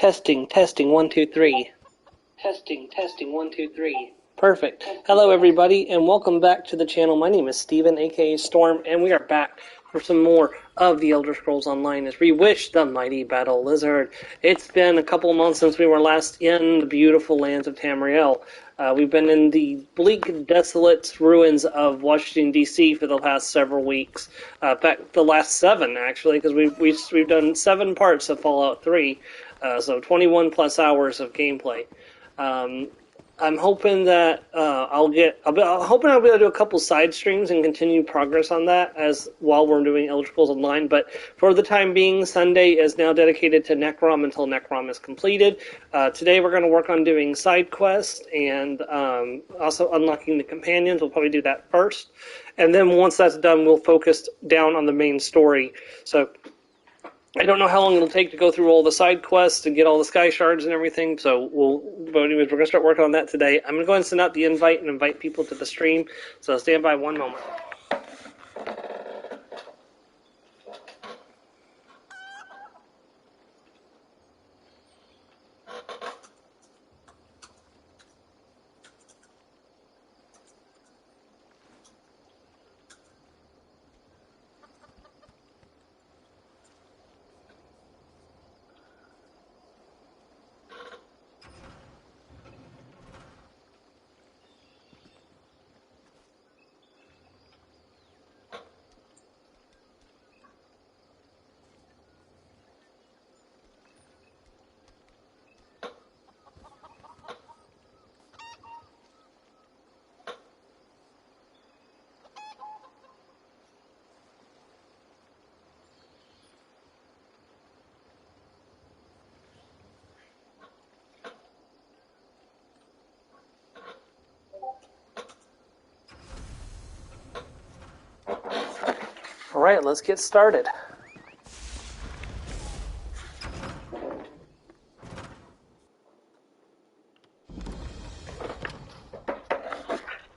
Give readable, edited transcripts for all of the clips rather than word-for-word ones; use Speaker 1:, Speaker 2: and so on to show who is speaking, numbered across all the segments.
Speaker 1: Testing, testing, 1, 2, 3. Testing, testing, 1, 2, 3. Perfect. Hello, everybody, and welcome back to the channel. My name is Steven, aka Storm, and we are back for some more of the Elder Scrolls Online as Reewish, the Mighty Battle Lizard. It's been a couple of months since we were last in the beautiful lands of Tamriel. We've been in the bleak, desolate ruins of Washington, D.C. for the past several weeks. In fact, the last 7, actually, because we've done 7 parts of Fallout 3, so 21 plus hours of gameplay. I'm hoping that I'll be able to do a couple side streams and continue progress on that while we're doing Elder Scrolls Online. But for the time being, Sunday is now dedicated to Necrom until Necrom is completed. Today we're going to work on doing side quests and also unlocking the companions. We'll probably do that first, and then once that's done, we'll focus down on the main story. So I don't know how long it'll take to go through all the side quests and get all the sky shards and everything, but anyways, we're going to start working on that today. I'm going to go ahead and send out the invite and invite people to the stream, so stand by one moment. All right, let's get started.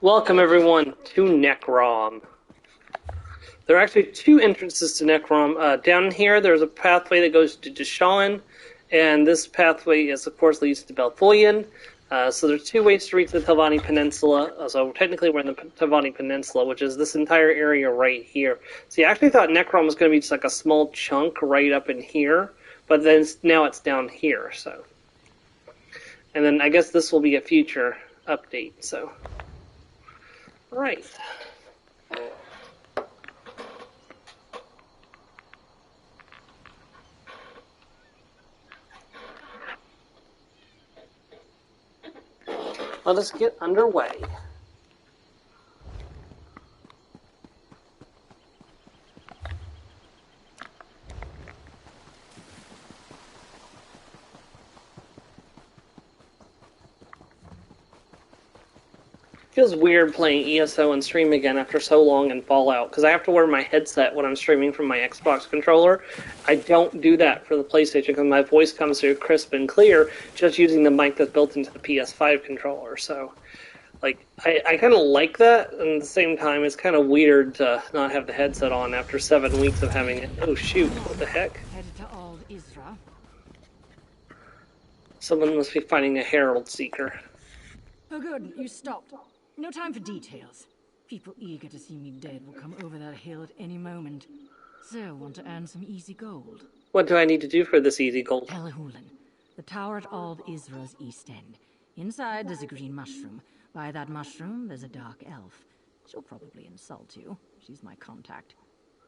Speaker 1: Welcome, everyone, to Necrom. There are actually 2 entrances to Necrom. Down here, there's a pathway that goes to Deshawn, and this pathway, of course, leads to Belthoyan. So there's 2 ways to reach the Telvanni Peninsula. So technically we're in the Telvanni Peninsula, which is this entire area right here. See, I actually thought Necrom was going to be just like a small chunk right up in here, but then now it's down here. So, and then I guess this will be a future update. So, all right. Let us get underway. Feels weird playing ESO and stream again after so long in Fallout, because I have to wear my headset when I'm streaming from my Xbox controller. I don't do that for the PlayStation because my voice comes through crisp and clear just using the mic that's built into the PS5 controller. So, like, I kind of like that, and at the same time, it's kind of weird to not have the headset on after 7 weeks of having it. Oh, shoot, what the heck?
Speaker 2: Headed to Old Isra.
Speaker 1: Someone must be finding a Herald Seeker.
Speaker 2: Oh good, you stopped. No time for details. People eager to see me dead will come over that hill at any moment. So, want to earn some easy gold?
Speaker 1: What do I need to do for this easy gold?
Speaker 2: Telhulen, the tower at Old Isra's east end. Inside there's a green mushroom. By that mushroom there's a dark elf. She'll probably insult you. She's my contact.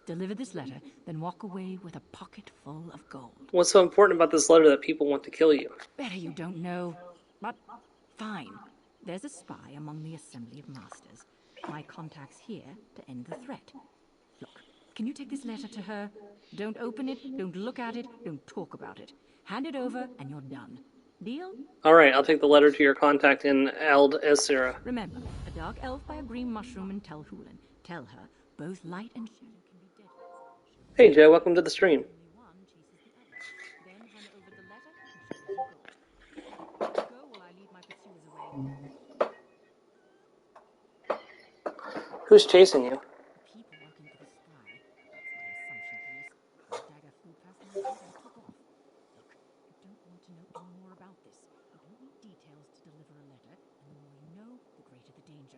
Speaker 2: Deliver this letter, then walk away with a pocket full of gold.
Speaker 1: What's so important about this letter that people want to kill you?
Speaker 2: Better you don't know. But fine. There's a spy among the Assembly of Masters. My contact's here to end the threat. Look, can you take this letter to her? Don't open it, don't look at it, don't talk about it. Hand it over and you're done. Deal?
Speaker 1: Alright, I'll take the letter to your contact in Eld Esira.
Speaker 2: Remember, a dark elf by a green mushroom in Telhulen. Tell her, both light and shadow can be deadly.
Speaker 1: Hey Joe, welcome to the stream.
Speaker 2: Then hand over the letter and she'll let you go. Go while I lead my pursuers away.
Speaker 1: Who's chasing you?
Speaker 2: People working for the spy. That's my assumption, at least. The dagger flew past my head and took off. Look, I don't want to to know any more about this. You don't need details to deliver a letter, and the more you know, the greater the danger.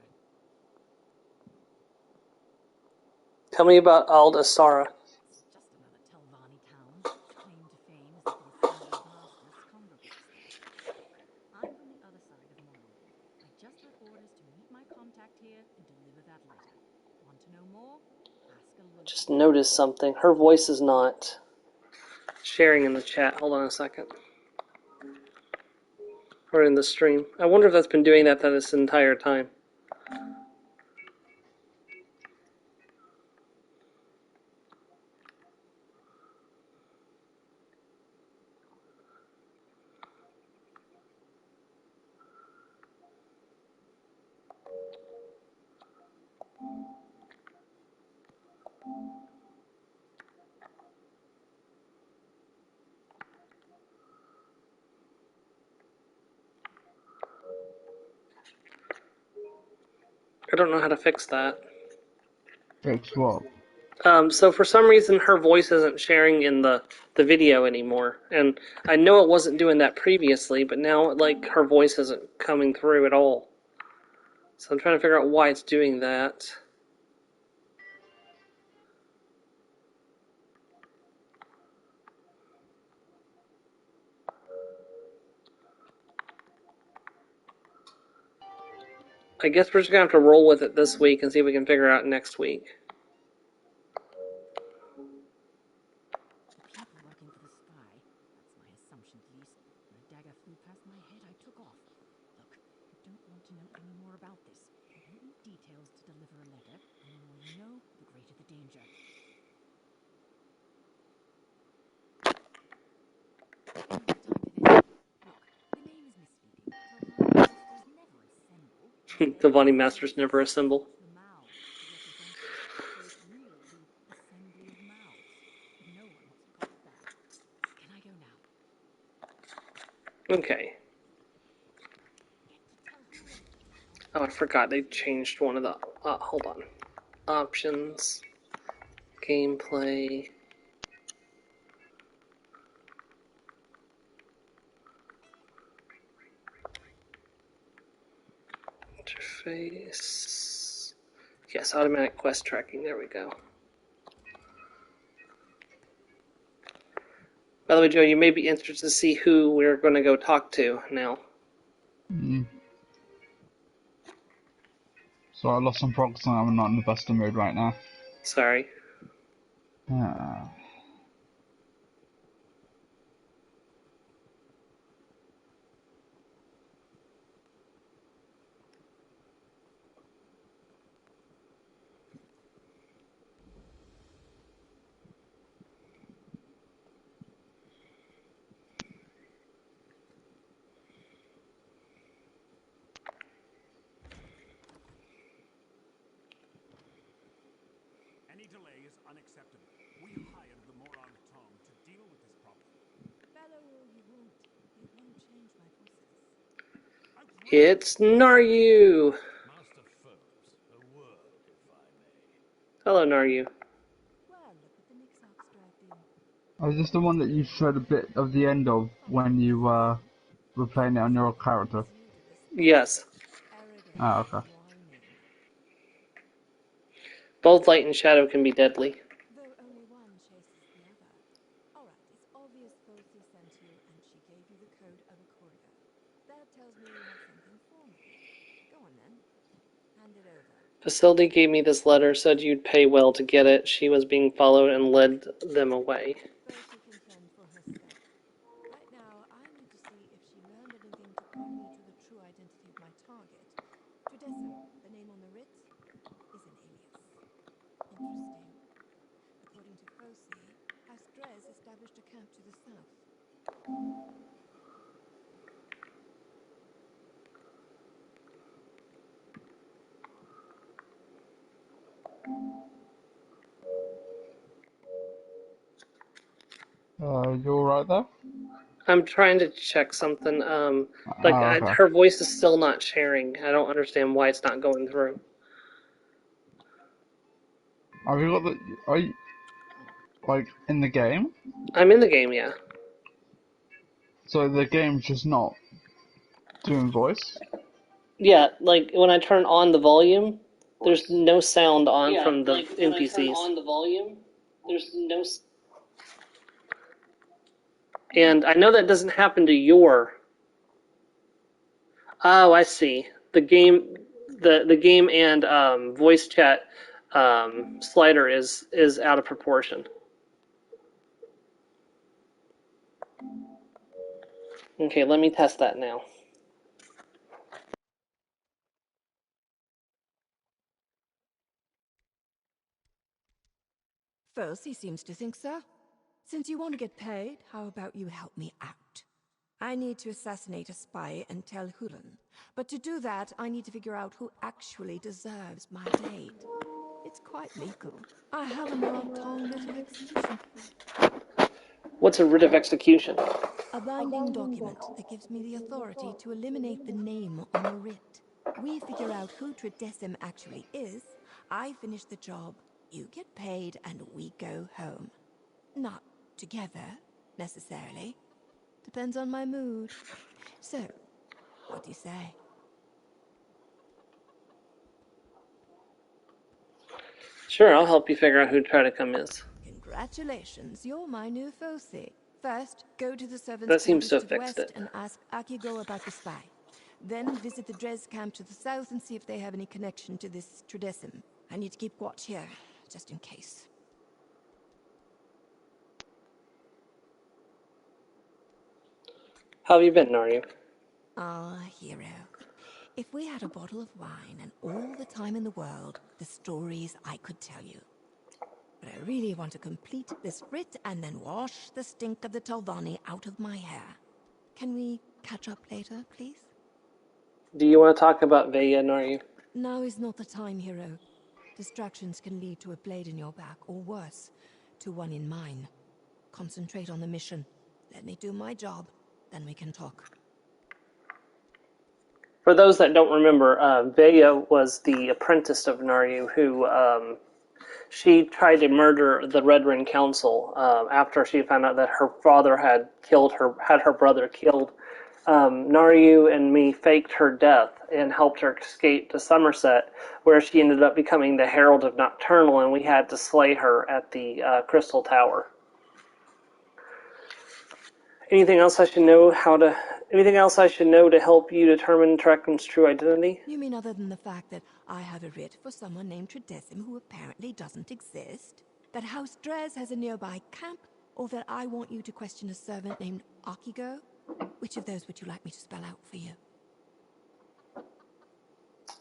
Speaker 1: Tell me about Aldasara.
Speaker 2: It's just another Telvanni town, whose claim to fame is that the Assembly of Masters congregates there. Look, I'm from the other side of Morrowind. I just had orders to meet my contact here and deliver that letter. Want to know more? Ask a local.
Speaker 1: Just noticed something. Her voice is not sharing in the chat. Hold on a second. Or in the stream. I wonder if that's been doing that this entire time. I don't know how to fix that.
Speaker 3: Fix what?
Speaker 1: So for some reason her voice isn't sharing in the video anymore. And I know it wasn't doing that previously, but now like her voice isn't coming through at all. So I'm trying to figure out why it's doing that. I guess we're just going to have to roll with it this week and see if we can figure it out next week.
Speaker 2: The people working for the spy. That's my assumption, at least. When a dagger flew past my head, I took off. Look, you don't want to know any more about this. You don't need details to deliver a letter, and the more you know, the greater the danger. Don't have time for this. Look, the name is misleading. Telvanni Masters never assemble.
Speaker 1: Telvanni Masters never assemble.
Speaker 2: The mouths to represent it. So it's really the Assembly of Mouths. But no one wants to call it that. Can I go now?
Speaker 1: Okay. Oh, I forgot they changed one of the... hold on. Options. Gameplay. Interface. Yes, automatic quest tracking. There we go. By the way, Joe, you may be interested to see who we're going to go talk to now.
Speaker 3: So I lost some progress and I'm not in the best of mood right now.
Speaker 1: Sorry.
Speaker 4: Any delay is unacceptable. We hired the moron Tom to deal with this problem.
Speaker 2: Bellow all you want. It won't change my process.
Speaker 1: It's Naryu!
Speaker 4: Master Phobes, a word, if I may.
Speaker 1: Hello, Naryu.
Speaker 2: Well, look what the Nixarch's dragged in.
Speaker 3: Is this the one that you showed a bit of the end of when you were playing it on your character?
Speaker 1: Yes.
Speaker 3: Ah, okay.
Speaker 1: Both light and shadow can be deadly.
Speaker 5: Though only one chases the other. Alright, it's obvious Foci sent you and she gave you the code of a courier. That tells me you have something for me. Go on then. Hand it over.
Speaker 1: Facility gave me this letter, said you'd pay well to get it. She was being followed and led them away.
Speaker 5: Foci can fend for herself. Right now, I need to see if she learned anything to point me to the true identity of my target. Trudesen, the name on the writ, is an alias. Interesting. According to Foci, Asgrez established a camp to the south.
Speaker 3: You alright there?
Speaker 1: I'm trying to check something.
Speaker 3: Okay.
Speaker 1: Her voice is still not sharing. I don't understand why it's not going through.
Speaker 3: Have you got the... Are you... Like, in the game?
Speaker 1: I'm in the game, yeah.
Speaker 3: So the game's just not doing voice?
Speaker 1: Yeah, like when I turn on the volume, there's no sound on from the NPCs. When I turn on the volume, there's no. And I know that doesn't happen to your. Oh, I see. The game and voice chat slider is out of proportion. Okay, let me test that now.
Speaker 5: First, he seems to think so. Since you want to get paid, how about you help me out? I need to assassinate a spy and tell Huron. But to do that, I need to figure out who actually deserves my aid. It's quite legal. I have a Morag-Tong writ of execution.
Speaker 1: What's a writ of execution?
Speaker 5: A binding document that gives me the authority to eliminate the name on the writ. We figure out who Tridecim actually is, I finish the job, you get paid, and we go home. Not together, necessarily. Depends on my mood. So, what do you say?
Speaker 1: Sure, I'll help you figure out who Tridecim is.
Speaker 5: Congratulations, you're my new foci. First, go to the servants'
Speaker 1: That seems
Speaker 5: quarters
Speaker 1: to
Speaker 5: to
Speaker 1: have
Speaker 5: the
Speaker 1: fixed
Speaker 5: west
Speaker 1: it.
Speaker 5: and ask Akigo about the spy. Then visit the Dres camp to the south and see if they have any connection to this Tridecim. I need to keep watch here, just in case.
Speaker 1: How have you been, Naryu?
Speaker 5: Ah, hero. If we had a bottle of wine and all the time in the world, the stories I could tell you. But I really want to complete this writ and then wash the stink of the Talvani out of my hair. Can we catch up later, please?
Speaker 1: Do you want to talk about Veya, Naryu?
Speaker 5: Now is not the time, hero. Distractions can lead to a blade in your back, or worse, to one in mine. Concentrate on the mission. Let me do my job, then we can talk.
Speaker 1: For those that don't remember, Veya was the apprentice of Naryu who she tried to murder the Red Ring Council after she found out that her father had her brother killed. Naryu and me faked her death and helped her escape to Somerset, where she ended up becoming the Herald of Nocturnal, and we had to slay her at the Crystal Tower. Anything else I should know to help you determine Trecum's true identity?
Speaker 5: You mean other than the fact that I have a writ for someone named Tridecim who apparently doesn't exist? That House Dres has a nearby camp? Or that I want you to question a servant named Akigo? Which of those would you like me to spell out for you?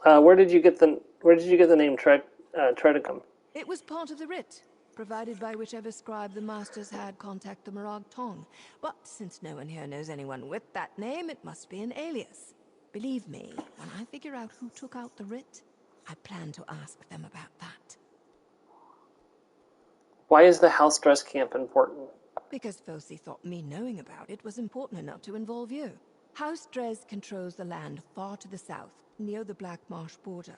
Speaker 1: Where did you get the name Tredicum?
Speaker 5: It was part of the writ, provided by whichever scribe the masters had contact the Morag-Tong. But since no one here knows anyone with that name, it must be an alias. Believe me, when I figure out who took out the writ, I plan to ask them about that.
Speaker 1: Why is the House Dress Camp important?
Speaker 5: Because Foci thought me knowing about it was important enough to involve you. House Dres controls the land far to the south, near the Black Marsh border.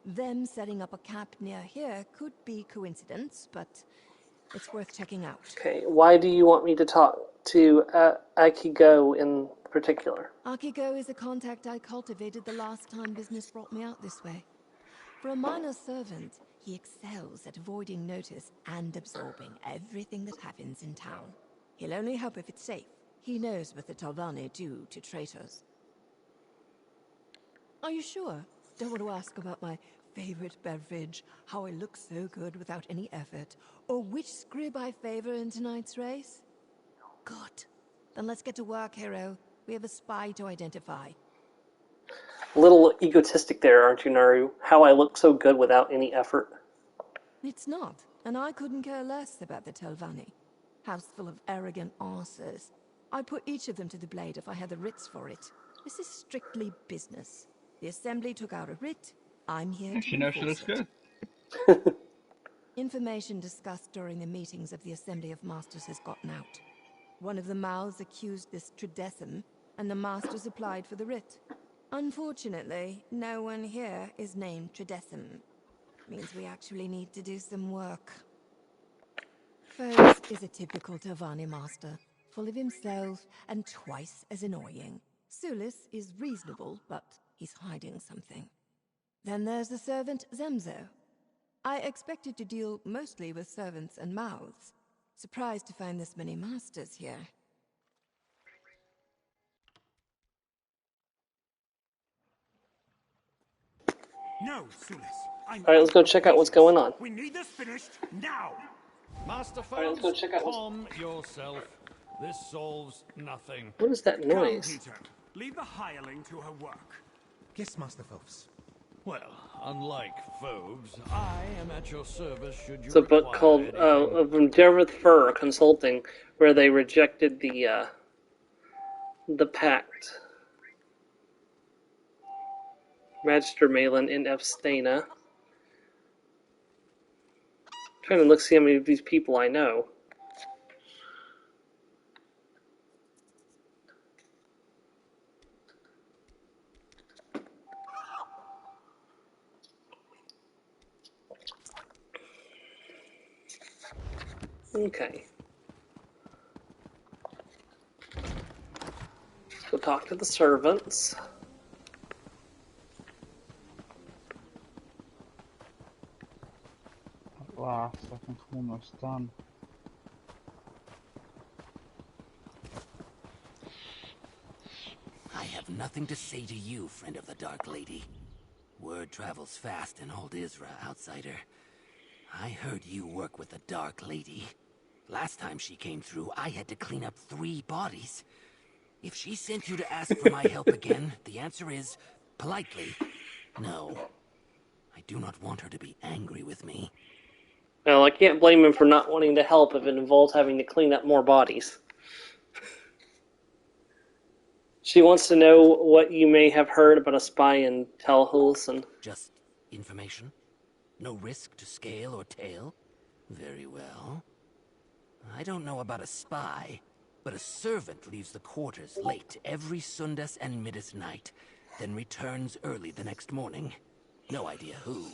Speaker 5: Them setting up a camp near here could be coincidence, but it's worth checking out.
Speaker 1: Okay, why do you want me to talk to Akigo in particular?
Speaker 5: Akigo is a contact I cultivated the last time business brought me out this way. For a minor servant, he excels at avoiding notice and absorbing everything that happens in town. He'll only help if it's safe. He knows what the Talvani do to traitors. Are you sure? Don't want to ask about my favorite beverage, how I look so good without any effort, or which scrib I favor in tonight's race? Good. Then let's get to work, hero. We have a spy to identify.
Speaker 1: A little egotistic there, aren't you, Naru? How I look so good without any effort.
Speaker 5: It's not, and I couldn't care less about the Telvanni. House full of arrogant arses. I'd put each of them to the blade if I had the writs for it. This is strictly business. The Assembly took out a writ. I'm here to enforce it.
Speaker 3: Good.
Speaker 5: Information discussed during the meetings of the Assembly of Masters has gotten out. One of the mouths accused this Tridecim, and the Masters applied for the writ. Unfortunately, no one here is named Tridecim. Means we actually need to do some work. Foes is a typical Tavani master. full of himself and twice as annoying. Sulis is reasonable, but he's hiding something. Then there's the servant Zemzo. I expected to deal mostly with servants and mouths. Surprised to find this many masters here.
Speaker 4: No, Sulis. I'm
Speaker 1: Alright, let's go check out what's going on.
Speaker 4: We need this finished now.
Speaker 6: Master
Speaker 1: Alright, let's
Speaker 6: Phelps,
Speaker 1: go check out what's...
Speaker 6: calm yourself. This solves nothing.
Speaker 1: What is that
Speaker 4: Come,
Speaker 1: noise?
Speaker 4: Peter. Leave the hireling to her work.
Speaker 7: Yes, Master Phelps.
Speaker 6: Well, unlike Phobes, I am at your service should you
Speaker 1: It's a book
Speaker 6: require
Speaker 1: called
Speaker 6: anything.
Speaker 1: From Dervith Fur Consulting, where they rejected the pact. Magister Malin in Efstana. Trying to look see how many of these people I know. Okay. Let's go talk to the servants.
Speaker 3: At last, I think I'm almost done.
Speaker 8: I have nothing to say to you, friend of the Dark Lady. Word travels fast in old Isra, outsider. I heard you work with the Dark Lady. Last time she came through, I had to clean up 3 bodies. If she sent you to ask for my help again, the answer is, politely, no. I do not want her to be angry with me.
Speaker 1: Well, I can't blame him for not wanting to help if it involves having to clean up more bodies. She wants to know what you may have heard about a spy in Tel Hulsen.
Speaker 8: Just information? No risk to scale or tail? Very well. I don't know about a spy, but a servant leaves the quarters late every Sundas and Midas night, then returns early the next morning. No idea who,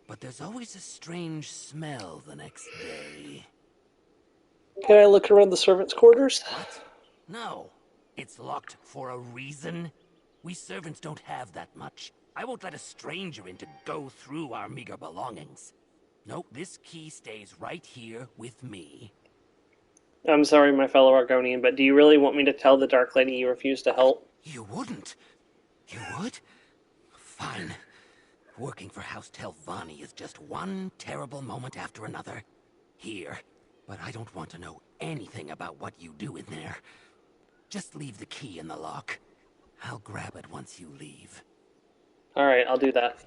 Speaker 8: but there's always a strange smell the next day.
Speaker 1: Can I look around the servants' quarters?
Speaker 8: What? No. It's locked for a reason. We servants don't have that much. I won't let a stranger in to go through our meager belongings. Nope, this key stays right here with me.
Speaker 1: I'm sorry, my fellow Argonian, but do you really want me to tell the Dark Lady you refuse to help?
Speaker 8: You wouldn't? You would? Fine. Working for House Telvanni is just one terrible moment after another. Here. But I don't want to know anything about what you do in there. Just leave the key in the lock. I'll grab it once you leave.
Speaker 1: Alright, I'll do that.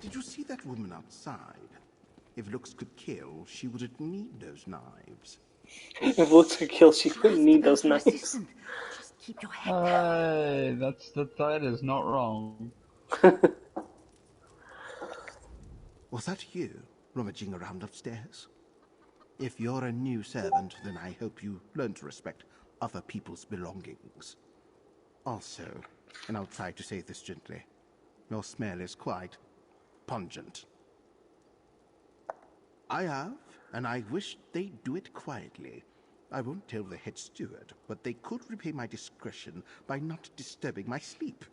Speaker 7: Did you see that woman outside? If looks could kill, she wouldn't need those knives.
Speaker 1: If looks could kill, she wouldn't need those knives.
Speaker 2: Just keep your head down.
Speaker 3: Hey, that is not wrong.
Speaker 7: Was that you, rummaging around upstairs? If you're a new servant, then I hope you learn to respect other people's belongings. Also, and I'll try to say this gently, your smell is quite pungent. I have, and I wish they'd do it quietly. I won't tell the head steward, but they could repay my discretion by not disturbing my sleep.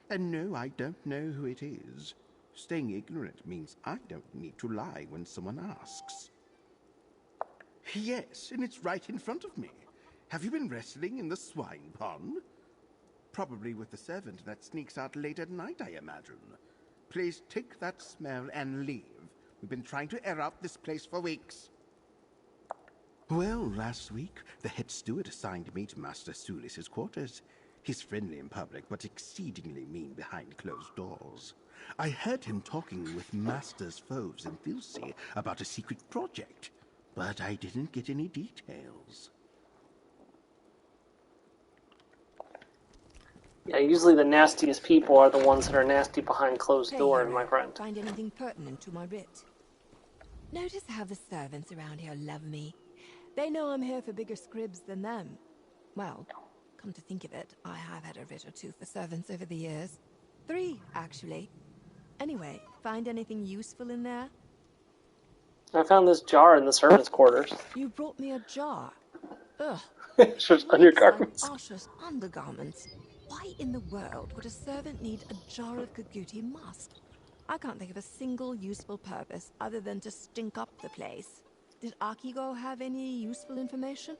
Speaker 7: And no, I don't know who it is. Staying ignorant means I don't need to lie when someone asks. Yes, and it's right in front of me. Have you been wrestling in the swine pond? Probably with the servant that sneaks out late at night, I imagine. Please take that smell and leave. We've been trying to air out this place for weeks. Well, last week, the head steward assigned me to Master Sulis's quarters. He's friendly in public, but exceedingly mean behind closed doors. I heard him talking with Masters Phobes and Filsey about a secret project, but I didn't get any details.
Speaker 1: Yeah, usually the nastiest people are the ones that are nasty behind closed doors,
Speaker 5: hero,
Speaker 1: my friend.
Speaker 5: find anything pertinent to my writ? Notice how the servants around here love me. They know I'm here for bigger scribs than them. Well, come to think of it, I have had a writ or two for servants over the years. 3, actually. Anyway, find anything useful in there?
Speaker 1: I found this jar in the servants' quarters.
Speaker 5: You brought me a jar. Ugh.
Speaker 1: It's just
Speaker 5: Looks
Speaker 1: undergarments.
Speaker 5: like Asha's undergarments. Why in the world would a servant need a jar of Kaguti musk? I can't think of a single useful purpose other than to stink up the place. Did Akigo have any useful information?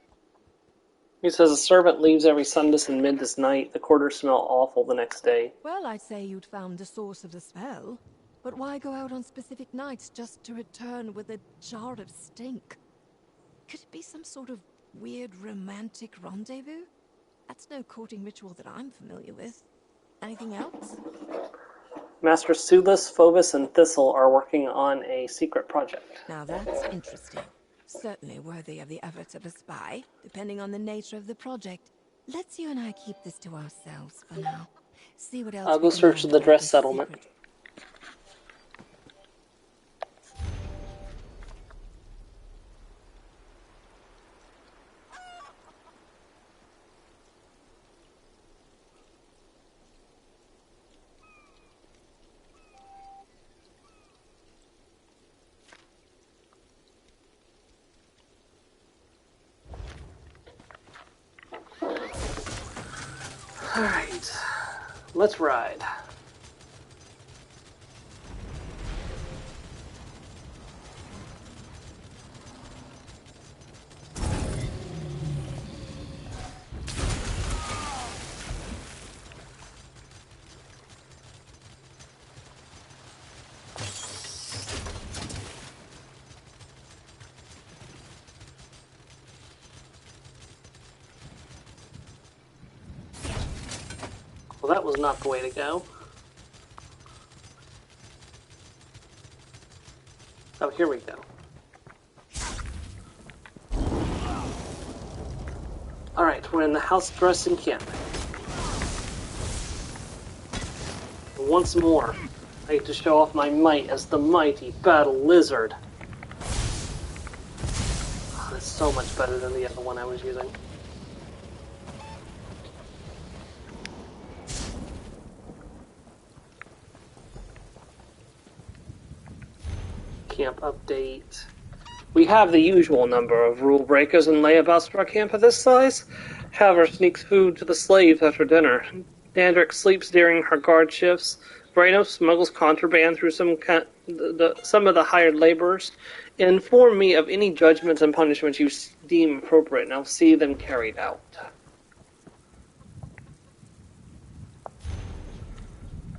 Speaker 1: He says a servant leaves every Sundas and Middas night. The quarters smell awful the next day.
Speaker 5: Well, I'd say you'd found the source of the smell. But why go out on specific nights just to return with a jar of stink? Could it be some sort of weird romantic rendezvous? That's no courting ritual that I'm familiar with. Anything else?
Speaker 1: Master Sulus, Phobus, and Thistle are working on a secret project.
Speaker 5: Now that's interesting. Certainly worthy of the efforts of a spy, depending on the nature of the project. Let's you and I keep this to ourselves for now. See what else
Speaker 1: I'll
Speaker 5: we
Speaker 1: go
Speaker 5: can
Speaker 1: search
Speaker 5: learn
Speaker 1: the
Speaker 5: about
Speaker 1: dress
Speaker 5: this
Speaker 1: settlement.
Speaker 5: secret.
Speaker 1: Alright, let's ride. Well, that was not the way to go. Oh, here we go. Alright, we're in the house dress encampment. Once more, I get to show off my might as the mighty battle lizard. Oh, that's so much better than the other one I was using. Camp update. We have the usual number of rule breakers and layabouts for a camp of this size. Haver sneaks food to the slaves after dinner. Dandrick sleeps during her guard shifts. Brano smuggles contraband through some of the hired laborers. Inform me of any judgments and punishments you deem appropriate, and I'll see them carried out.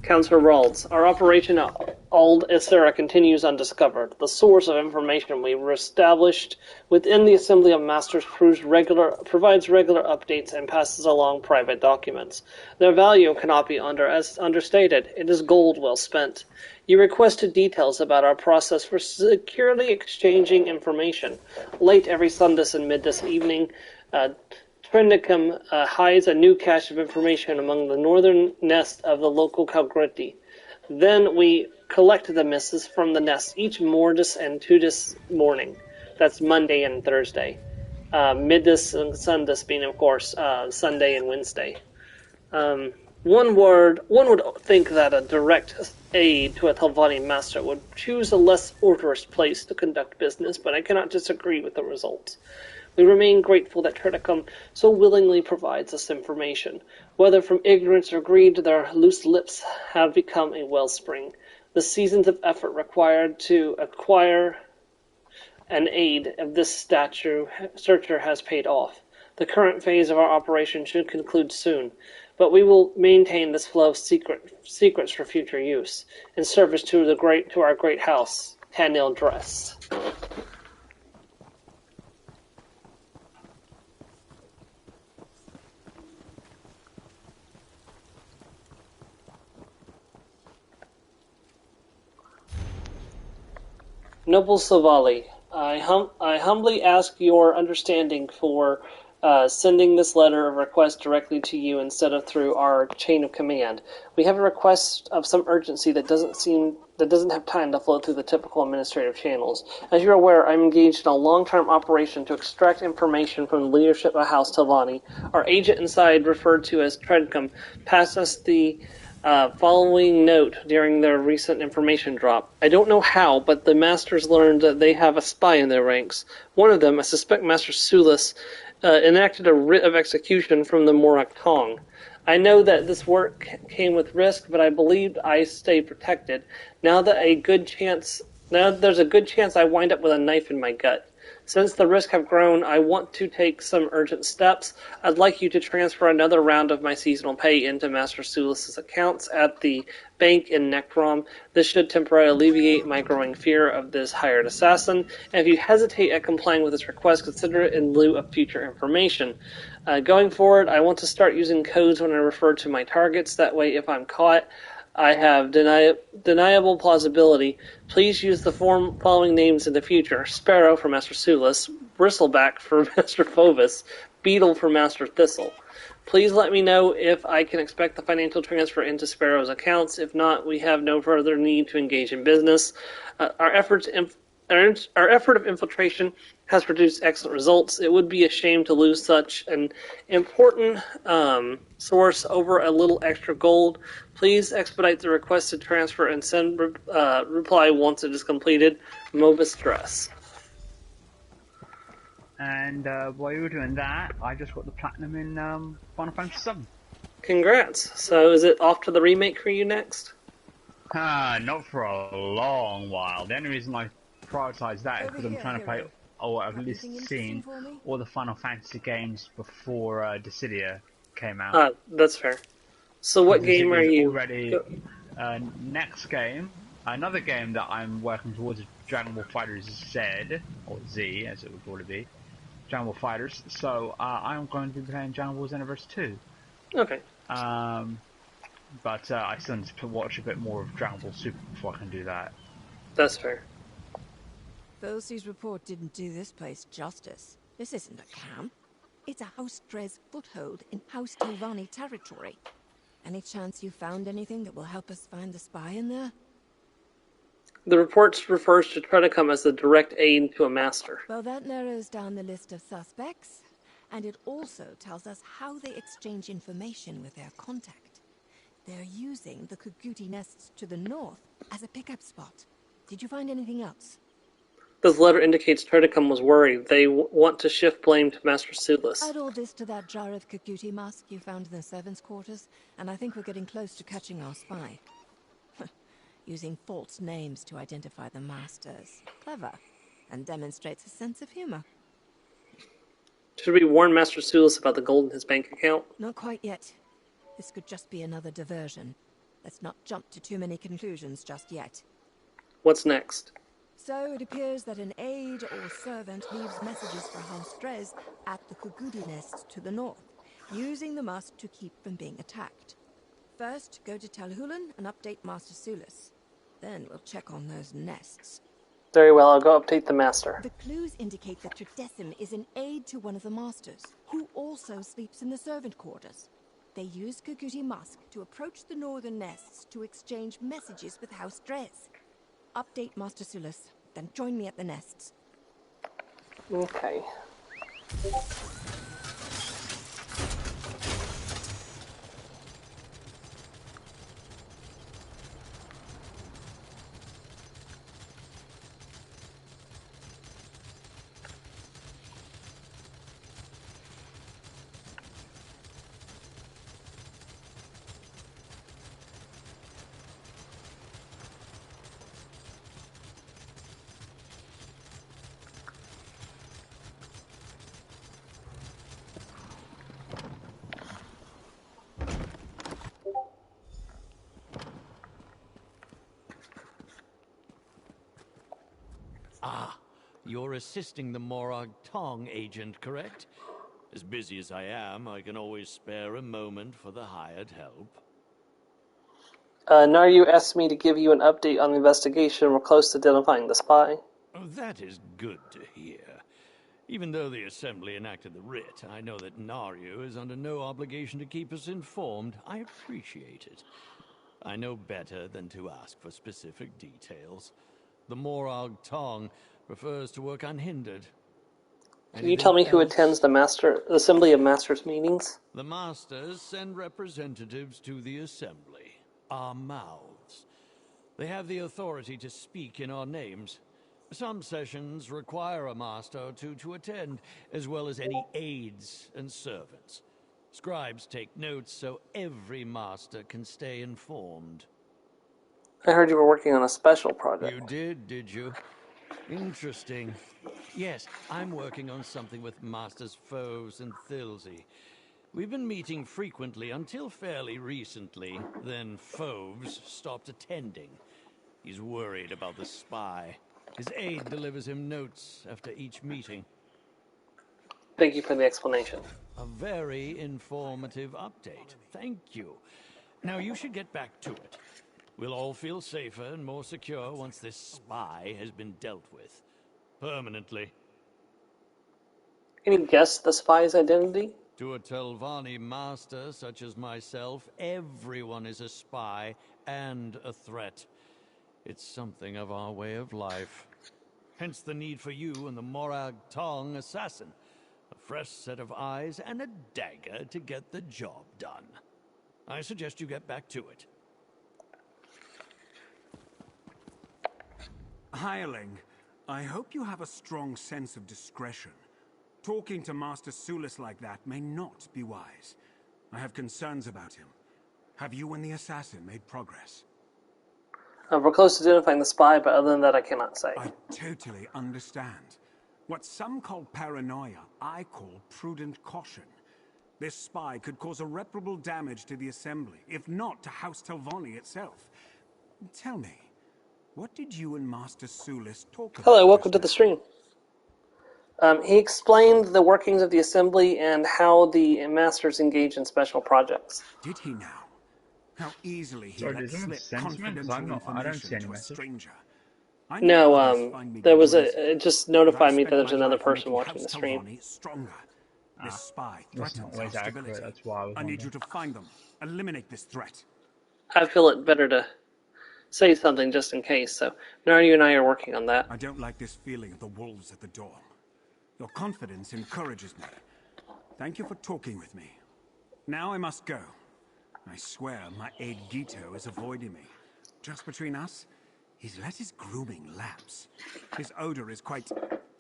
Speaker 1: Counselor Rawls, our operation at Ald Isera continues undiscovered. The source of information we established within the Assembly of Masters provides regular updates and passes along private documents. Their value cannot be understated. It is gold well spent. You requested details about our process for securely exchanging information. Late every Sundas and Middas evening, Trindicum hides a new cache of information among the northern nest of the local Calgritti. Then we collect the misses from the nest each Mordis and Tudis morning. That's Monday and Thursday. Middas and Sundus being, of course, Sunday and Wednesday. One would think that a direct aid to a Telvanni master would choose a less orderous place to conduct business, but I cannot disagree with the results. We remain grateful that Triticum so willingly provides us information. Whether from ignorance or greed, their loose lips have become a wellspring. The seasons of effort required to acquire an aid of this searcher has paid off. The current phase of our operation should conclude soon, but we will maintain this flow of secrets for future use, in service to our great house, Tanil Dress. Noble Savali, I humbly ask your understanding for sending this letter of request directly to you instead of through our chain of command. We have a request of some urgency that doesn't have time to flow through the typical administrative channels. As you're aware, I'm engaged in a long-term operation to extract information from the leadership of House Telvanni. Our agent inside, referred to as Treadcom, passed us the following note during their recent information drop. I don't know how, but the Masters learned that they have a spy in their ranks. One of them, I suspect Master Sulis, enacted a writ of execution from the Morak Tong. I know that this work came with risk, but I believed I stay protected. Now there's a good chance I wind up with a knife in my gut. Since the risks have grown, I want to take some urgent steps. I'd like you to transfer another round of my seasonal pay into Master Sulis' accounts at the bank in Necrom. This should temporarily alleviate my growing fear of this hired assassin. And if you hesitate at complying with this request, consider it in lieu of future information. Going forward, I want to start using codes when I refer to my targets. That way, if I'm caught, I have deniable plausibility. Please use the following names in the future: Sparrow for Master Sulis, Bristleback for Master Fovis, Beetle for Master Thistle. Please let me know if I can expect the financial transfer into Sparrow's accounts. If not, we have no further need to engage in business. Our effort of infiltration has produced excellent results. It would be a shame to lose such an important source over a little extra gold. Please expedite the requested transfer and send reply once it is completed. Movis Dress.
Speaker 3: And while you were doing that, I just got the platinum in Final Fantasy VII.
Speaker 1: Congrats. So is it off to the remake for you next?
Speaker 3: Not for a long while. The only reason I prioritize that is because I'm trying to play, or at least seen, all the Final Fantasy games before Dissidia came out.
Speaker 1: That's fair. So what game are you?
Speaker 3: Already, next game, another game that I'm working towards is Dragon Ball FighterZ Z, or Z as it would probably be. Dragon Ball Fighters. So I'm going to be playing Dragon Ball Xenoverse 2.
Speaker 1: Okay.
Speaker 3: But I still need to watch a bit more of Dragon Ball Super before I can do that.
Speaker 1: That's fair.
Speaker 5: Felsi's report didn't do this place justice. This isn't a camp. It's a House Dres foothold in House Telvanni territory. Any chance you found anything that will help us find the spy in there?
Speaker 1: The report refers to Treadcom as the direct aid to a master.
Speaker 5: Well, that narrows down the list of suspects, and it also tells us how they exchange information with their contact. They're using the Kuguti nests to the north as a pickup spot. Did you find anything else?
Speaker 1: This letter indicates Treadcom was worried. They want to shift blame to Master Sulis.
Speaker 5: Add all this to that jar of Kuguti musk you found in the servants' quarters, and I think we're getting close to catching our spy. Using false names to identify the masters. Clever. And demonstrates a sense of humor.
Speaker 1: Should we warn Master Sulis about the gold in his bank account?
Speaker 5: Not quite yet. This could just be another diversion. Let's not jump to too many conclusions just yet.
Speaker 1: What's next?
Speaker 5: So it appears that an aide or servant leaves messages for House Dres at the Kuguti nests to the north, using the musk to keep from being attacked. First, go to Talhulan and update Master Sulis. Then we'll check on those nests.
Speaker 1: Very well, I'll go update the master.
Speaker 5: The clues indicate that Tredecim is an aide to one of the masters, who also sleeps in the servant quarters. They use Kuguti musk to approach the northern nests to exchange messages with House Dres. Update Master Sulis, then join me at the nests.
Speaker 1: Okay.
Speaker 6: You're assisting the Morag Tong agent, correct? As busy as I am, I can always spare a moment for the hired help.
Speaker 1: Naryu asked me to give you an update on the investigation. We're close to identifying the spy.
Speaker 6: Oh, that is good to hear. Even though the Assembly enacted the writ, I know that Naryu is under no obligation to keep us informed. I appreciate it. I know better than to ask for specific details. The Morag Tong prefers to work unhindered.
Speaker 1: Can you tell me who attends the Assembly of Masters meetings?
Speaker 6: The Masters send representatives to the Assembly, our mouths. They have the authority to speak in our names. Some sessions require a Master to attend, as well as any aides and servants. Scribes take notes so every Master can stay informed.
Speaker 1: I heard you were working on a special project.
Speaker 6: You did you? Interesting. Yes, I'm working on something with Masters Foves and Thilsey. We've been meeting frequently until fairly recently. Then Foves stopped attending. He's worried about the spy. His aide delivers him notes after each meeting.
Speaker 1: Thank you for the explanation.
Speaker 6: A very informative update. Thank you. Now you should get back to it. We'll all feel safer and more secure once this spy has been dealt with. Permanently.
Speaker 1: Can you guess the spy's identity?
Speaker 6: To a Telvanni master such as myself, everyone is a spy and a threat. It's something of our way of life. Hence the need for you and the Morag Tong assassin. A fresh set of eyes and a dagger to get the job done. I suggest you get back to it.
Speaker 4: Hireling, I hope you have a strong sense of discretion. Talking to Master Sulis like that may not be wise. I have concerns about him. Have you and the assassin made progress?
Speaker 1: We're close to identifying the spy, but other than that, I cannot say.
Speaker 4: I totally understand. What some call paranoia, I call prudent caution. This spy could cause irreparable damage to the Assembly, if not to House Telvanni itself. Tell me, what did you and Master Sulis talk about?
Speaker 1: Hello, welcome to the stream. He explained the workings of the Assembly and how the Masters engage in special projects.
Speaker 4: Did he now? How easily he
Speaker 3: Sorry,
Speaker 4: let
Speaker 3: does anyone
Speaker 4: slip
Speaker 3: send me? 'Cause
Speaker 4: confidential
Speaker 3: I don't see
Speaker 4: information
Speaker 3: any
Speaker 4: to a
Speaker 3: message.
Speaker 4: stranger. I know others
Speaker 1: No,
Speaker 4: find me
Speaker 1: there was
Speaker 4: grisly,
Speaker 1: it just
Speaker 4: but
Speaker 1: notified
Speaker 4: I
Speaker 1: me
Speaker 4: spent
Speaker 1: that there's
Speaker 4: my
Speaker 1: another
Speaker 4: life
Speaker 1: person
Speaker 4: making
Speaker 1: watching
Speaker 4: House
Speaker 1: the stream.
Speaker 4: Telvanni stronger. This spy
Speaker 3: That's not
Speaker 4: threatens
Speaker 3: always
Speaker 4: our
Speaker 3: accurate,
Speaker 4: stability.
Speaker 3: that's why I was
Speaker 4: I need
Speaker 3: wondering.
Speaker 4: you to find them. Eliminate this threat.
Speaker 1: I feel it better to say something just in case, so Naryu and I are working on that.
Speaker 4: I don't like this feeling of the wolves at the door. Your confidence encourages me. Thank you for talking with me. Now I must go. I swear my aide Gito is avoiding me. Just between us, he's let his grooming lapse. His odor is quite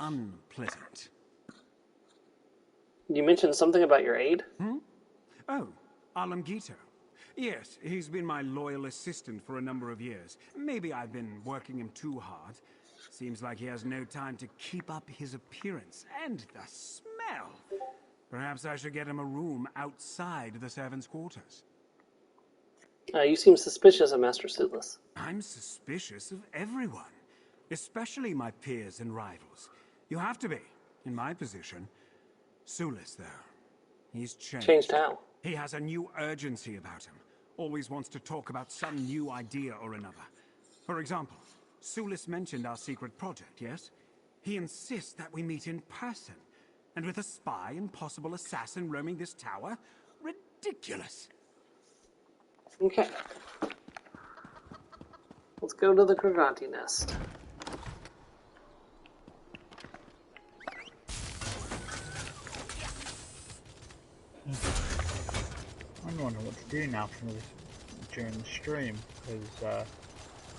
Speaker 4: unpleasant.
Speaker 1: You mentioned something about your aide?
Speaker 4: Oh, Alam Gito. Yes, he's been my loyal assistant for a number of years. Maybe I've been working him too hard. Seems like he has no time to keep up his appearance. And the smell! Perhaps I should get him a room outside the servants' quarters.
Speaker 1: You seem suspicious of Master Sulis.
Speaker 4: I'm suspicious of everyone, especially my peers and rivals. You have to be, in my position. Sulis, though, he's changed.
Speaker 1: Changed how?
Speaker 4: He has a new urgency about him. Always wants to talk about some new idea or another. For example, Sulis mentioned our secret project, yes? He insists that we meet in person. And with a spy and possible assassin roaming this tower? Ridiculous!
Speaker 1: Okay. Let's go to the Kraganti nest.
Speaker 3: I'm wondering what to do now during the stream, because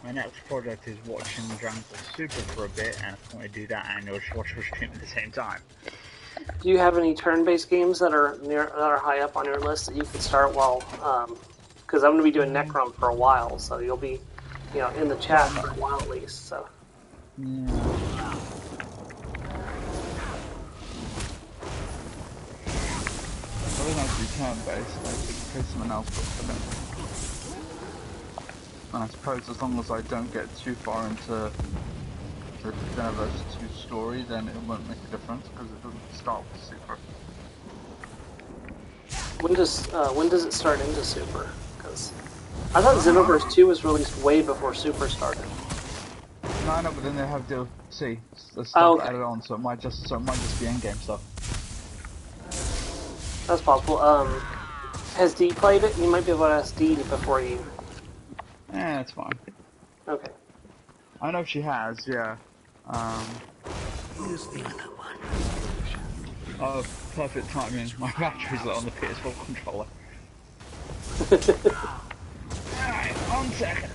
Speaker 3: my next project is watching Dragon Ball Super for a bit, and if I want to do that and just watch the stream at the same time.
Speaker 1: Do you have any turn-based games that are high up on your list that you could start while? Because I'm going to be doing Necrom for a while, so you'll be, in the chat for a while at least. So.
Speaker 3: Yeah. I don't know if you can, but it's in case someone else got for them. And I suppose as long as I don't get too far into the Xenoverse 2 story, then it won't make a difference because it doesn't start with Super.
Speaker 1: When does it start into Super? Because I thought Xenoverse 2 was released way before Super started.
Speaker 3: No, I know, but then they have DLC, the
Speaker 1: Oh,
Speaker 3: stuff
Speaker 1: okay.
Speaker 3: added on, so it might just be endgame stuff.
Speaker 1: That's possible. Has Dee played it? You might be able to ask Dee before you.
Speaker 3: That's fine.
Speaker 1: Okay.
Speaker 3: I know she has, yeah.
Speaker 8: Use the other one.
Speaker 3: Oh, perfect timing. My battery's low on the PS4 controller. Alright, 1 second.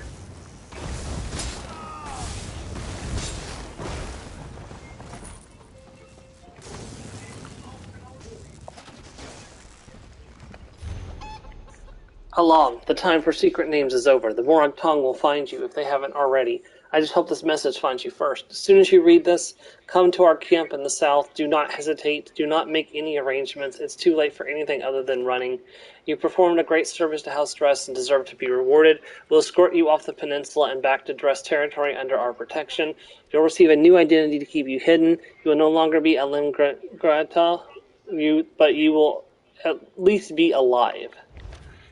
Speaker 1: Along, the time for secret names is over. The Morag Tong will find you if they haven't already. I just hope this message finds you first. As soon as you read this, come to our camp in the south. Do not hesitate. Do not make any arrangements. It's too late for anything other than running. You performed a great service to House Dress and deserve to be rewarded. We'll escort you off the peninsula and back to Dress territory under our protection. You'll receive a new identity to keep you hidden. You will no longer be a Limgrata, but you will at least be alive.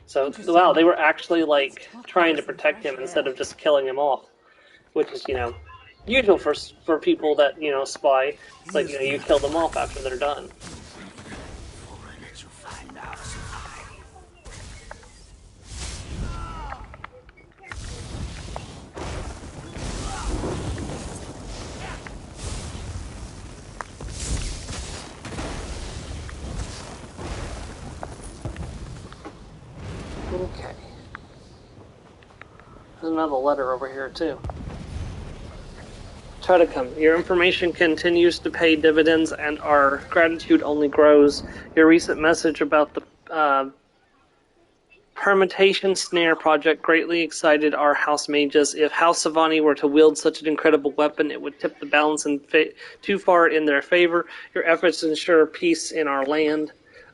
Speaker 1: So, wow, they were actually, like, trying to protect him instead of just killing him off. Which is, usual for people that, spy. It's like, you kill them off after they're done.
Speaker 8: Before I let you find out.
Speaker 1: Okay. There's another letter over here, too. Try to come. Your information continues to pay dividends, and our gratitude only grows. Your recent message about the Permutation Snare project greatly excited our house mages. If House Savani were to wield such an incredible weapon, it would tip the balance too far in their favor. Your efforts ensure peace in our land.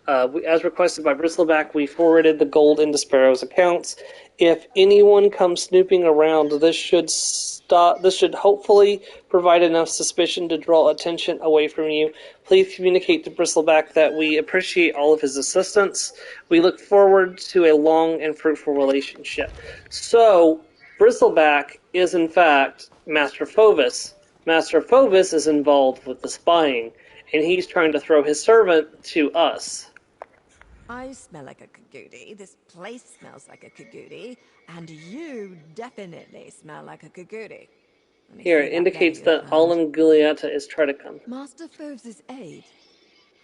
Speaker 1: As requested by Bristleback, we forwarded the gold into Sparrow's accounts. If anyone comes snooping around, this should hopefully provide enough suspicion to draw attention away from you. Please communicate to Bristleback that we appreciate all of his assistance. We look forward to a long and fruitful relationship. So, Bristleback is in fact Master Fovis. Master Fovis is involved with the spying, and he's trying to throw his servant to us.
Speaker 5: I smell like a Kagudi, this place smells like a Kagudi, and you definitely smell like a Kagudi.
Speaker 1: Here, it indicates that Alim Giulietta is Triticum.
Speaker 5: Master Foves' aide.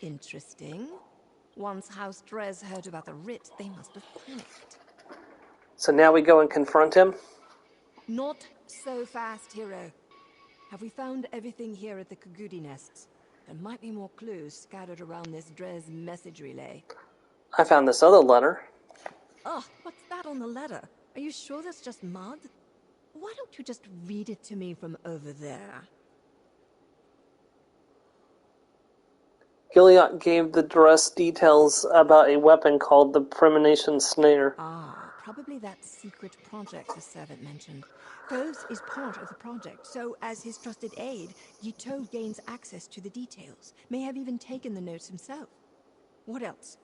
Speaker 5: Interesting. Once House Drez heard about the writ, they must have panicked.
Speaker 1: So now we go and confront him?
Speaker 5: Not so fast, hero. Have we found everything here at the Kagudi nests? There might be more clues scattered around this Drez message relay.
Speaker 1: I found this other letter.
Speaker 5: Oh, what's that on the letter? Are you sure that's just mud? Why don't you just read it to me from over there?
Speaker 1: Gilead gave the dress details about a weapon called the Premonition Snare.
Speaker 5: Ah, probably that secret project the servant mentioned. Foves is part of the project, so as his trusted aide, Yito gains access to the details. May have even taken the notes himself. What else?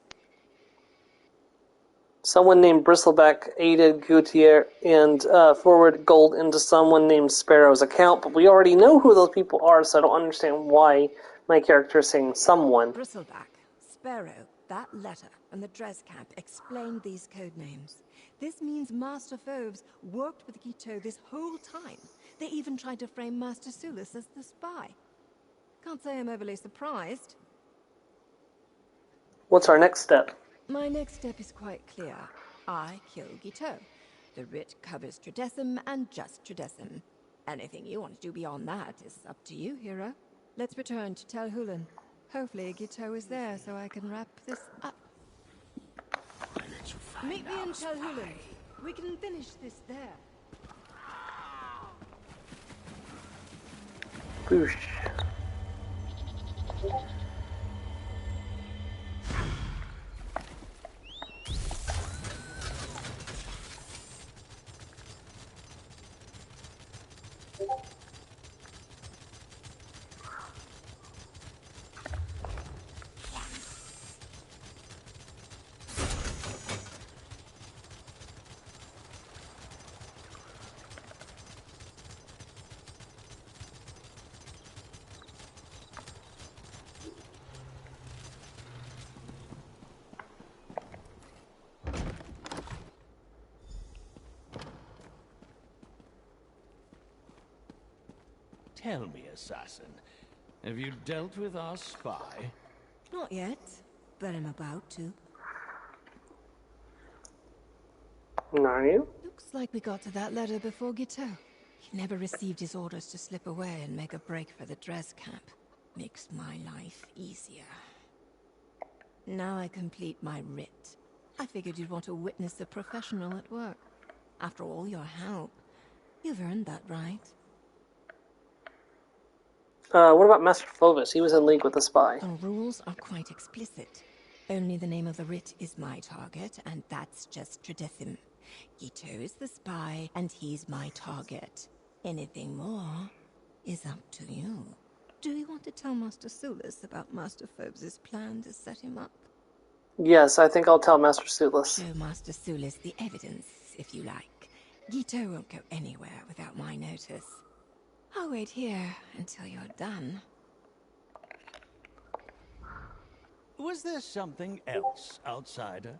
Speaker 1: Someone named Bristleback aided Gutierre and forwarded gold into someone named Sparrow's account, but we already know who those people are, so I don't understand why my character is saying someone.
Speaker 5: Bristleback, Sparrow, that letter, and the Drez camp explained these code names. This means Master Foves worked with Gito this whole time. They even tried to frame Master Sulis as the spy. Can't say I'm overly surprised.
Speaker 1: What's our next step?
Speaker 5: My next step is quite clear. I kill Gito. The writ covers Tridecim and just Tridecim. Anything you want to do beyond that is up to you, hero. Let's return to Tel Hulan. Hopefully Gito is there so I can wrap this up. Meet me in Tel Hulan. We can finish this there.
Speaker 1: Boosh.
Speaker 6: tell me, assassin, have you dealt with our spy?
Speaker 5: Not yet, but I'm about to.
Speaker 1: Are you?
Speaker 5: Looks like we got to that letter before Gito. He never received his orders to slip away and make a break for the dress camp. Makes my life easier. Now I complete my writ. I figured you'd want to witness a professional at work. After all your help, you've earned that right.
Speaker 1: What about Master Fovis? He was in league with the spy.
Speaker 5: The rules are quite explicit. Only the name of the writ is my target, and that's just tradition. Gito is the spy, and he's my target. Anything more is up to you. Do you want to tell Master Sulis about Master Phobes' plan to set him up?
Speaker 1: Yes, I think I'll tell Master Sulis.
Speaker 5: Show Master Sulis the evidence, if you like. Gito won't go anywhere without my notice. I'll wait here until you're done.
Speaker 6: Was there something else, outsider?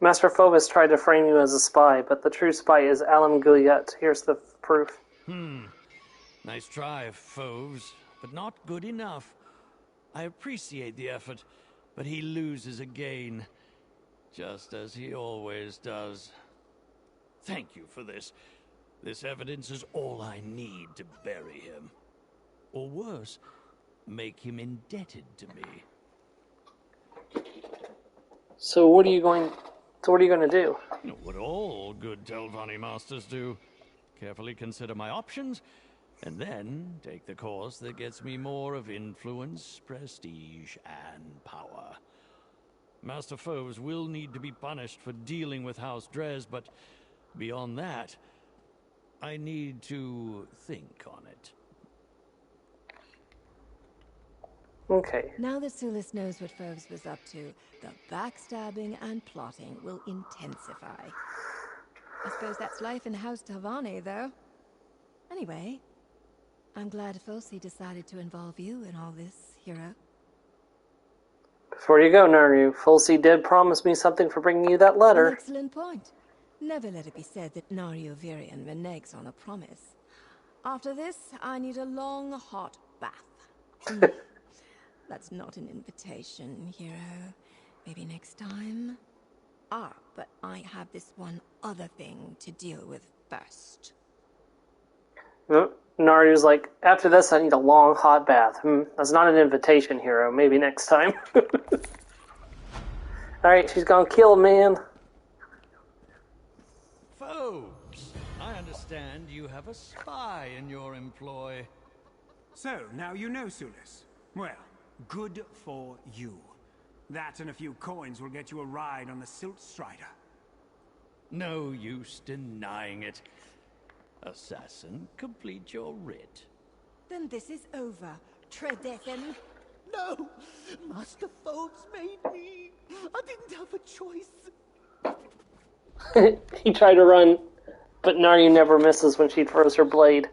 Speaker 1: Master Fovis tried to frame you as a spy, but the true spy is Alam Guyet. Here's the proof.
Speaker 6: Nice try, Foves, but not good enough. I appreciate the effort, but he loses again, just as he always does. Thank you for this. This evidence is all I need to bury him. Or worse, make him indebted to me.
Speaker 1: So what are you going to do?
Speaker 6: What all good Telvanni masters do. Carefully consider my options, and then take the course that gets me more of influence, prestige, and power. Master Foves will need to be punished for dealing with House Drez, but beyond that, I need to think on it.
Speaker 1: Okay.
Speaker 5: Now that Sulis knows what Phobes was up to, the backstabbing and plotting will intensify. I suppose that's life in House Telvanni, though. Anyway, I'm glad Fosi decided to involve you in all this, hero.
Speaker 1: Before you go, Naru, Fulci did promise me something for bringing you that letter.
Speaker 5: An excellent point. Never let it be said that Nario Virian reneges on a promise. After this, I need a long, hot bath. That's not an invitation, hero. Maybe next time? Ah, but I have this one other thing to deal with first.
Speaker 1: Naru's like, after this I need a long, hot bath. That's not an invitation, hero. Maybe next time. Alright, she's gonna kill a man.
Speaker 6: Folks, I understand you have a spy in your employ.
Speaker 4: So, now you know Sulis. Well, good for you. That and a few coins will get you a ride on the Silt Strider.
Speaker 6: No use denying it. Assassin, complete your writ.
Speaker 5: Then this is over. Tredethen.
Speaker 8: No! Master Phobes made me! I didn't have a choice.
Speaker 1: He tried to run, but Naru never misses when she throws her blade.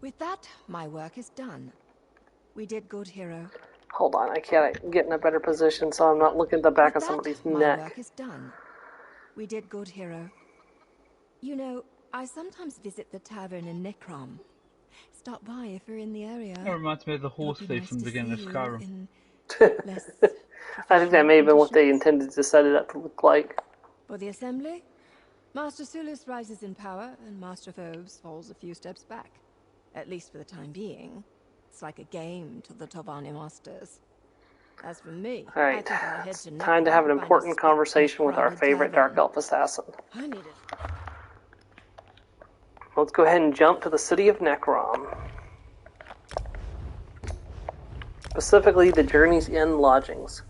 Speaker 5: With that, my work is done. We did good, hero.
Speaker 1: Hold on, I can't get in a better position so I'm not looking at the back of somebody's
Speaker 5: My
Speaker 1: neck.
Speaker 5: work is done. We did good, hero. You know, I sometimes visit the tavern in Necrom. Stop by if you're in the area.
Speaker 3: That reminds me of the horse
Speaker 5: It'd be
Speaker 3: thief from
Speaker 5: nice
Speaker 3: the
Speaker 5: to
Speaker 3: beginning of
Speaker 5: see you
Speaker 3: Skyrim.
Speaker 5: in less
Speaker 1: I think that may have been what they
Speaker 5: professional
Speaker 1: intended to set it up to look like.
Speaker 5: For the assembly, Master Sulis rises in power and Master Phobes falls a few steps back. At least for the time being. It's like a game to the Telvanni masters. As for me,
Speaker 1: Alright,
Speaker 5: I think I'll head to
Speaker 1: time to have an
Speaker 5: Necrom, find a
Speaker 1: important
Speaker 5: spot
Speaker 1: conversation
Speaker 5: in a
Speaker 1: with our
Speaker 5: crowded
Speaker 1: favorite
Speaker 5: tavern.
Speaker 1: Dark Elf assassin.
Speaker 5: I need it.
Speaker 1: Let's go ahead and jump to the city of Necrom. Specifically, the Journey's End lodgings.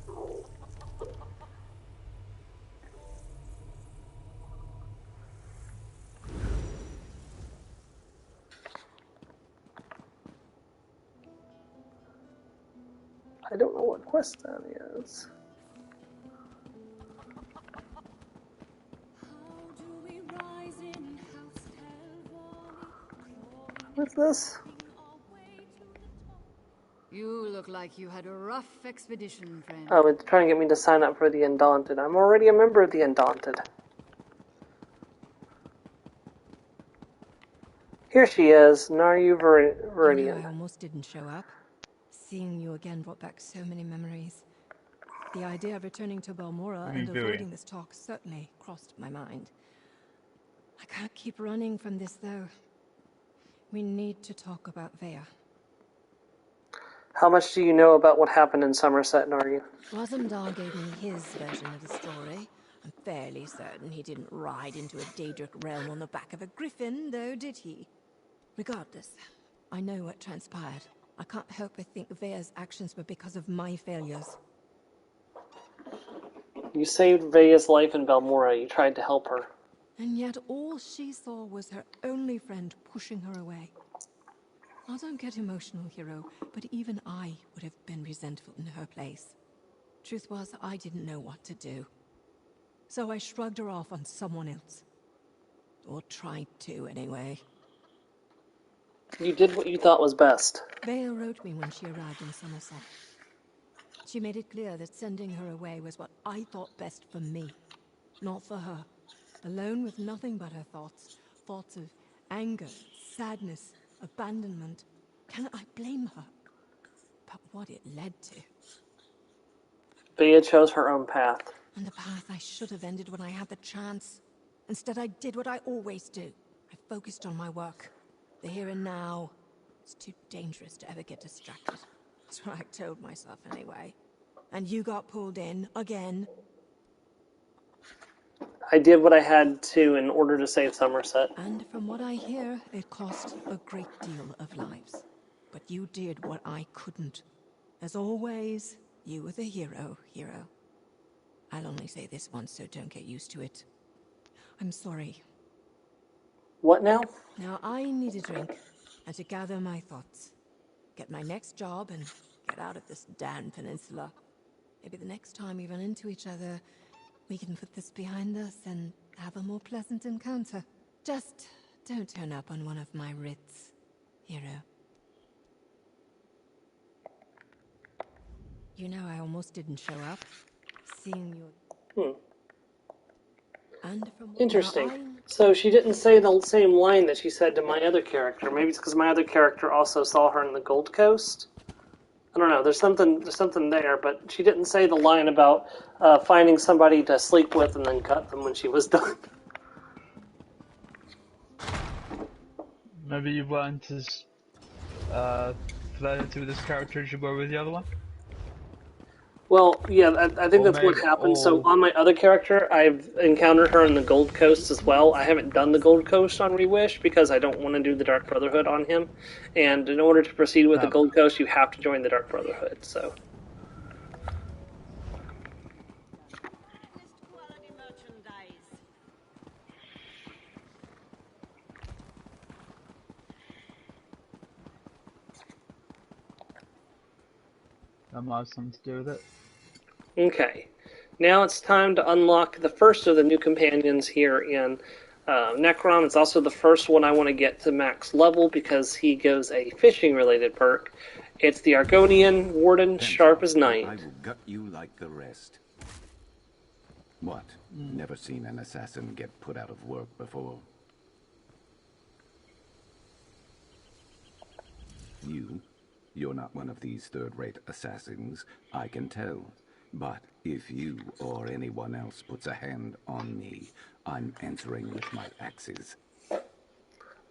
Speaker 1: I don't know what quest that is. What's this?
Speaker 2: You look like you had a rough expedition, friend.
Speaker 1: Oh, it's trying to get me to sign up for the Undaunted. I'm already a member of the Undaunted. Here she is, Naryu
Speaker 5: You know,
Speaker 1: Viridian.
Speaker 5: I almost didn't show up. Seeing you again brought back so many memories. The idea of returning to Balmora
Speaker 3: What are you
Speaker 5: and
Speaker 3: doing?
Speaker 5: avoiding this talk certainly crossed my mind. I can't keep running from this, though. We need to talk about Vea.
Speaker 1: How much do you know about what happened in Somerset, Naryu?
Speaker 5: Rosendar gave me his version of the story. I'm fairly certain he didn't ride into a Daedric realm on the back of a griffin, though, did he? Regardless, I know what transpired. I can't help but think Vea's actions were because of my failures.
Speaker 1: You saved Vea's life in Balmora. You tried to help her.
Speaker 5: And yet all she saw was her only friend pushing her away. I don't get emotional, hero, but even I would have been resentful in her place. Truth was, I didn't know what to do. So I shrugged her off on someone else. Or tried to, anyway.
Speaker 1: You did what you thought was best.
Speaker 5: Vale wrote me when she arrived in Somerset. She made it clear that sending her away was what I thought best for me, not for her. Alone with nothing but her thoughts. Thoughts of anger, sadness, abandonment. Can I blame her? But what it led to.
Speaker 1: Vea chose her own path.
Speaker 5: And the path I should have ended when I had the chance. Instead, I did what I always do. I focused on my work. The here and now. It's too dangerous to ever get distracted. That's what I told myself anyway. And you got pulled in, again.
Speaker 1: I did what I had to in order to save Somerset.
Speaker 5: And from what I hear, it cost a great deal of lives. But you did what I couldn't. As always, you were the hero. I'll only say this once, so don't get used to it. I'm sorry.
Speaker 1: What now?
Speaker 5: Now I need a drink, and to gather my thoughts. Get my next job, and get out of this damn peninsula. Maybe the next time we run into each other, we can put this behind us and have a more pleasant encounter. Just don't turn up on one of my writs, hero. You know, I almost didn't show up. Seeing you... And from
Speaker 1: Interesting. So she didn't say the same line that she said to my other character. Maybe it's because my other character also saw her in the Gold Coast. I don't know. There's something there, but she didn't say the line about finding somebody to sleep with and then cut them when she was done.
Speaker 3: Maybe you weren't as flirty with this character as you were with the other one?
Speaker 1: Well, yeah, I think that's what happened. So on my other character, I've encountered her in the Gold Coast as well. I haven't done the Gold Coast on Reewish because I don't want to do the Dark Brotherhood on him. And in order to proceed with the Gold Coast, you have to join the Dark Brotherhood, so...
Speaker 3: That might have something to do with it.
Speaker 1: Okay. Now it's time to unlock the first of the new companions here in Necron. It's also the first one I want to get to max level because he goes a fishing-related perk. It's the Argonian Warden, sharp as night.
Speaker 9: I will gut you like the rest. What? Never seen an assassin get put out of work before? You're not one of these third-rate assassins, I can tell. But if you or anyone else puts a hand on me, I'm answering with my axes.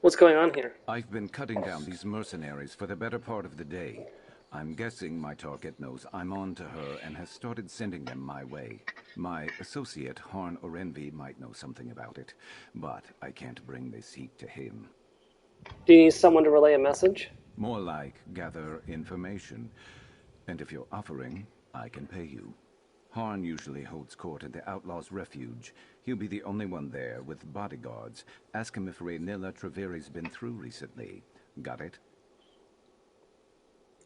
Speaker 1: What's going on here?
Speaker 9: I've been cutting down these mercenaries for the better part of the day. I'm guessing my target knows I'm on to her and has started sending them my way. My associate, Harn Orenvi, might know something about it, but I can't bring this heat to him.
Speaker 1: Do you need someone to relay a message?
Speaker 9: More like gather information. And if you're offering, I can pay you. Harn usually holds court at the Outlaw's Refuge. He'll be the only one there with bodyguards. Ask him if Rhaenyra Treveri's been through recently. Got it?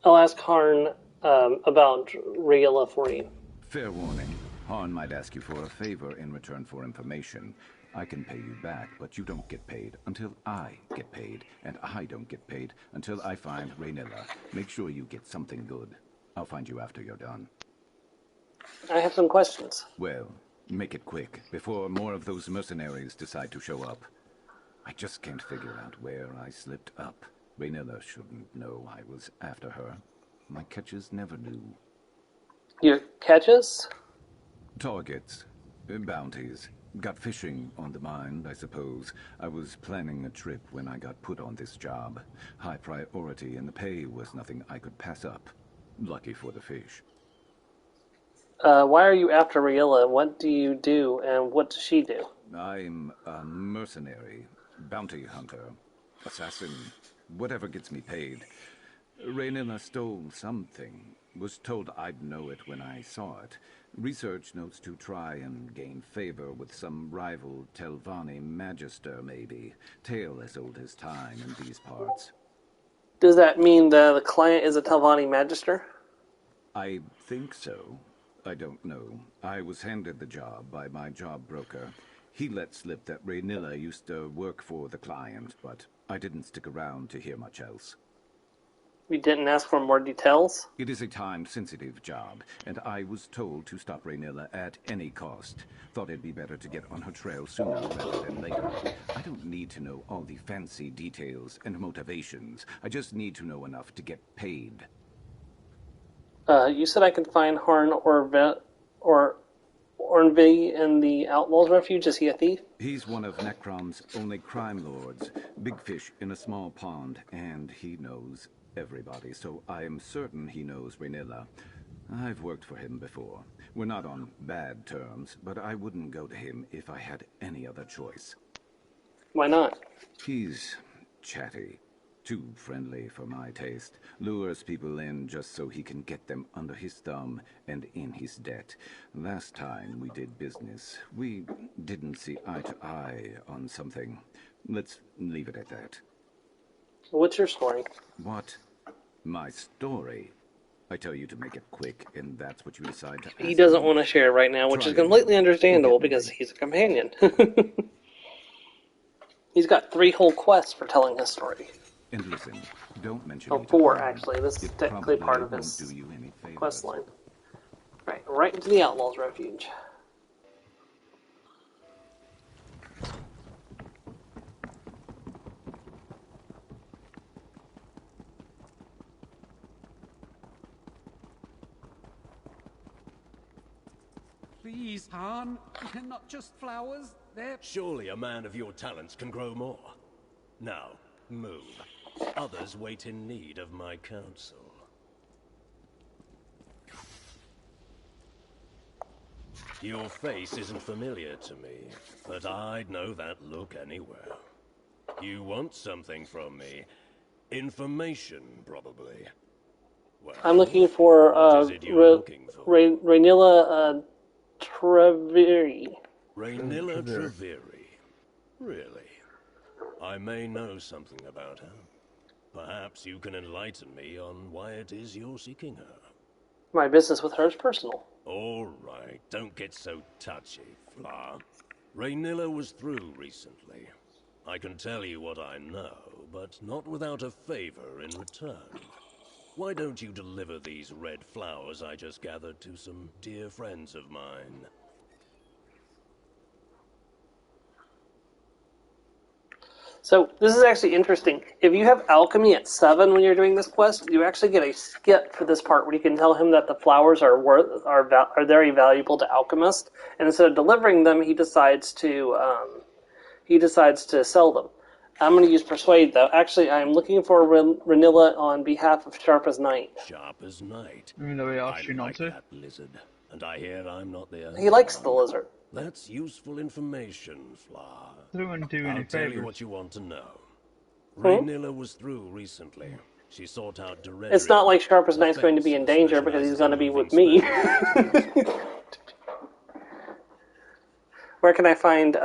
Speaker 1: I'll ask Harn about Rhaenyra for you.
Speaker 9: Fair warning. Harn might ask you for a favor in return for information. I can pay you back, but you don't get paid until I get paid, and I don't get paid until I find Rhaenyra. Make sure you get something good. I'll find you after you're done.
Speaker 1: I have some questions.
Speaker 9: Well, make it quick, before more of those mercenaries decide to show up. I I just can't figure out where I slipped up. Raynilla shouldn't know I was after her. My catches never knew.
Speaker 1: Your catches?
Speaker 9: Targets. Bounties. Got fishing on the mind, I suppose. I was planning a trip when I got put on this job. High priority, and the pay was nothing I could pass up. Lucky for the fish.
Speaker 1: Why are you after Reewish? What do you do, and what does she do?
Speaker 9: I'm a mercenary, bounty hunter, assassin, whatever gets me paid. Raynilla stole something. Was told I'd know it when I saw it. Research notes to try and gain favor with some rival Telvanni magister, maybe. Tale as old as time in these parts.
Speaker 1: Does that mean the client is a Telvanni magister?
Speaker 9: I think so. I don't know. I was handed the job by my job broker. He let slip that Raynilla used to work for the client, but I didn't stick around to hear much else.
Speaker 1: You didn't ask for more details?
Speaker 9: It is a time-sensitive job, and I was told to stop Raynilla at any cost. Thought it'd be better to get on her trail sooner rather than later. I don't need to know all the fancy details and motivations. I just need to know enough to get paid.
Speaker 1: You said I could find Harn or Ornvi in the Outlaws Refuge. Is he a thief?
Speaker 9: He's one of Necrom's only crime lords. Big fish in a small pond, and he knows everybody, so I am certain he knows Raynilla. I've worked for him before. We're not on bad terms, but I wouldn't go to him if I had any other choice.
Speaker 1: Why not?
Speaker 9: He's chatty. Too friendly for my taste. Lures people in just so he can get them under his thumb and in his debt. Last time we did business, we didn't see eye to eye on something. Let's leave it at that.
Speaker 1: What's your story?
Speaker 9: What? My story? I tell you to make it quick, and that's what you decide to ask
Speaker 1: He doesn't
Speaker 9: me.
Speaker 1: want to share right now, which
Speaker 9: Try
Speaker 1: is completely
Speaker 9: it.
Speaker 1: understandable
Speaker 9: Forget me.
Speaker 1: because he's a companion. He's got 3 whole quests for telling his story.
Speaker 9: And listen, don't mention
Speaker 1: Oh,
Speaker 9: me to
Speaker 1: 4
Speaker 9: Harn.
Speaker 1: actually. This is
Speaker 9: It
Speaker 1: technically part
Speaker 9: probably
Speaker 1: of
Speaker 9: won't
Speaker 1: his
Speaker 9: do you any favors.
Speaker 1: quest line. Right into the Outlaws Refuge.
Speaker 10: Please, Han. They're not just flowers. They're...
Speaker 11: Surely a man of your talents can grow more. Now, move. Others wait in need of my counsel. Your face isn't familiar to me, but I'd know that look anywhere. You want something from me. Information, probably. Well,
Speaker 1: I'm looking for
Speaker 11: what is it you're looking for?
Speaker 1: Raynilla Treviri.
Speaker 11: Raynilla Treviri. Really? I may know something about her. Perhaps you can enlighten me on why it is you're seeking her.
Speaker 1: My business with her is personal.
Speaker 11: All right, don't get so touchy, Fla. Raynilla was through recently. I can tell you what I know, but not without a favor in return. Why don't you deliver these red flowers I just gathered to some dear friends of mine?
Speaker 1: So this is actually interesting. If you have alchemy at 7 when you're doing this quest, you actually get a skip for this part where you can tell him that the flowers are very valuable to alchemists, and instead of delivering them, he decides to sell them. I'm going to use persuade though. Actually, I'm looking for Raynilla on behalf of Sharp as Night.
Speaker 11: Sharp as night.
Speaker 3: Even though he
Speaker 11: I
Speaker 3: asked you not
Speaker 11: like
Speaker 3: to.
Speaker 11: that lizard, and I hear I'm not the only
Speaker 1: He likes the
Speaker 11: one.
Speaker 1: lizard.
Speaker 11: That's useful information, Fla.
Speaker 3: Doesn't do
Speaker 11: I'll
Speaker 3: any
Speaker 11: tell you
Speaker 3: favors.
Speaker 11: what you want to know. Raynilla was through recently. She sought out Deredrian.
Speaker 1: It's not like Sharp as
Speaker 11: the
Speaker 1: Night's going to be in
Speaker 11: fence
Speaker 1: danger
Speaker 11: who
Speaker 1: because he's
Speaker 11: specializes
Speaker 1: going to
Speaker 11: in
Speaker 1: be with
Speaker 11: moving
Speaker 1: me.
Speaker 11: spells.
Speaker 1: Where can I find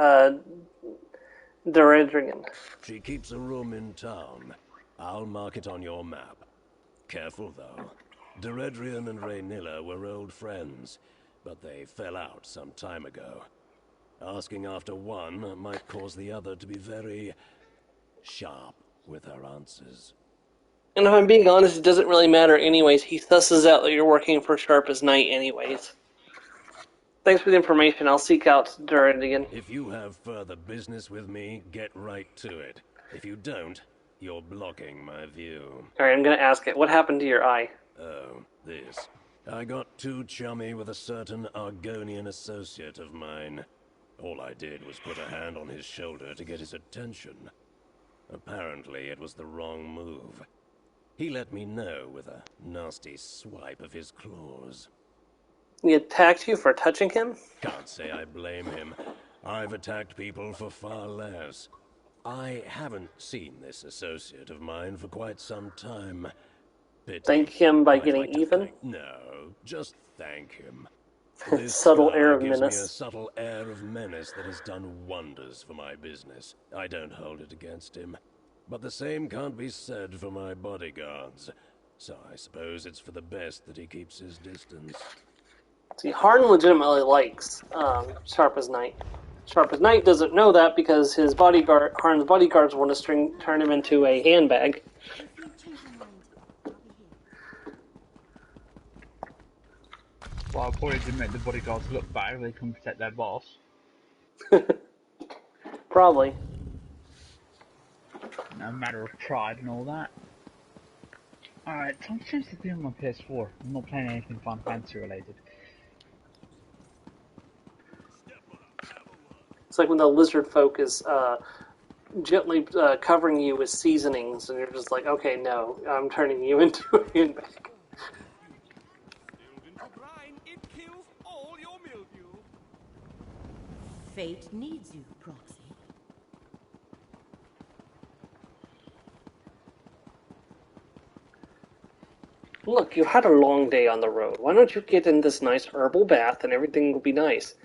Speaker 1: Deredrian?
Speaker 11: She keeps a room in town. I'll mark it on your map. Careful, though. Deredrian and Raynilla were old friends, but they fell out some time ago. Asking after one might cause the other to be very sharp with her answers.
Speaker 1: And if I'm being honest, it doesn't really matter anyways. He susses out that you're working for Sharp as Night anyways. Thanks for the information. I'll seek out Durandian.
Speaker 11: If you have further business with me, get right to it. If you don't, you're blocking my view.
Speaker 1: Alright, I'm gonna ask it. What happened to your eye?
Speaker 11: Oh, this. I got too chummy with a certain Argonian associate of mine. All I did was put a hand on his shoulder to get his attention. Apparently, it was the wrong move. He let me know with a nasty swipe of his claws.
Speaker 1: He attacked you for touching him?
Speaker 11: Can't say I blame him. I've attacked people for far less. I haven't seen this associate of mine for quite some time. Pity.
Speaker 1: Thank him by
Speaker 11: I'd
Speaker 1: getting
Speaker 11: like to
Speaker 1: even?
Speaker 11: No, just thank him. This
Speaker 1: Subtle
Speaker 11: scar
Speaker 1: air of
Speaker 11: gives me a
Speaker 1: menace.
Speaker 11: subtle air of menace that has done wonders for my business. I don't hold it against him. But the same can't be said for my bodyguards. So I suppose it's for the best that he keeps his distance.
Speaker 1: See, Harn legitimately likes Sharp as Night. Sharp as Night doesn't know that because his Harn's bodyguards want to turn him into a handbag.
Speaker 3: Well, probably to make the bodyguards look bad, they can protect their boss.
Speaker 1: Probably.
Speaker 3: A matter of pride and all that. Alright, time seems to be on my PS4. I'm not playing anything Final Fantasy related.
Speaker 1: It's like when the lizard folk is gently covering you with seasonings, and you're just like, okay, no, I'm turning you into a handbag.
Speaker 10: It kills all your mildew.
Speaker 2: Fate needs you, Proxy.
Speaker 1: Look, you had a long day on the road. Why don't you get in this nice herbal bath and everything will be nice?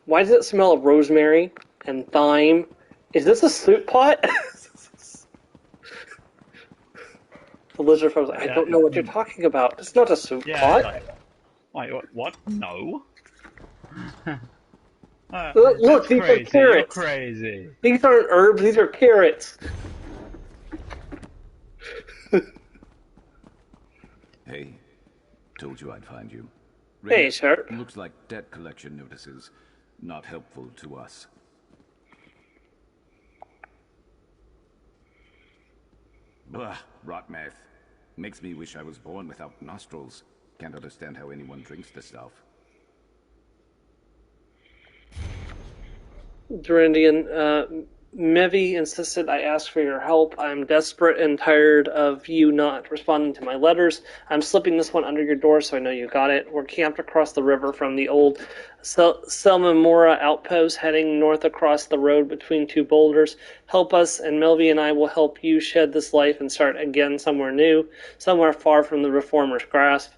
Speaker 1: Why does it smell of rosemary and thyme? Is this a soup pot? The lizard folk was like, I don't know what you're talking about. It's not a soup pot.
Speaker 3: Wait, what? No.
Speaker 1: Look, these are carrots.
Speaker 3: You're crazy.
Speaker 1: These aren't herbs, these are carrots.
Speaker 9: Hey, told you I'd find you.
Speaker 1: Hey, sir.
Speaker 9: Looks like debt collection notices. Not helpful to us. Blah, rot mouth. Makes me wish I was born without nostrils. Can't understand how anyone drinks the stuff.
Speaker 1: Durandian, Mevi insisted I ask for your help. I'm desperate and tired of you not responding to my letters. I'm slipping this one under your door so I know you got it. We're camped across the river from the old Selmamora outpost, heading north across the road between two boulders. Help us, and Melvi and I will help you shed this life and start again somewhere new, somewhere far from the Reformer's grasp.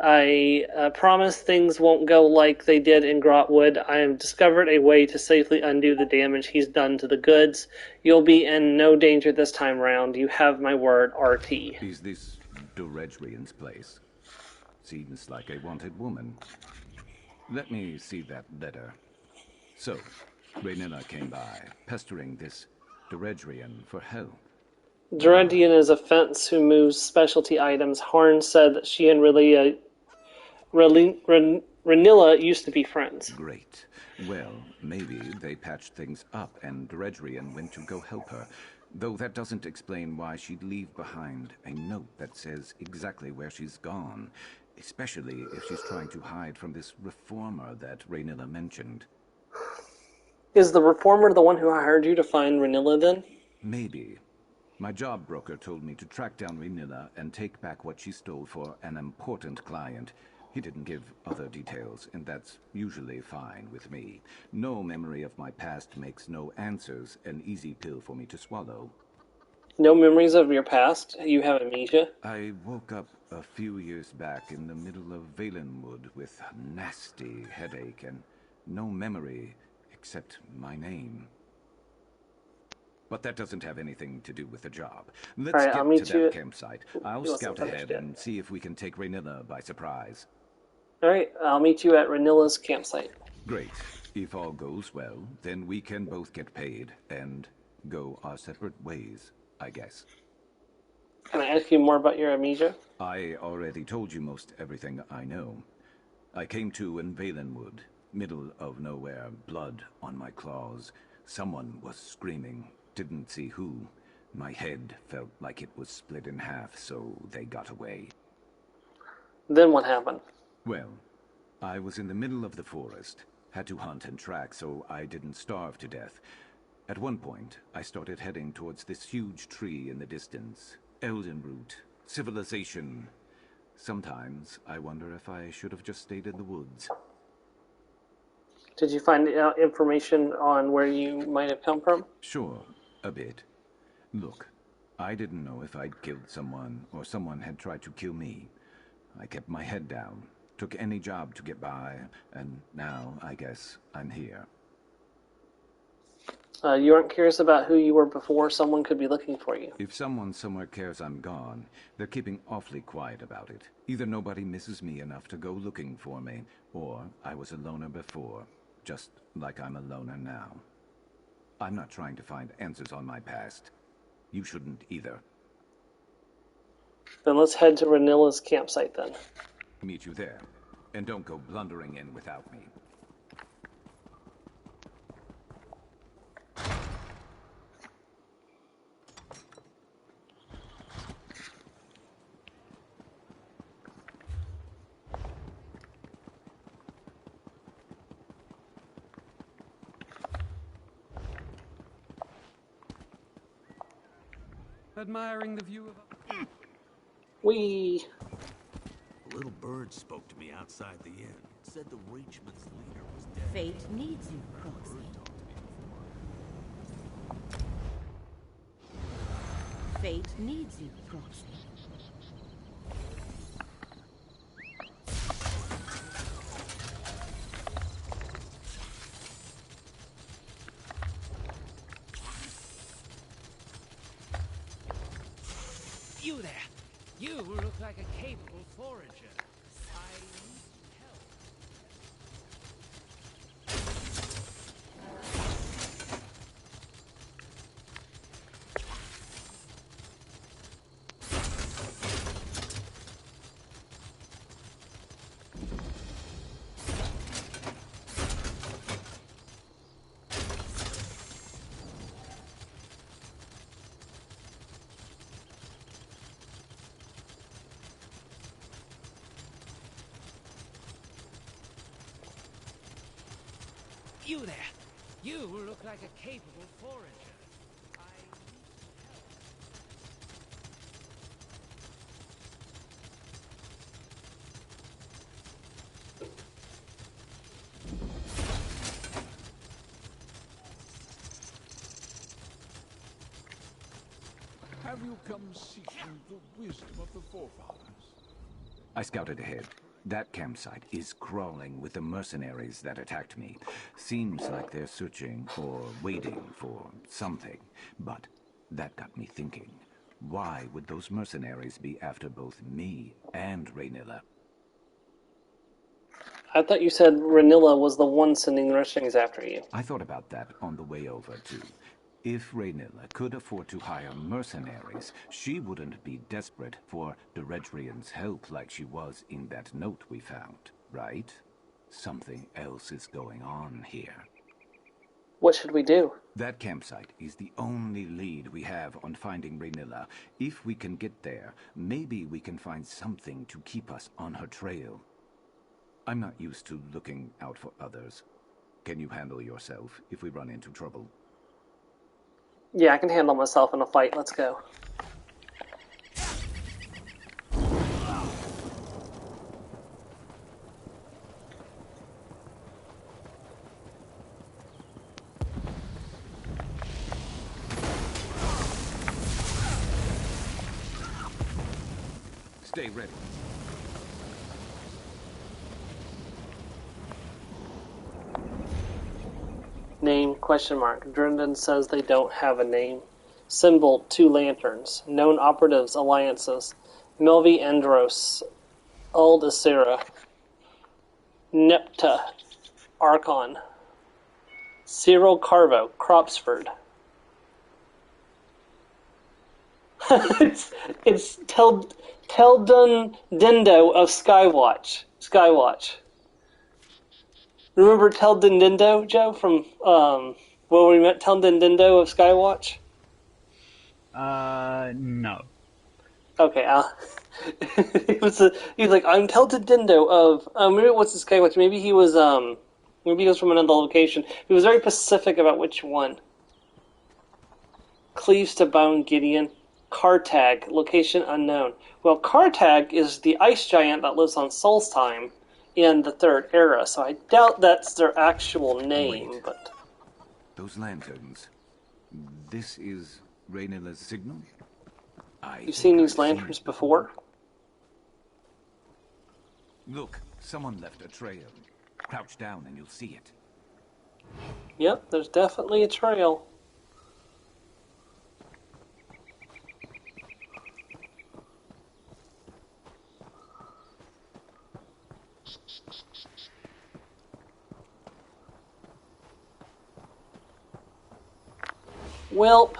Speaker 1: I promise things won't go like they did in Grotwood. I have discovered a way to safely undo the damage he's done to the goods. You'll be in no danger this time round. You have my word, RT.
Speaker 9: Is this Duredrian's place? Seems like a wanted woman. Let me see that letter. So, Raynilla came by, pestering this Duredrian for help.
Speaker 1: Durandian is a fence who moves specialty items. Harn said that she and Raynilla used to be friends.
Speaker 9: Great. Well, maybe they patched things up and Duredrian went to go help her. Though that doesn't explain why she'd leave behind a note that says exactly where she's gone. Especially if she's trying to hide from this reformer that Raynilla mentioned.
Speaker 1: Is the reformer the one who hired you to find Raynilla then?
Speaker 9: Maybe. My job broker told me to track down Raynilla and take back what she stole for an important client. He didn't give other details, and that's usually fine with me. No memory of my past makes no answers an easy pill for me to swallow.
Speaker 1: No memories of your past? You have amnesia?
Speaker 9: I woke up a few years back in the middle of Valenwood with a nasty headache and no memory except my name. But that doesn't have anything to do with the job. Let's get to that campsite. I'll scout ahead and see if we can take Raynilla by surprise.
Speaker 1: Alright, I'll meet you at Raynilla's campsite.
Speaker 9: Great. If all goes well, then we can both get paid and go our separate ways, I guess.
Speaker 1: Can I ask you more about your amnesia?
Speaker 9: I already told you most everything I know. I came to in Valenwood. Middle of nowhere, blood on my claws. Someone was screaming. Didn't see who. My head felt like it was split in half, so they got away.
Speaker 1: Then what happened?
Speaker 9: Well, I was in the middle of the forest. Had to hunt and track so I didn't starve to death. At one point, I started heading towards this huge tree in the distance. Eldenroot. Civilization. Sometimes I wonder if I should have just stayed in the woods.
Speaker 1: Did you find information on where you might have come from?
Speaker 9: Sure, a bit. Look, I didn't know if I'd killed someone or someone had tried to kill me. I kept my head down, took any job to get by, and now I guess I'm here.
Speaker 1: You aren't curious about who you were before someone could be looking for you?
Speaker 9: If someone somewhere cares I'm gone, they're keeping awfully quiet about it. Either nobody misses me enough to go looking for me, or I was a loner before, just like I'm a loner now. I'm not trying to find answers on my past. You shouldn't either.
Speaker 1: Then let's head to Ranilla's campsite then.
Speaker 9: Meet you there. And don't go blundering in without me.
Speaker 10: Admiring the view of...
Speaker 1: Whee!
Speaker 11: A little bird spoke to me outside the inn. Said the Reachman's leader was dead.
Speaker 2: Fate needs you, Croxley. Fate needs you, Croxley.
Speaker 8: You there! You look like a capable forager. I need help. You there! You look like a capable forager. I need help.
Speaker 10: Have you come seeking the wisdom of the forefathers?
Speaker 9: I scouted ahead. That campsite is crawling with the mercenaries that attacked me. Seems like they're searching or waiting for something. But that got me thinking. Why would those mercenaries be after both me and Raynilla?
Speaker 1: I thought you said Ranilla was the one sending the rushings after you.
Speaker 9: I thought about that on the way over, too. If Raynilla could afford to hire mercenaries, she wouldn't be desperate for Deredrian's help like she was in that note we found, right? Something else is going on here.
Speaker 1: What should we do?
Speaker 9: That campsite is the only lead we have on finding Raynilla. If we can get there, maybe we can find something to keep us on her trail. I'm not used to looking out for others. Can you handle yourself if we run into trouble?
Speaker 1: Yeah, I can handle myself in a fight. Let's go.
Speaker 9: Stay ready.
Speaker 1: Name, question mark. Drendon says they don't have a name. Symbol, 2 lanterns. Known operatives, alliances. Milvi Andros. Aldacera. Nepta. Archon. Cyril Carvo, Cropsford. it's Teldun Dendo of Skywatch. Remember Tel Dindindo, Joe, from where we met Tel Dindindo of Skywatch?
Speaker 3: No.
Speaker 1: Okay, he was like, I'm Tel Dindindo of maybe what's the Skywatch? Maybe he was from another location. He was very specific about which one. Cleaves to bone, Gideon. Kartag, location unknown. Well, Kartag is the ice giant that lives on Solstheim in the Third Era, so I doubt that's their actual name.
Speaker 9: Wait.
Speaker 1: But
Speaker 9: Those lanterns. This is Rhaenyra's signal?
Speaker 1: You've seen these lanterns before?
Speaker 9: Look, someone left a trail. Crouch down and you'll see it.
Speaker 1: Yep, there's definitely a trail. Welp,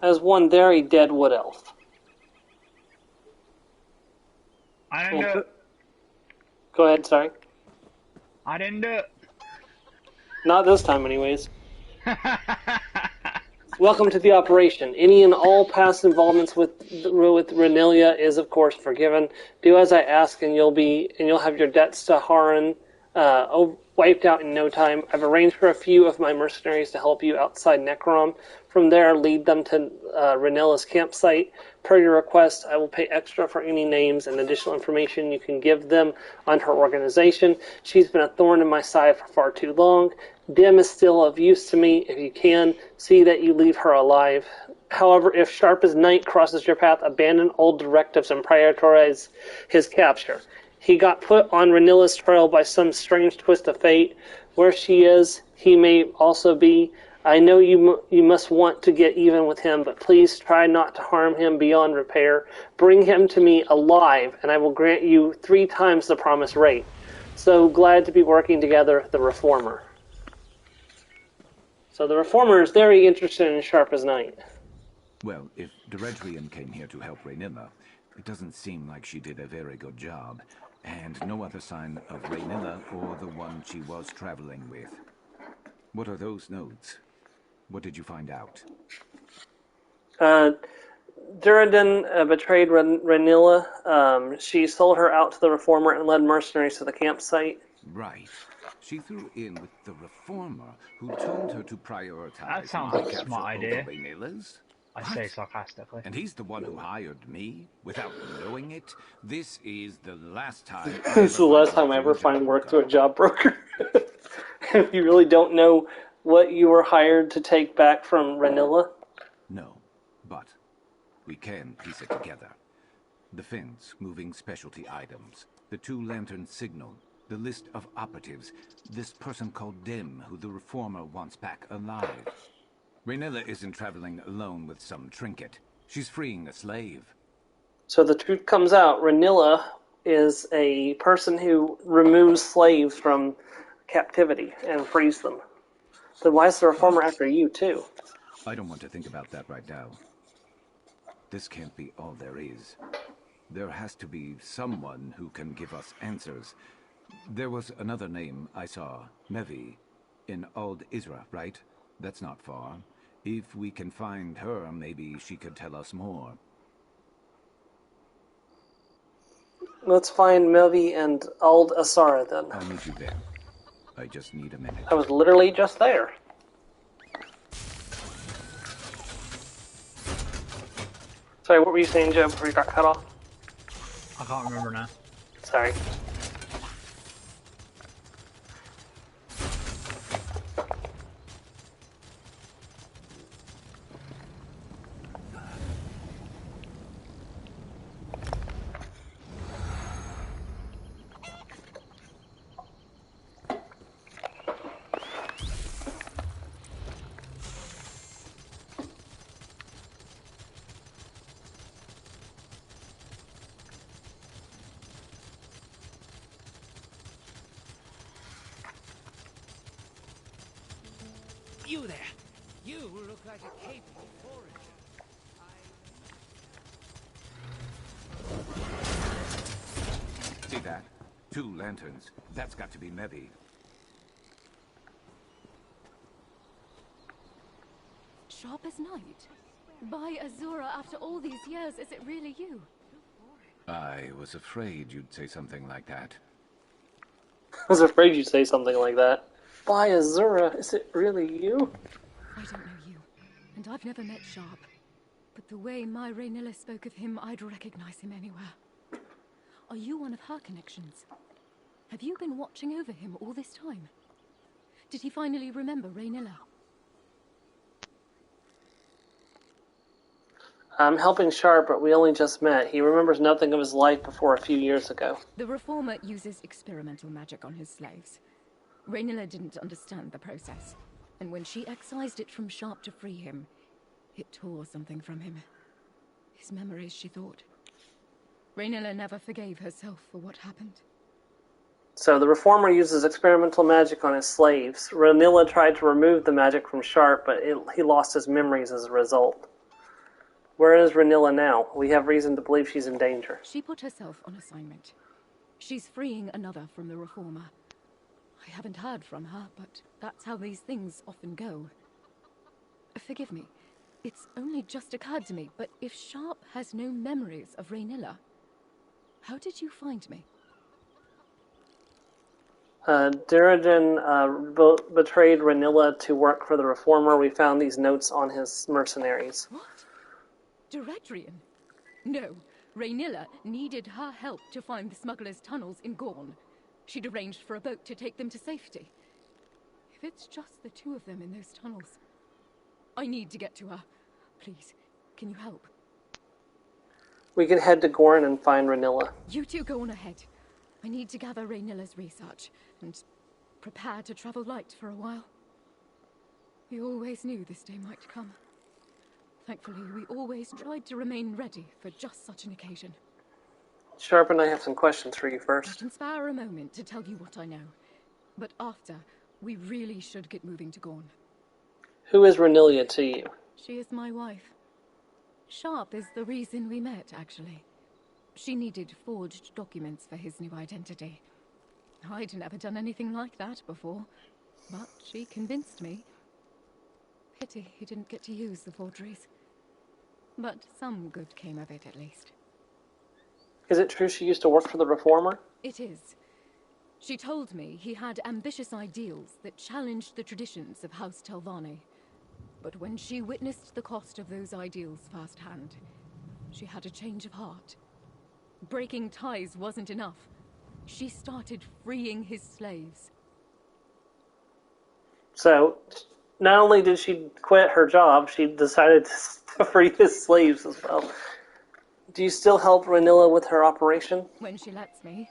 Speaker 1: as one very dead wood elf.
Speaker 3: I didn't do it.
Speaker 1: Go ahead, sorry.
Speaker 3: I didn't do it.
Speaker 1: Not this time, anyways. Welcome to the operation. Any and all past involvements with Rhaenyra is, of course, forgiven. Do as I ask, and you'll have your debts to Harren wiped out in no time. I've arranged for a few of my mercenaries to help you outside Necrom. From there, lead them to Rhaenyra's campsite. Per your request, I will pay extra for any names and additional information you can give them on her organization. She's been a thorn in my side for far too long. Dim is still of use to me. If you can, see that you leave her alive. However, if sharp as night crosses your path, abandon old directives and prioritize his capture. He got put on Rhaenyra's trail by some strange twist of fate. Where she is, he may also be. I know you must want to get even with him, but please try not to harm him beyond repair. Bring him to me alive, and I will grant you 3 times the promised rate. So glad to be working together, the Reformer. So the Reformer is very interested in Sharp as Night.
Speaker 9: Well, if Deredrian came here to help Rhaenyra, it doesn't seem like she did a very good job. And no other sign of Rhaenyra or the one she was traveling with. What are those notes? What did you find out?
Speaker 1: Duradin betrayed Rhaenyra. She sold her out to the Reformer and led mercenaries to the campsite.
Speaker 9: Right. She threw in with the Reformer, who told her to prioritize
Speaker 3: That sounds
Speaker 9: my
Speaker 3: like a
Speaker 9: capture
Speaker 3: smart idea.
Speaker 9: over Rhaenyra's.
Speaker 3: I say sarcastically.
Speaker 9: And he's the one who hired me without knowing it. This is the last time.
Speaker 1: This is the last time I ever find work through a job broker. If you really don't know what you were hired to take back from Rhaenyra?
Speaker 9: No, but we can piece it together. The fence moving specialty items, the 2 lantern signal, the list of operatives, this person called Dim, who the Reformer wants back alive. Rhaenyra isn't traveling alone with some trinket. She's freeing a slave.
Speaker 1: So the truth comes out. Rhaenyra is a person who removes slaves from captivity and frees them. Then why is the Reformer after you, too?
Speaker 9: I don't want to think about that right now. This can't be all there is. There has to be someone who can give us answers. There was another name I saw, Mevi, in Old Isra, right? That's not far. If we can find her, maybe she could tell us more.
Speaker 1: Let's find Mevi and Ald Asara, then.
Speaker 9: I'll meet you there. I just need a minute.
Speaker 1: I was literally just there. Sorry, what were you saying, Joe, before you got cut off?
Speaker 3: I can't remember now.
Speaker 1: Sorry.
Speaker 8: You there! You look like a capable forager.
Speaker 9: See that? 2 lanterns. That's got to be Mevi.
Speaker 2: Sharp as night? By Azura, after all these years, is it really you?
Speaker 9: I was afraid you'd say something like that.
Speaker 1: I was afraid you'd say something like that. By Azura, is it really you?
Speaker 2: I don't know you, and I've never met Sharp. But the way my Raynilla spoke of him, I'd recognize him anywhere. Are you one of her connections? Have you been watching over him all this time? Did he finally remember Raynilla?
Speaker 1: I'm helping Sharp, but we only just met. He remembers nothing of his life before a few years ago.
Speaker 2: The Reformer uses experimental magic on his slaves. Raynilla didn't understand the process, and when she excised it from Sharp to free him, it tore something from him. His memories, she thought. Raynilla never forgave herself for what happened.
Speaker 1: So the Reformer uses experimental magic on his slaves. Raynilla tried to remove the magic from Sharp, but he lost his memories as a result. Where is Raynilla now? We have reason to believe she's in danger.
Speaker 2: She put herself on assignment. She's freeing another from the Reformer. I haven't heard from her, but that's how these things often go. Forgive me, it's only just occurred to me, but if Sharp has no memories of Raynilla, how did you find me?
Speaker 1: Duradin betrayed Raynilla to work for the Reformer. We found these notes on his mercenaries.
Speaker 2: What? Duradrian? No, Raynilla needed her help to find the smugglers' tunnels in Gorn. She'd arranged for a boat to take them to safety. If it's just the 2 of them in those tunnels, I need to get to her. Please, can you help?
Speaker 1: We can head to Gorn and find Raynilla.
Speaker 2: You 2 go on ahead. I need to gather Raynilla's research and prepare to travel light for a while. We always knew this day might come. Thankfully, we always tried to remain ready for just such an occasion.
Speaker 1: Sharp and I have some questions for you
Speaker 2: I
Speaker 1: first.
Speaker 2: can spare a moment to tell you what I know. But after, we really should get moving to Gorn.
Speaker 1: Who is Raynilla to you?
Speaker 2: She is my wife. Sharp is the reason we met, actually. She needed forged documents for his new identity. I'd never done anything like that before, but she convinced me. Pity he didn't get to use the forgeries. But some good came of it, at least.
Speaker 1: Is it true she used to work for the Reformer?
Speaker 2: It is. She told me he had ambitious ideals that challenged the traditions of House Telvanni. But when she witnessed the cost of those ideals firsthand, she had a change of heart. Breaking ties wasn't enough. She started freeing his slaves.
Speaker 1: So, not only did she quit her job, she decided to free his slaves as well. Do you still help Raynilla with her operation?
Speaker 2: When she lets me.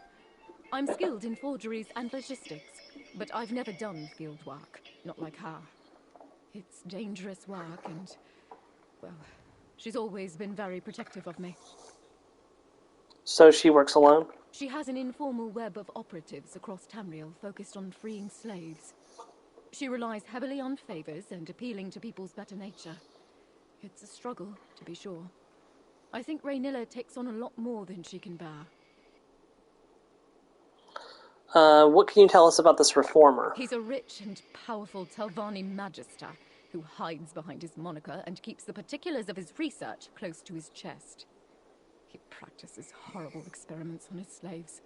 Speaker 2: I'm skilled in forgeries and logistics, but I've never done field work, not like her. It's dangerous work and, well, she's always been very protective of me.
Speaker 1: So she works alone?
Speaker 2: She has an informal web of operatives across Tamriel focused on freeing slaves. She relies heavily on favors and appealing to people's better nature. It's a struggle, to be sure. I think Raynilla takes on a lot more than she can bear.
Speaker 1: What can you tell us about this Reformer?
Speaker 2: He's a rich and powerful Telvanni magister who hides behind his moniker and keeps the particulars of his research close to his chest. He practices horrible experiments on his slaves.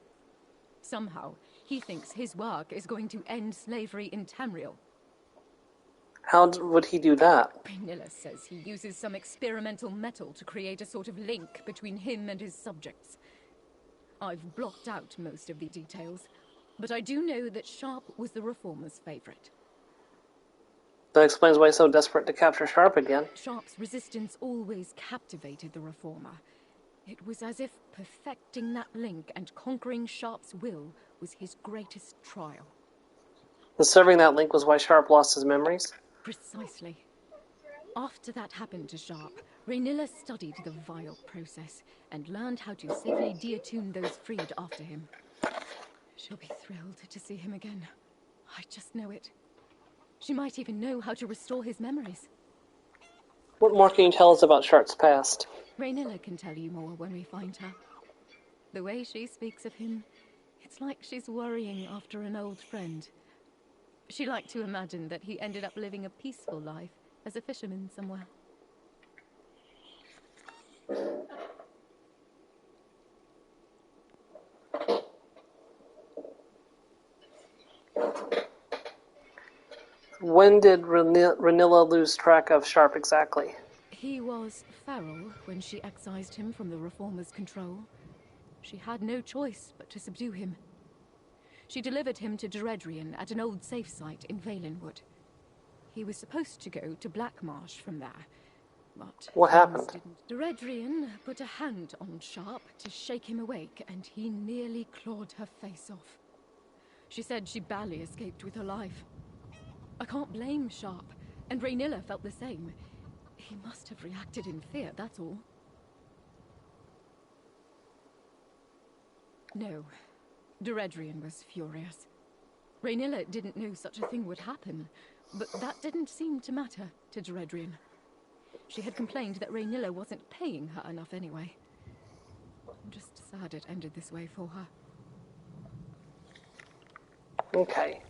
Speaker 2: Somehow, he thinks his work is going to end slavery in Tamriel.
Speaker 1: How would he do that?
Speaker 2: Raynilla says he uses some experimental metal to create a sort of link between him and his subjects. I've blocked out most of the details, but I do know that Sharp was the Reformer's favorite.
Speaker 1: That explains why he's so desperate to capture Sharp again.
Speaker 2: Sharp's resistance always captivated the Reformer. It was as if perfecting that link and conquering Sharp's will was his greatest trial.
Speaker 1: And severing that link was why Sharp lost his memories?
Speaker 2: Precisely. After that happened to Sharp, Raynilla studied the vile process and learned how to safely deattune those freed after him. She'll be thrilled to see him again. I just know it. She might even know how to restore his memories.
Speaker 1: What more can you tell us about Sharp's past?
Speaker 2: Raynilla can tell you more when we find her. The way she speaks of him, it's
Speaker 5: It's like she's worrying after an old friend. She liked to imagine that he ended up living a peaceful life as a fisherman somewhere.
Speaker 1: When did Ranilla lose track of Sharp exactly?
Speaker 5: He was feral when she excised him from the Reformers' control. She had no choice but to subdue him. She delivered him to Deredrian at an old safe site in Valenwood. He was supposed to go to Blackmarsh from there, but
Speaker 1: what happened?
Speaker 5: Deredrian put a hand on Sharp to shake him awake, and he nearly clawed her face off. She said she barely escaped with her life. I can't blame Sharp, and Raynilla felt the same. He must have reacted in fear, that's all. No, Deredrian was furious. Raynilla didn't know such a thing would happen, but that didn't seem to matter to Deredrian. She had complained that Raynilla wasn't paying her enough anyway. I'm just sad it ended this way for her.
Speaker 1: Okay.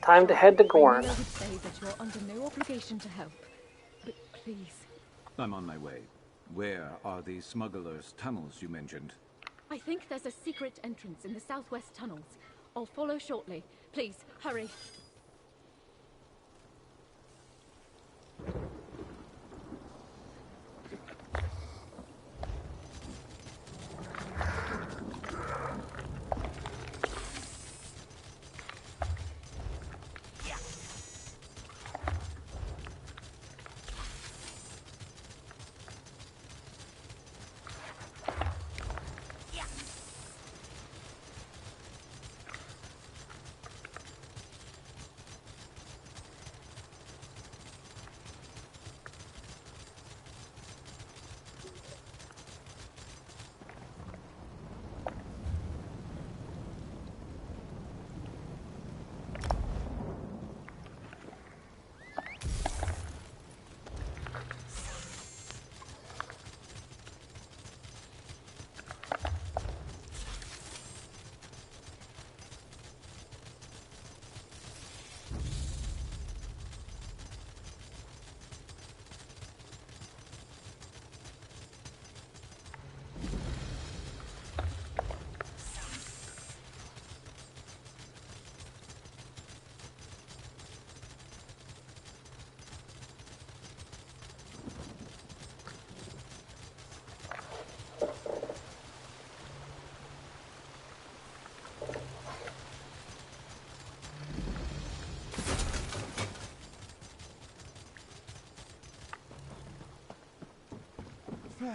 Speaker 1: Time to head to Gorn.
Speaker 5: Raynilla would say that you're under no obligation to help, but please.
Speaker 9: I'm on my way. Where are the smugglers' tunnels you mentioned?
Speaker 5: I think there's a secret entrance in the southwest tunnels. I'll follow shortly. Please, hurry.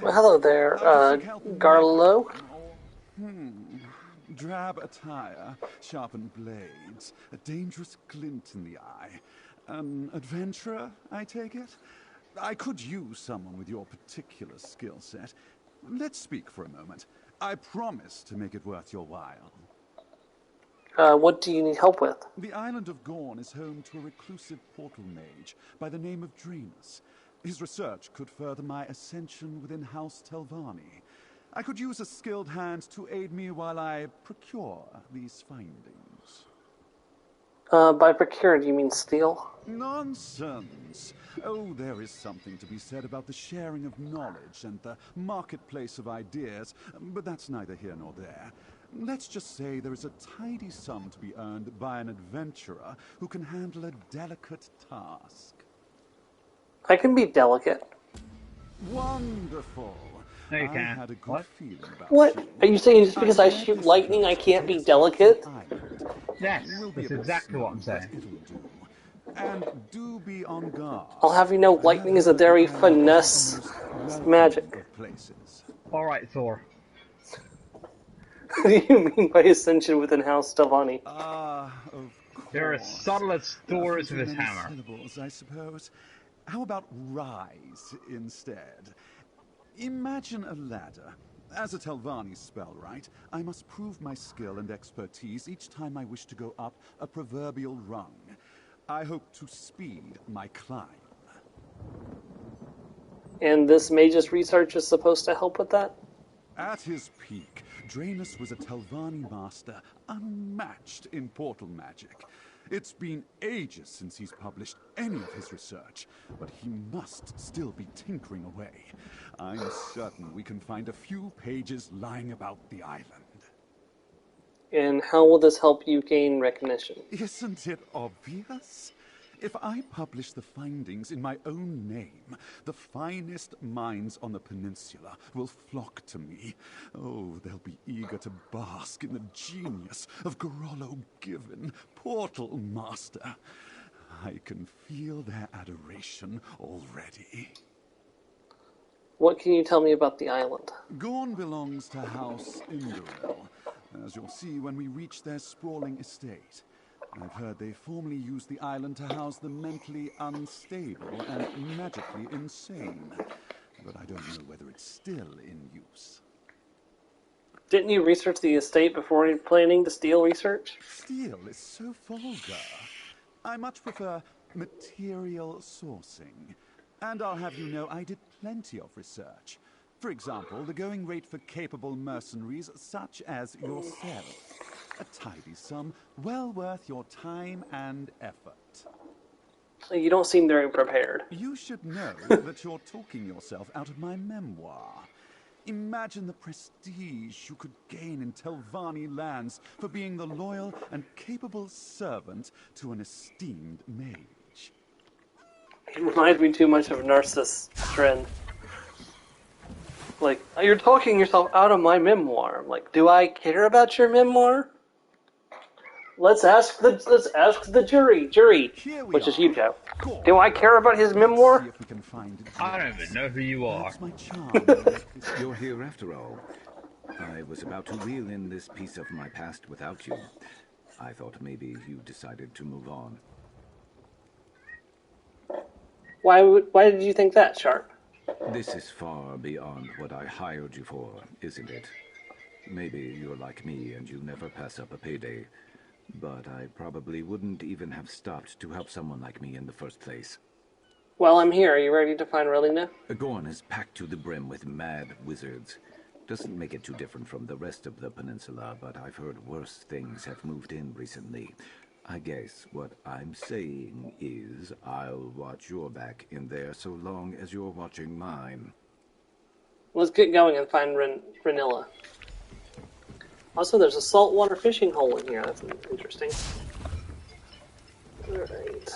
Speaker 1: Well, hello there, Garlo.
Speaker 10: Drab attire, sharpened blades, a dangerous glint in the eye. An adventurer, I take it? I could use someone with your particular skill set. Let's speak for a moment. I promise to make it worth your while.
Speaker 1: What do you need help with?
Speaker 10: The island of Gorn is home to a reclusive portal mage by the name of Draenus. His research could further my ascension within House Telvanni. I could use a skilled hand to aid me while I procure these findings.
Speaker 1: By procure, do you mean steal?
Speaker 10: Nonsense! Oh, there is something to be said about the sharing of knowledge and the marketplace of ideas, but that's neither here nor there. Let's just say there is a tidy sum to be earned by an adventurer who can handle a delicate task.
Speaker 1: I can be delicate.
Speaker 10: Wonderful.
Speaker 3: No, you
Speaker 10: I
Speaker 3: can't.
Speaker 10: had a good
Speaker 3: What?
Speaker 10: feeling about
Speaker 1: What?
Speaker 10: you.
Speaker 1: Are you saying just because I shoot lightning I can't be delicate?
Speaker 3: Yes, that's exactly what I'm saying.
Speaker 10: And do be on guard.
Speaker 1: I'll have you know lightning is a very finesse magic.
Speaker 3: Alright, Thor.
Speaker 1: What do you mean by ascension within House Telvanni?
Speaker 10: Of
Speaker 3: You're as subtle as Thor is with his
Speaker 10: many
Speaker 3: hammer.
Speaker 10: syllables, I suppose. How about rise instead? Imagine a ladder. As a Telvanni spellwright, I must prove my skill and expertise each time I wish to go up a proverbial rung. I hope to speed my climb.
Speaker 1: And this mage's research is supposed to help with that?
Speaker 10: At his peak, Draenus was a Telvanni master unmatched in portal magic. It's been ages since he's published any of his research, but he must still be tinkering away. I'm certain we can find a few pages lying about the island.
Speaker 1: And how will this help you gain recognition?
Speaker 10: Isn't it obvious? If I publish the findings in my own name, the finest minds on the peninsula will flock to me. Oh, they'll be eager to bask in the genius of Gorolo Given, Portal Master. I can feel their adoration already.
Speaker 1: What can you tell me about the island?
Speaker 10: Gorn belongs to House Indorel, as you'll see when we reach their sprawling estate. I've heard they formerly used the island to house the mentally unstable and magically insane, but I don't know whether it's still in use.
Speaker 1: Didn't you research the estate before planning to steal research?
Speaker 10: Steal is so vulgar. I much prefer material sourcing. And I'll have you know I did plenty of research. For example, the going rate for capable mercenaries such as yourself. A tidy sum, well worth your time and effort.
Speaker 1: You don't seem very prepared.
Speaker 10: You should know that you're talking yourself out of my memoir. Imagine the prestige you could gain in Telvanni lands for being the loyal and capable servant to an esteemed mage.
Speaker 1: It reminds me too much of Narcissus Trend. Like, you're talking yourself out of my memoir. I'm like, do I care about your memoir? Let's ask the jury, which is you, Joe. Do I care about his memoir?
Speaker 3: I don't even know who you are.
Speaker 9: You're here after all. I was about to reel in this piece of my past without you. I thought maybe you decided to move on.
Speaker 1: Why did you think that, Sharp?
Speaker 9: This is far beyond what I hired you for, isn't it? Maybe you're like me and you never pass up a payday. But I probably wouldn't even have stopped to help someone like me in the first place.
Speaker 1: Well, I'm here. Are you ready to find Relina?
Speaker 9: Gorn is packed to the brim with mad wizards. Doesn't make it too different from the rest of the peninsula, but I've heard worse things have moved in recently. I guess what I'm saying is I'll watch your back in there so long as you're watching mine.
Speaker 1: Let's get going and find Renilla. Also, there's a saltwater fishing hole in here. That's interesting. Alright.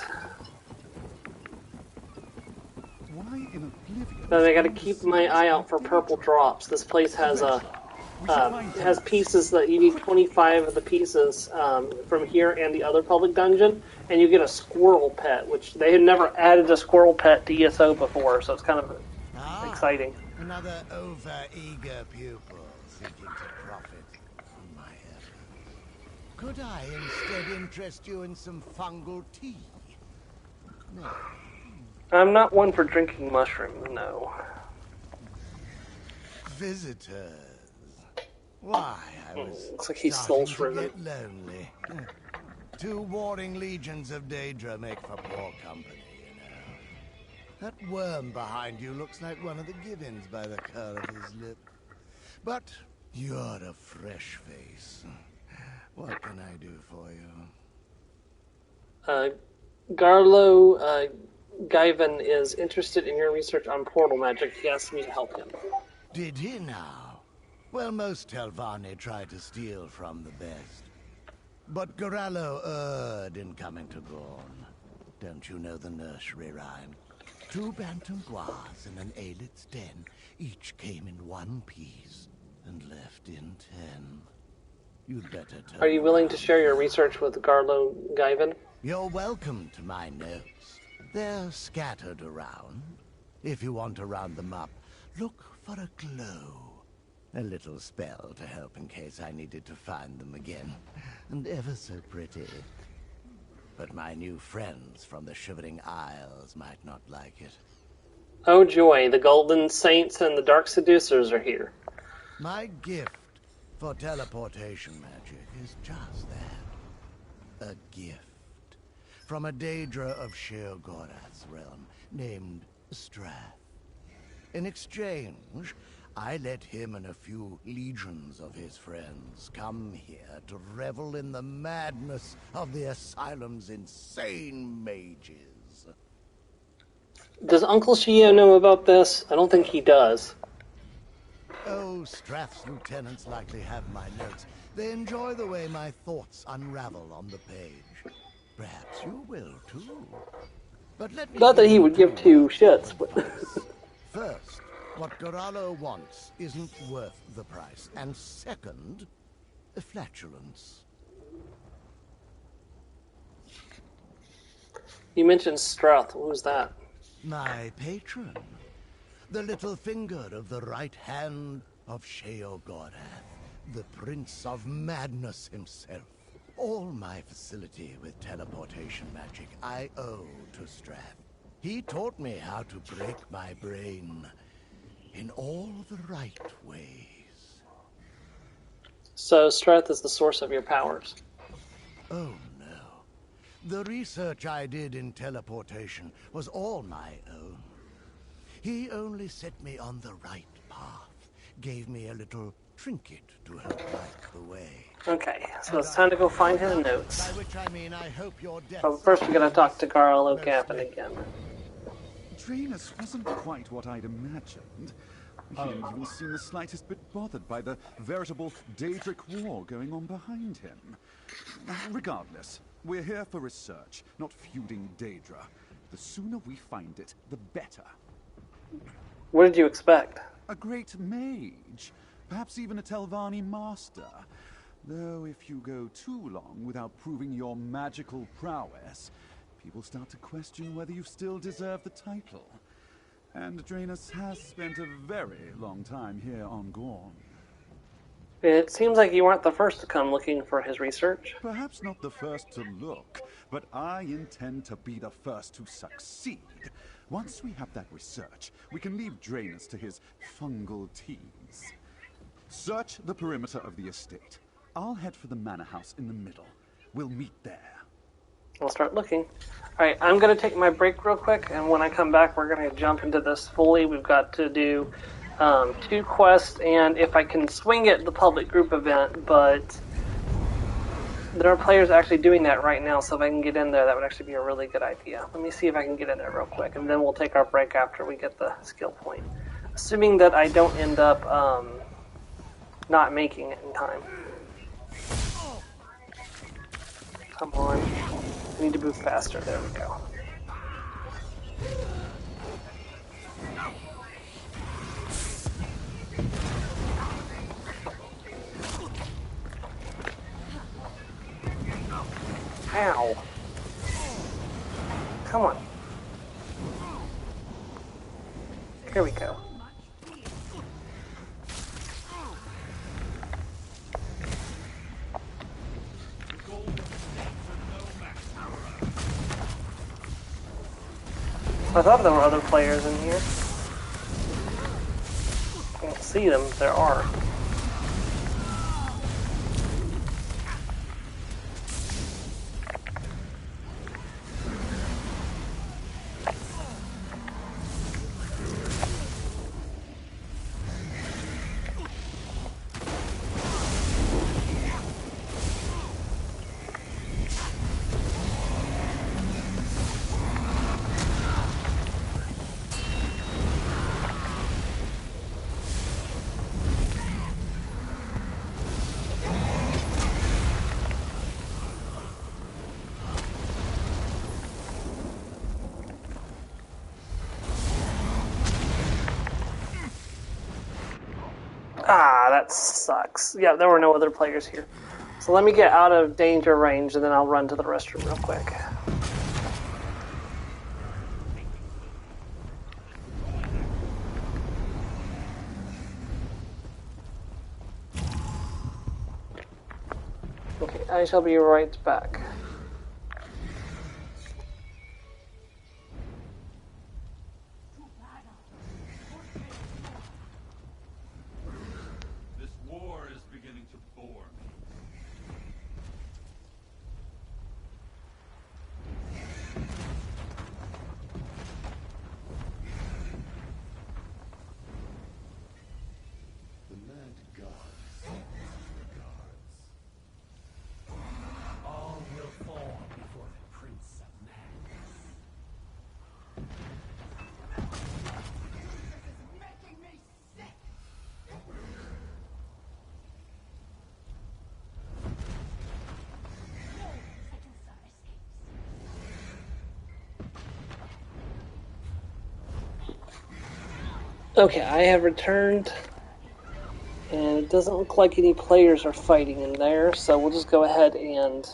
Speaker 1: Then I gotta keep my eye out for purple drops. This place has has pieces that you need 25 of the pieces from here and the other public dungeon, and you get a squirrel pet, which they had never added a squirrel pet to ESO before, so it's kind of exciting.
Speaker 12: Another over-eager pupil seeking to profit from my effort. Could I instead interest you in some fungal tea? No.
Speaker 1: I'm not one for drinking mushrooms, no.
Speaker 12: Visitors. Why, I was
Speaker 1: looks like he's
Speaker 12: starting to get lonely. Two warring legions of Daedra make for poor company, you know. That worm behind you looks like one of the Givens by the curl of his lip. But you're a fresh face. What can I do for you?
Speaker 1: Garlo Guyven is interested in your research on portal magic. He asked me to help him.
Speaker 12: Did he now? Well, most Telvanni try to steal from the best. But Goralo erred in coming to Gorn. Don't you know the nursery rhyme? 2 bantam guas in an aelit's den. Each came in 1 piece and left in 10. You'd better turn
Speaker 1: Are you willing to share your research with Garlo Guyven?
Speaker 12: You're welcome to my notes. They're scattered around. If you want to round them up, look for a glow. A little spell to help in case I needed to find them again. And ever so pretty. But my new friends from the Shivering Isles might not like it.
Speaker 1: Oh joy, the Golden Saints and the Dark Seducers are here.
Speaker 12: My gift for teleportation magic is just that. A gift. From a Daedra of Sheogorath's realm named Strath. In exchange, I let him and a few legions of his friends come here to revel in the madness of the asylum's insane mages.
Speaker 1: Does Uncle Shio know about this? I don't think he does.
Speaker 12: Oh, Strath's lieutenants likely have my notes. They enjoy the way my thoughts unravel on the page. Perhaps you will, too. But let me
Speaker 1: Not that
Speaker 12: give
Speaker 1: he
Speaker 12: you
Speaker 1: would give two shits, but...
Speaker 12: First, what Goralo wants isn't worth the price. And second, flatulence.
Speaker 1: You mentioned Strath. What was that?
Speaker 12: My patron. The little finger of the right hand of Sheogorath, the Prince of Madness himself. All my facility with teleportation magic I owe to Strath. He taught me how to break my brain in all the right ways.
Speaker 1: So Strath is the source of your powers.
Speaker 12: Oh no. The research I did in teleportation was all my own. He only set me on the right path, gave me a little trinket to help light the way.
Speaker 1: Okay, so it's time to go find his notes.
Speaker 12: By which I mean I hope your death.
Speaker 1: But first we gotta talk to Garlo Gavin again.
Speaker 10: Draenus wasn't quite what I'd imagined. He didn't even seem the slightest bit bothered by the veritable Daedric war going on behind him. Regardless, we're here for research, not feuding Daedra. The sooner we find it, the better.
Speaker 1: What did you expect?
Speaker 10: A great mage. Perhaps even a Telvanni master. Though if you go too long without proving your magical prowess, people start to question whether you still deserve the title. And Draenus has spent a very long time here on Gorn.
Speaker 1: It seems like you weren't the first to come looking for his research.
Speaker 10: Perhaps not the first to look, but I intend to be the first to succeed. Once we have that research, we can leave Draenus to his fungal teas. Search the perimeter of the estate. I'll head for the manor house in the middle. We'll meet there.
Speaker 1: I'll start looking. Alright, I'm going to take my break real quick, and when I come back, we're going to jump into this fully. We've got to do 2 quests, and if I can swing it, the public group event, but there are players actually doing that right now, so if I can get in there, that would actually be a really good idea. Let me see if I can get in there real quick, and then we'll take our break after we get the skill point. Assuming that I don't end up not making it in time. Come on. I need to move faster. There we go. Ow. Come on. Here we go. I thought there were other players in here. Can't see them, there are. Ah, that sucks. Yeah, there were no other players here. So let me get out of danger range, and then I'll run to the restroom real quick. Okay, I shall be right back. Okay, I have returned, and it doesn't look like any players are fighting in there, so we'll just go ahead and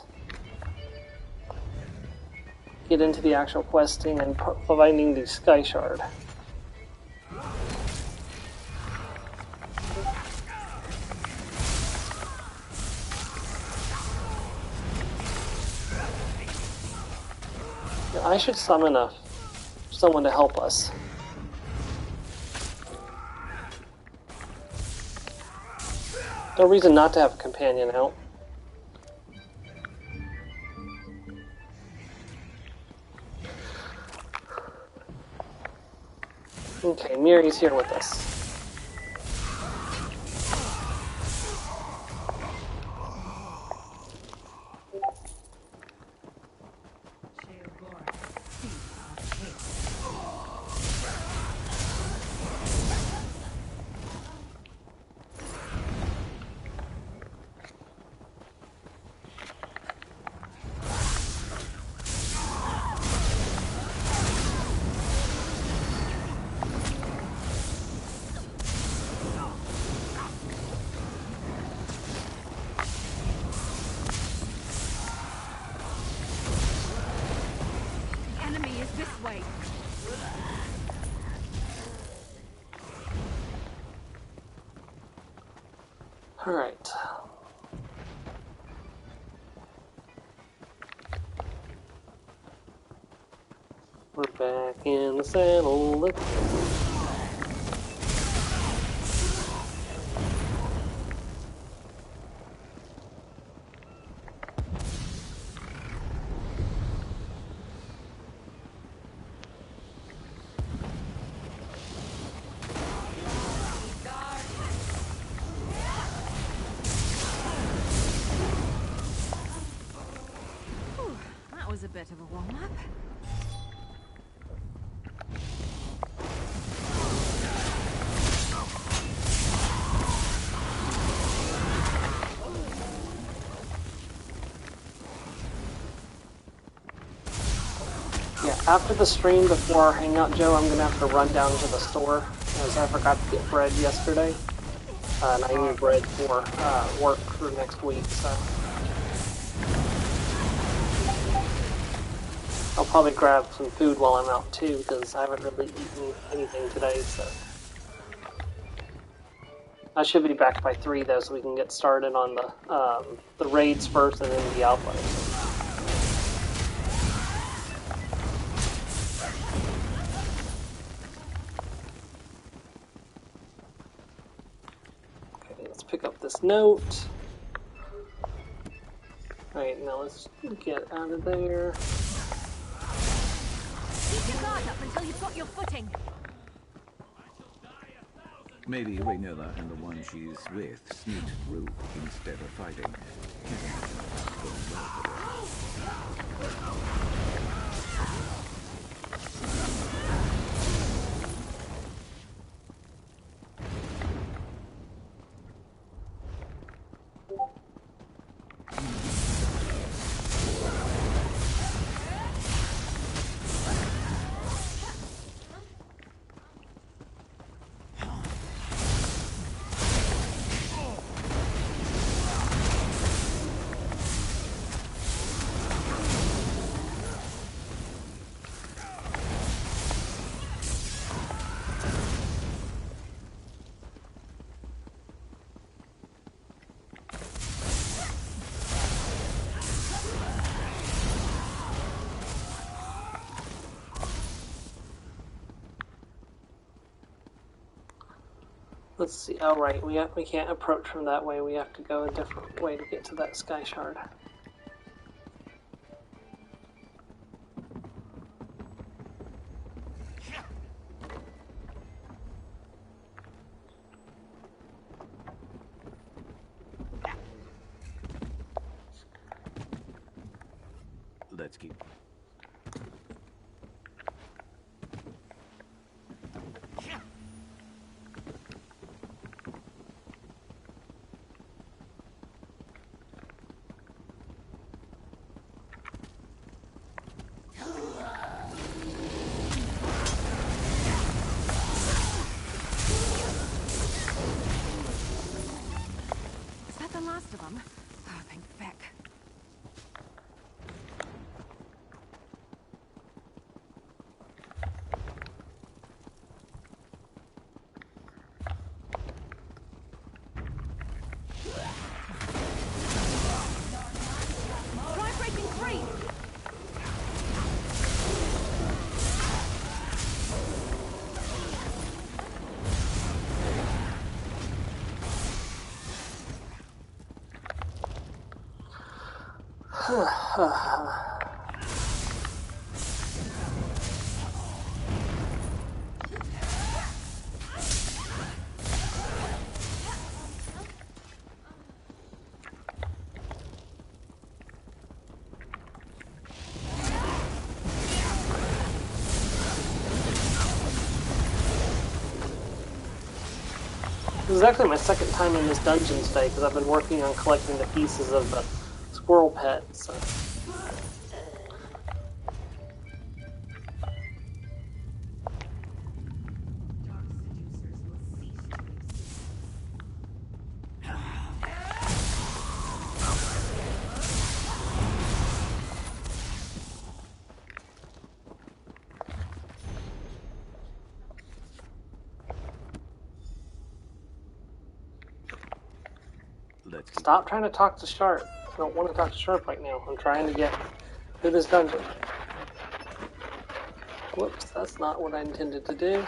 Speaker 1: get into the actual questing and finding the Sky Shard. I should summon someone to help us. No reason not to have a companion out. Okay, Miri's here with us. Alright. We're back in the saddle. Let's go.
Speaker 2: That was a bit of a warm-up.
Speaker 1: Yeah, after the stream, before our hangout, Joe, I'm gonna have to run down to the store, as I forgot to get bread yesterday. And I need bread for work for next week, so I'll probably grab some food while I'm out too, because I haven't really eaten anything today, so. I should be back by 3 though, so we can get started on the raids first and then the alpha. Okay, let's pick up this note. Alright, now let's get out of there.
Speaker 2: Keep your guard up until you've got your footing.
Speaker 9: Maybe Raynilla and the one she's with sneaked through instead of fighting.
Speaker 1: Let's see. Oh, right. We can't approach from that way. We have to go a different way to get to that Sky Shard.
Speaker 9: Let's keep.
Speaker 1: This is actually my second time in this dungeon today because I've been working on collecting the pieces of the squirrel pet. So. Stop trying to talk to Sharp. I don't want to talk to Sharp right now. I'm trying to get through this dungeon. Whoops, that's not what I intended to do.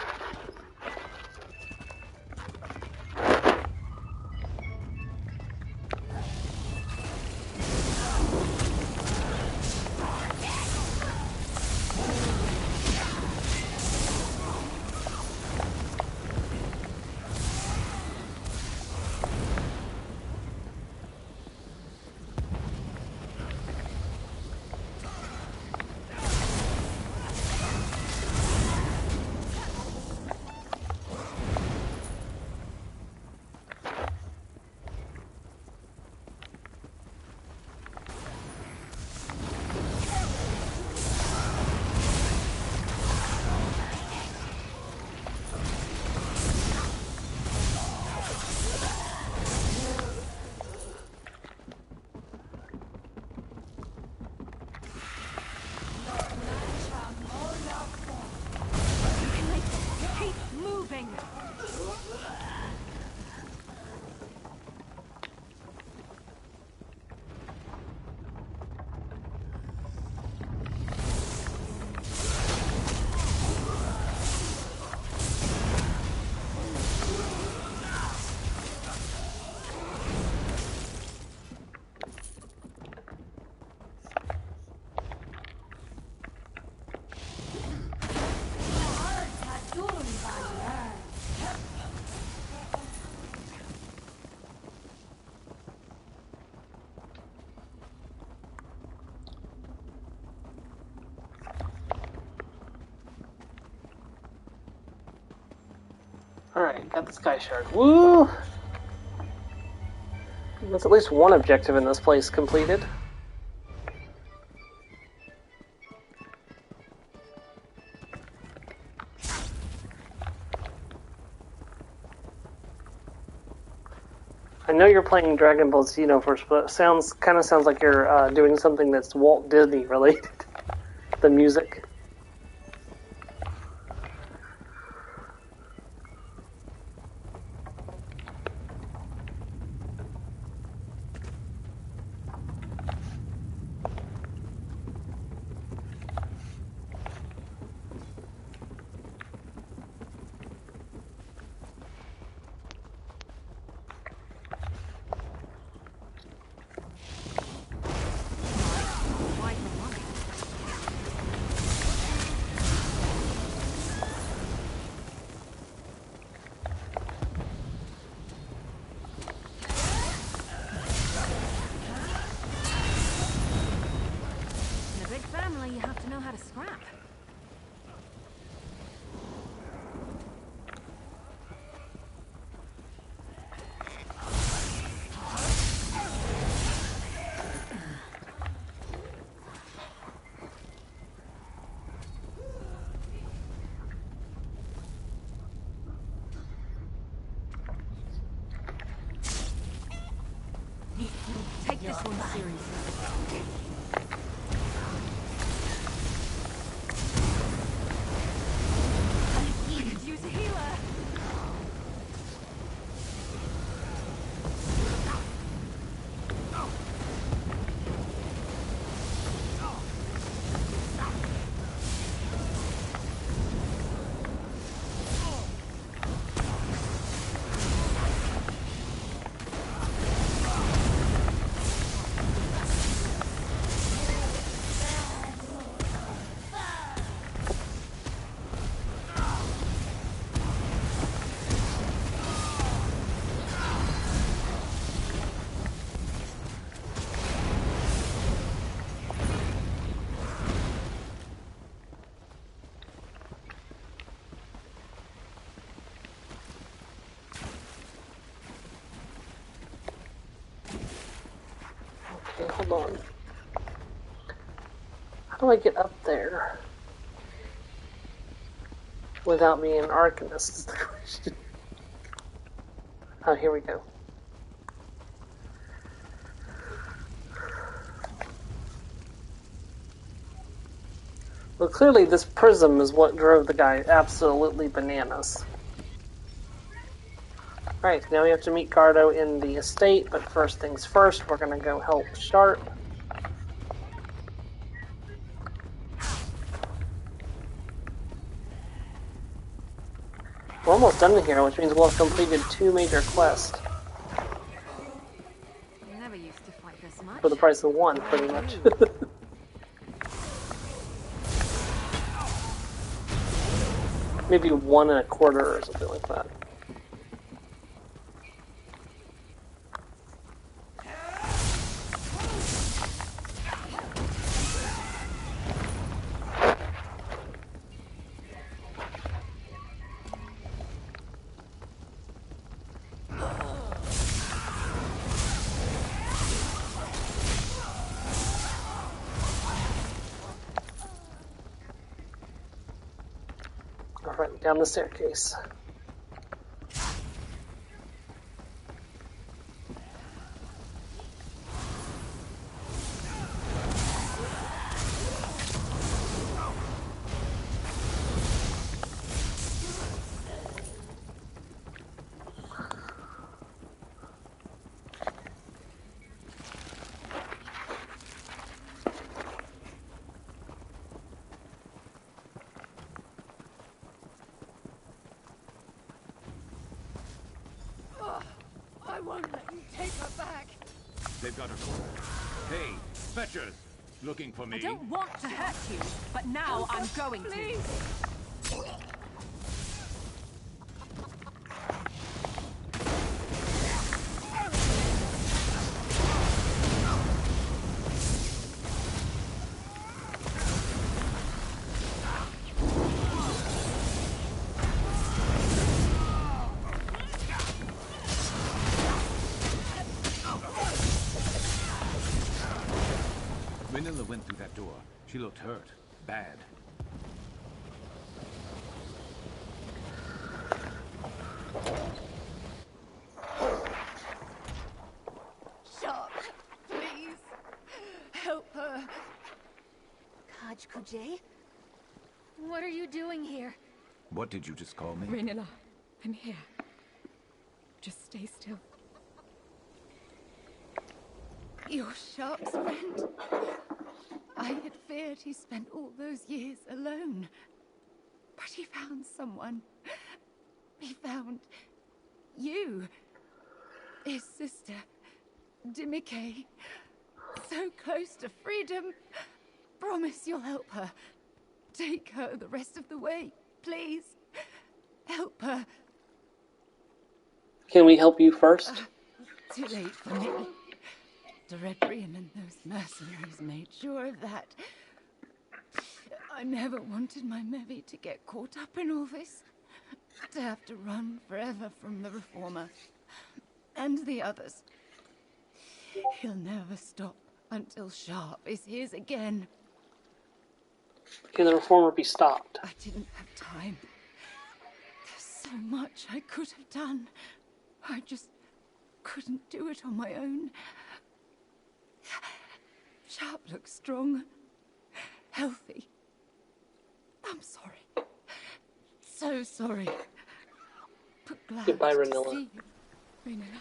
Speaker 1: Alright, got the Sky Shard. Woo! That's at least one objective in this place completed. I know you're playing Dragon Ball Xenoverse, but it kind of sounds like you're doing something that's Walt Disney related. The music.
Speaker 2: You have to know how to scrap. Take this one seriously. Use a healer.
Speaker 1: Okay, hold on. How do I get up there without being an Arcanist is the question. Oh, here we go. Well, clearly this prism is what drove the guy absolutely bananas. Alright, now we have to meet Gardo in the estate, but first things first, we're going to go help Sharp. We're almost done here, which means we'll have completed 2 major quests.
Speaker 2: Never used to fight this much.
Speaker 1: For the price of 1, pretty much. Maybe 1 1/4 or something like that. Alright, down the staircase.
Speaker 5: I won't let you take her back.
Speaker 9: They've got her. Hey, fetchers! Looking for me?
Speaker 13: I don't want to hurt you, but now I'm going
Speaker 5: Please.
Speaker 13: to.
Speaker 9: Renilla went through that door. She looked hurt. Bad.
Speaker 5: Sharp, please. Help her.
Speaker 14: Kaj Kujay? What are you doing here?
Speaker 9: What did you just call me?
Speaker 5: Renilla, I'm here. Just stay still. You're Sharp's friend. I had feared he spent all those years alone. But he found someone. He found you. His sister, Dimike. So close to freedom. Promise you'll help her. Take her the rest of the way, please. Help her.
Speaker 1: Can we help you first?
Speaker 5: Too late for me. Redrian and those mercenaries made sure of that. I never wanted my Mevi to get caught up in all this. To have to run forever from the Reformer. And the others. He'll never stop until Sharp is his again.
Speaker 1: Can the Reformer be stopped?
Speaker 5: I didn't have time. There's so much I could have done. I just couldn't do it on my own. Sharp looks strong, healthy. I'm sorry. So sorry. But glad
Speaker 1: Goodbye,
Speaker 5: to
Speaker 1: Renilla.
Speaker 5: see you. Renilla,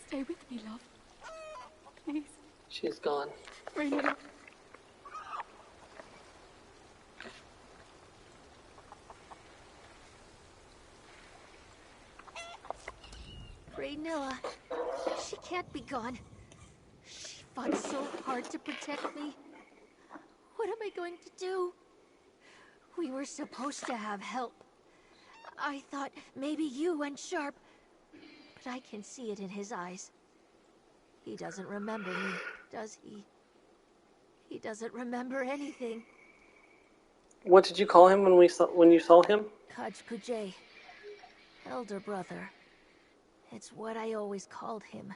Speaker 5: stay with me, love. Please.
Speaker 1: She's gone.
Speaker 5: Renilla.
Speaker 14: Raynilla. She can't be gone. She fought so hard to protect me. What am I going to do? We were supposed to have help. I thought maybe you and Sharp, but I can see it in his eyes. He doesn't remember me, does he? He doesn't remember anything.
Speaker 1: What did you call him when you saw him?
Speaker 14: Kaj Kujay. Elder brother. It's what I always called him.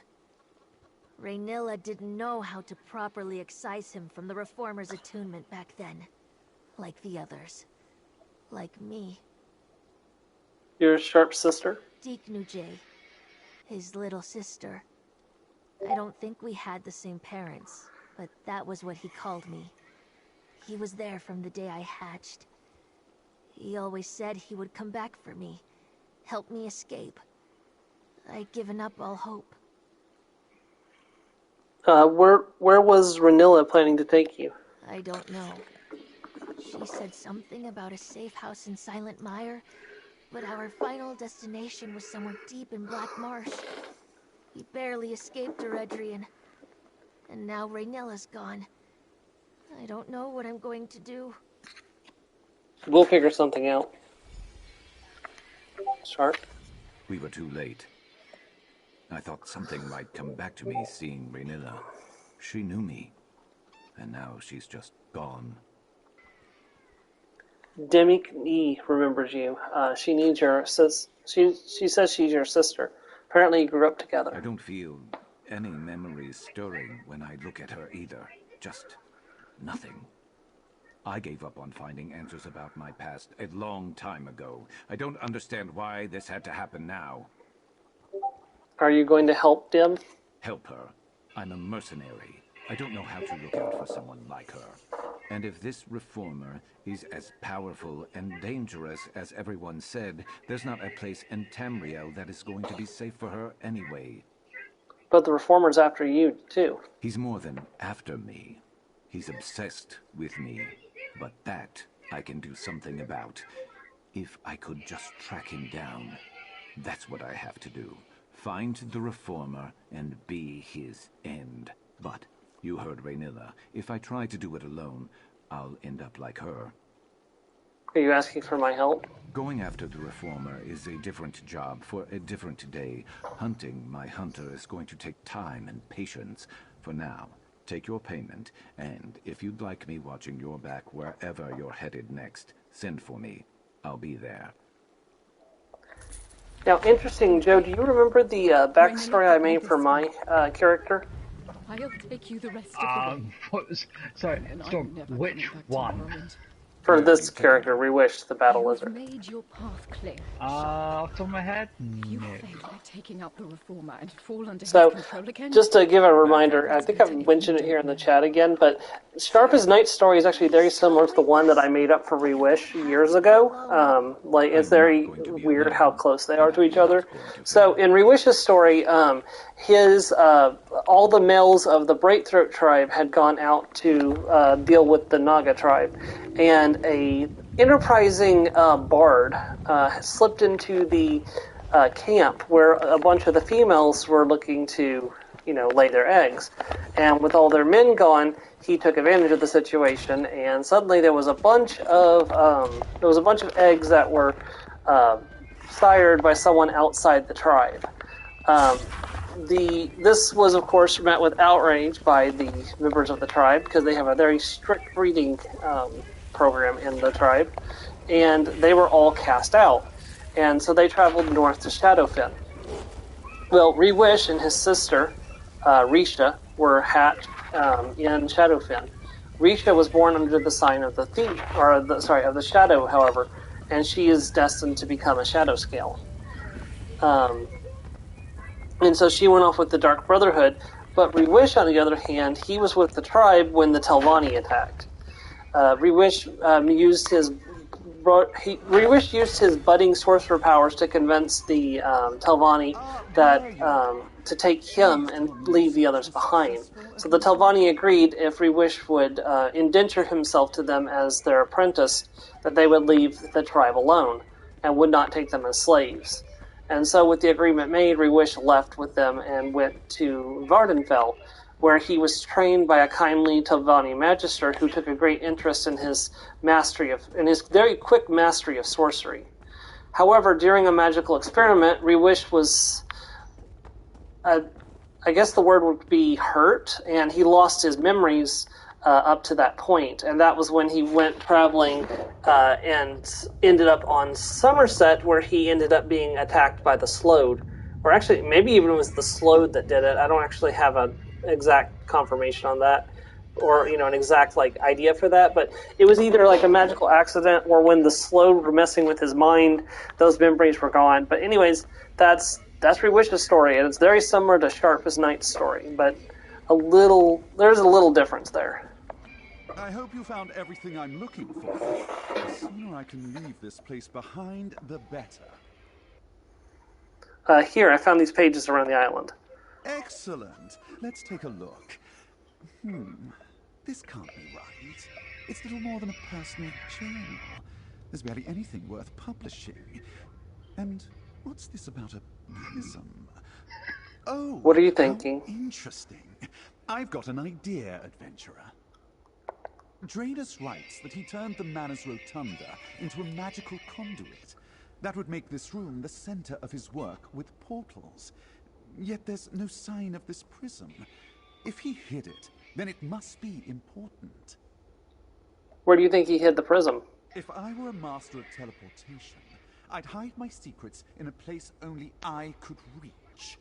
Speaker 14: Raynilla didn't know how to properly excise him from the Reformer's attunement back then. Like the others. Like me.
Speaker 1: Your Sharp's sister?
Speaker 14: Deeknujay. His little sister. I don't think we had the same parents, but that was what he called me. He was there from the day I hatched. He always said he would come back for me, help me escape. I'd given up all hope.
Speaker 1: Where was Raynilla planning to take you?
Speaker 14: I don't know. She said something about a safe house in Silent Mire, but our final destination was somewhere deep in Black Marsh. We barely escaped Eredrian. And now Raynilla's gone. I don't know what I'm going to do.
Speaker 1: We'll figure something out. Sharp?
Speaker 9: We were too late. I thought something might come back to me seeing Raynilla. She knew me. And now she's just gone.
Speaker 1: Demi remembers you. She needs your she says she's your sister. Apparently you grew up together.
Speaker 9: I don't feel any memories stirring when I look at her either. Just nothing. I gave up on finding answers about my past a long time ago. I don't understand why this had to happen now.
Speaker 1: Are you going to help Dim?
Speaker 9: Help her? I'm a mercenary. I don't know how to look out for someone like her. And if this reformer is as powerful and dangerous as everyone said, there's not a place in Tamriel that is going to be safe for her anyway.
Speaker 1: But the reformer's after you, too.
Speaker 9: He's more than after me. He's obsessed with me. But that I can do something about. If I could just track him down. That's what I have to do. Find the reformer and be his end. But you heard Raynilla. If I try to do it alone, I'll end up like her.
Speaker 1: Are you asking for my help?
Speaker 9: Going after the reformer is a different job for a different day. Hunting my hunter is going to take time and patience. For now, take your payment, and if you'd like me watching your back wherever you're headed next, send for me. I'll be there.
Speaker 1: Now, interesting, Joe, do you remember the backstory I made for my character?
Speaker 2: I'll take you the rest of the way.
Speaker 3: Sorry, Storm, which one?
Speaker 1: For this character, Reewish, the Battle Lizard.
Speaker 2: Made your path clear.
Speaker 3: Off the top of my head?
Speaker 2: You
Speaker 3: No.
Speaker 2: failed at taking out the reformer and fall under
Speaker 1: So,
Speaker 2: his control again.
Speaker 1: just to give a reminder, I think I've mentioned it here in the chat again, but Sharp's night story is actually very similar to the one that I made up for Reewish years ago. It's very weird how close they are to each other. So, in Reewish's story, all the males of the Breakthroat tribe had gone out to deal with the Naga tribe, and a enterprising bard slipped into the camp where a bunch of the females were looking to, lay their eggs. And with all their men gone, he took advantage of the situation, and suddenly there was a bunch of eggs that were sired by someone outside the tribe. This was, of course, met with outrage by the members of the tribe because they have a very strict breeding program in the tribe, and they were all cast out. And so they traveled north to Shadowfen. Well, Reewish and his sister, Risha, were hatched in Shadowfen. Risha was born under the sign of the of the Shadow, however, and she is destined to become a Shadow Scale. And so she went off with the Dark Brotherhood, but Reewish, on the other hand, he was with the tribe when the Telvanni attacked. Reewish used his budding sorcerer powers to convince the Telvanni that to take him and leave the others behind. So the Telvanni agreed if Reewish would indenture himself to them as their apprentice, that they would leave the tribe alone and would not take them as slaves. And so with the agreement made, Reewish left with them and went to Vardenfell, where he was trained by a kindly Telvanni magistrate who took a great interest in his very quick mastery of sorcery. However, during a magical experiment, Reewish was, I guess the word would be hurt, and he lost his memories up to that point. And that was when he went traveling and ended up on Somerset, where he ended up being attacked by the Slode. Or actually, maybe even it was the Slode that did it. I don't actually have a exact confirmation on that, or an exact idea for that. But it was either like a magical accident, or when the slow were messing with his mind, those memories were gone. But anyways, that's Reewish's story, and it's very similar to Sharpest Knight's story, but there's a little difference there.
Speaker 10: I hope you found everything I'm looking for. The sooner I can leave this place behind, the better.
Speaker 1: Here, I found these pages around the island.
Speaker 10: Excellent. Let's take a look. This can't be right. It's little more than a personal journal. There's barely anything worth publishing. And what's this about a prism? Oh,
Speaker 1: what are you thinking?
Speaker 10: How interesting. I've got an idea, adventurer. Draenus writes that he turned the Manor's rotunda into a magical conduit. That would make this room the center of his work with portals. Yet there's no sign of this prism. If he hid it, then it must be important.
Speaker 1: Where do you think he hid the prism?
Speaker 10: If I were a master of teleportation, I'd hide my secrets in a place only I could reach.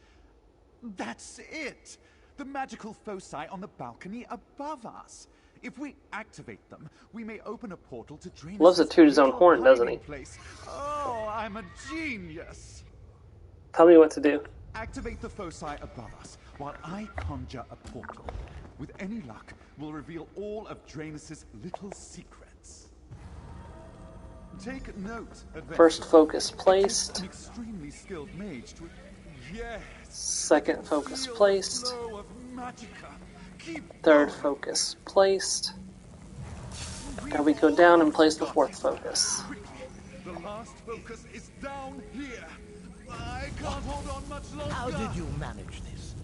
Speaker 10: That's it! The magical foci on the balcony above us. If we activate them, we may open a portal to Draenus'
Speaker 1: Loves to toot his own horn, doesn't he?
Speaker 10: Place. Oh, I'm a genius!
Speaker 1: Tell me what to do.
Speaker 10: Activate the foci above us while I conjure a portal. With any luck, we'll reveal all of Draenus' little secrets. Take note, adventurer.
Speaker 1: First focus placed.
Speaker 10: An extremely skilled mage to... Yes.
Speaker 1: Second focus placed.
Speaker 10: Flow of magicka.
Speaker 1: Third focus placed. Now we go down and place the fourth focus.
Speaker 10: The last focus is down here. I can't hold on much longer.
Speaker 12: How did you manage this?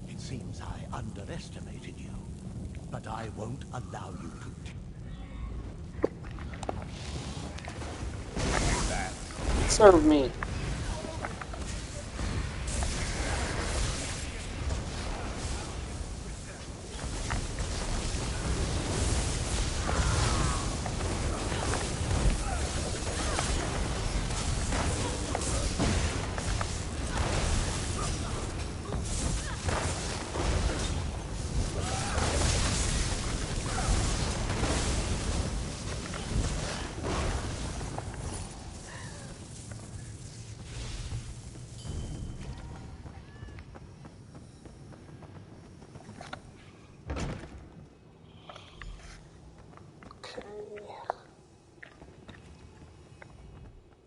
Speaker 12: It seems I underestimated you, but I won't allow you to.
Speaker 1: Serve me.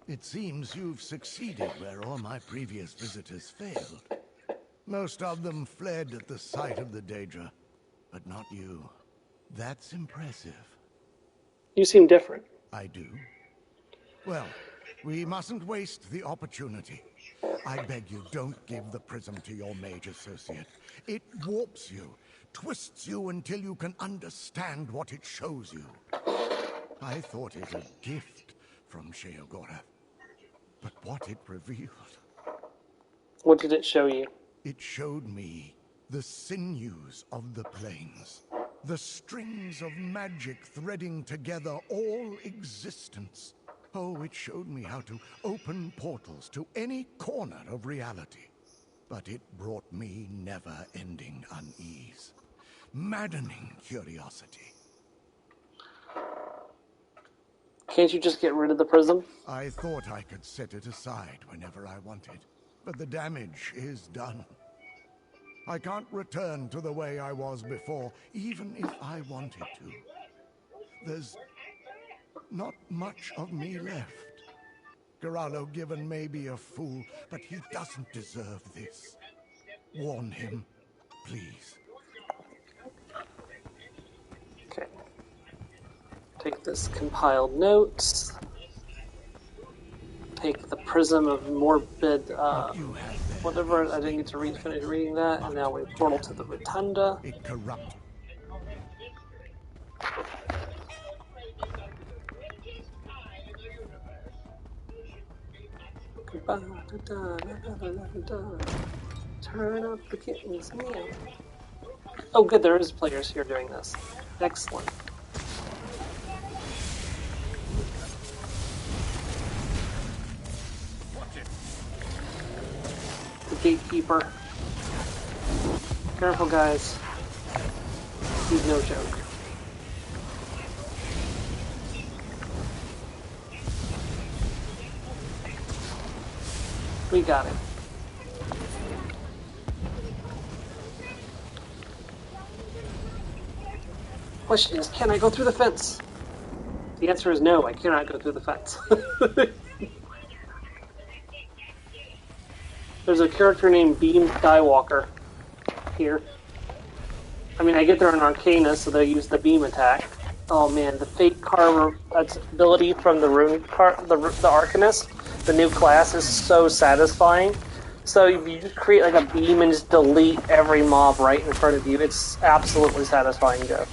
Speaker 12: It seems you've succeeded where all my previous visitors failed. Most of them fled at the sight of the Daedra, but not you. That's impressive.
Speaker 1: You seem different.
Speaker 12: I do? Well, we mustn't waste the opportunity. I beg you, don't give the prism to your mage associate. It warps you, twists you until you can understand what it shows you. I thought it a gift from Sheogorath. But what it revealed...
Speaker 1: What did it show you?
Speaker 12: It showed me the sinews of the plains. The strings of magic threading together all existence. Oh, it showed me how to open portals to any corner of reality. But it brought me never-ending unease. Maddening curiosity.
Speaker 1: Can't you just get rid of the prism?
Speaker 12: I thought I could set it aside whenever I wanted, but the damage is done. I can't return to the way I was before, even if I wanted to. There's not much of me left. Garalo Given may be a fool, but he doesn't deserve this. Warn him, please.
Speaker 1: Okay. Take this compiled notes. Take the Prism of Morbid, whatever. I didn't get to finish reading that, and now we portal to the Rotunda.
Speaker 12: It corrupts.
Speaker 1: Turn up the kitten's meow. Oh, good, there is players here doing this. Excellent. The gatekeeper. Careful, guys. He's no joke. We got it. Question is, can I go through the fence? The answer is no, I cannot go through the fence. There's a character named Beam Skywalker here. I mean, I get they're an Arcana, so they use the beam attack. Oh man, the Fate Carver ability from the Rune the Arcanist, the new class, is so satisfying. So if you just create like a beam and just delete every mob right in front of you, it's absolutely satisfying, Joe.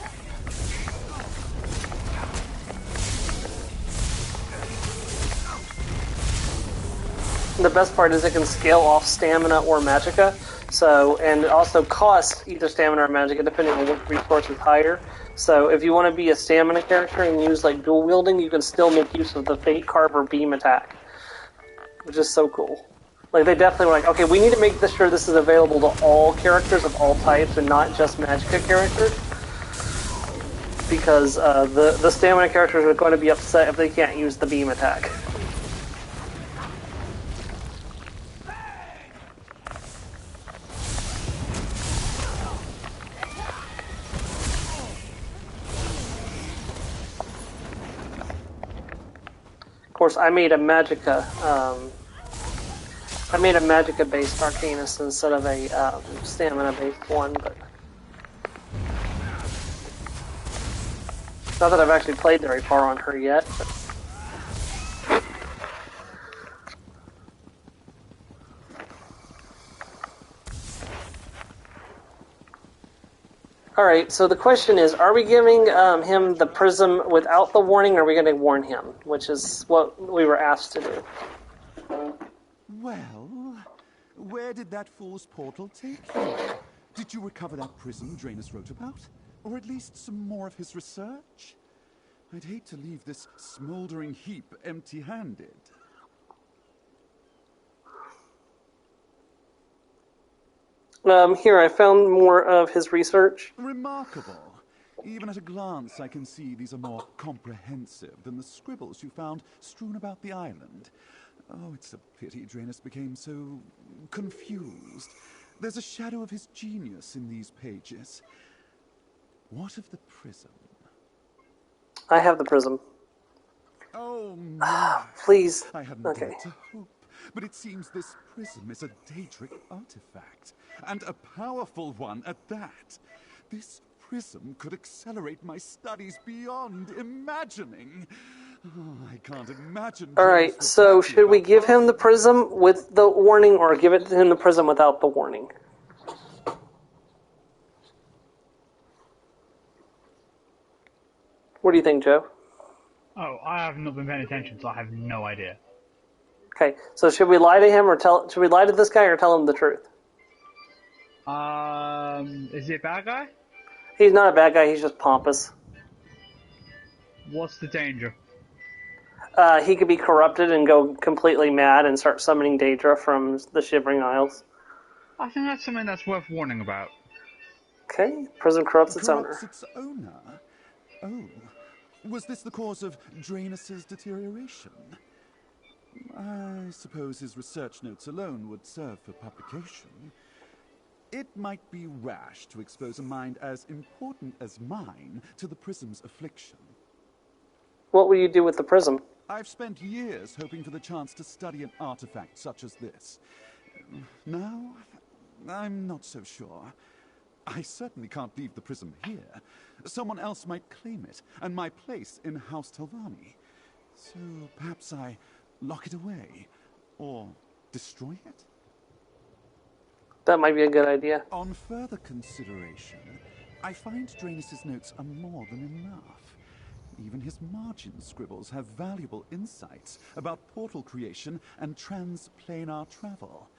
Speaker 1: The best part is it can scale off stamina or magicka, so, and it also costs either stamina or magicka depending on which resource is higher. So if you want to be a stamina character and use like dual wielding, you can still make use of the Fate Carver beam attack, which is so cool. Like they definitely were like, okay, we need to make sure this is available to all characters of all types and not just magicka characters, because the stamina characters are going to be upset if they can't use the beam attack. Of course, I made a magicka. I made a magicka-based Arcanist instead of a stamina-based one, but not that I've actually played very far on her yet. But... Alright, so the question is, are we giving him the prism without the warning, or are we going to warn him? Which is what we were asked to do.
Speaker 10: Well, where did that fool's portal take you? Did you recover that prism Draenus wrote about? Or at least some more of his research? I'd hate to leave this smoldering heap empty-handed.
Speaker 1: Here, I found more of his research.
Speaker 10: Remarkable. Even at a glance, I can see these are more comprehensive than the scribbles you found strewn about the island. Oh, it's a pity Draenus became so confused. There's a shadow of his genius in these pages. What of the prism?
Speaker 1: I have the prism.
Speaker 10: Oh, no.
Speaker 1: Please.
Speaker 10: I hadn't dared to hope. But it seems this prism is a Daedric artifact, and a powerful one at that. This prism could accelerate my studies beyond imagining. Oh, I can't imagine.
Speaker 1: Alright, so should we give him the prism with the warning, or give it to him the prism without the warning? What do you think, Joe?
Speaker 3: Oh, I have not been paying attention, so I have no idea.
Speaker 1: Okay, so should we lie to him, or should we lie to this guy, or tell him the truth?
Speaker 3: Is he a bad guy?
Speaker 1: He's not a bad guy, he's just pompous.
Speaker 3: What's the danger?
Speaker 1: He could be corrupted and go completely mad and start summoning Daedra from the Shivering Isles.
Speaker 3: I think that's something that's worth warning about.
Speaker 1: Okay, prism corrupts its owner.
Speaker 10: Corrupts its owner? Oh, was this the cause of Draenus' deterioration? I suppose his research notes alone would serve for publication. It might be rash to expose a mind as important as mine to the prism's affliction.
Speaker 1: What will you do with the prism?
Speaker 10: I've spent years hoping for the chance to study an artifact such as this. Now, I'm not so sure. I certainly can't leave the prism here. Someone else might claim it, and my place in House Telvanni. So perhaps I lock it away, or destroy it?
Speaker 1: That might be a good idea.
Speaker 10: On further consideration, I find Draenus' notes are more than enough. Even his margin scribbles have valuable insights about portal creation and transplanar travel.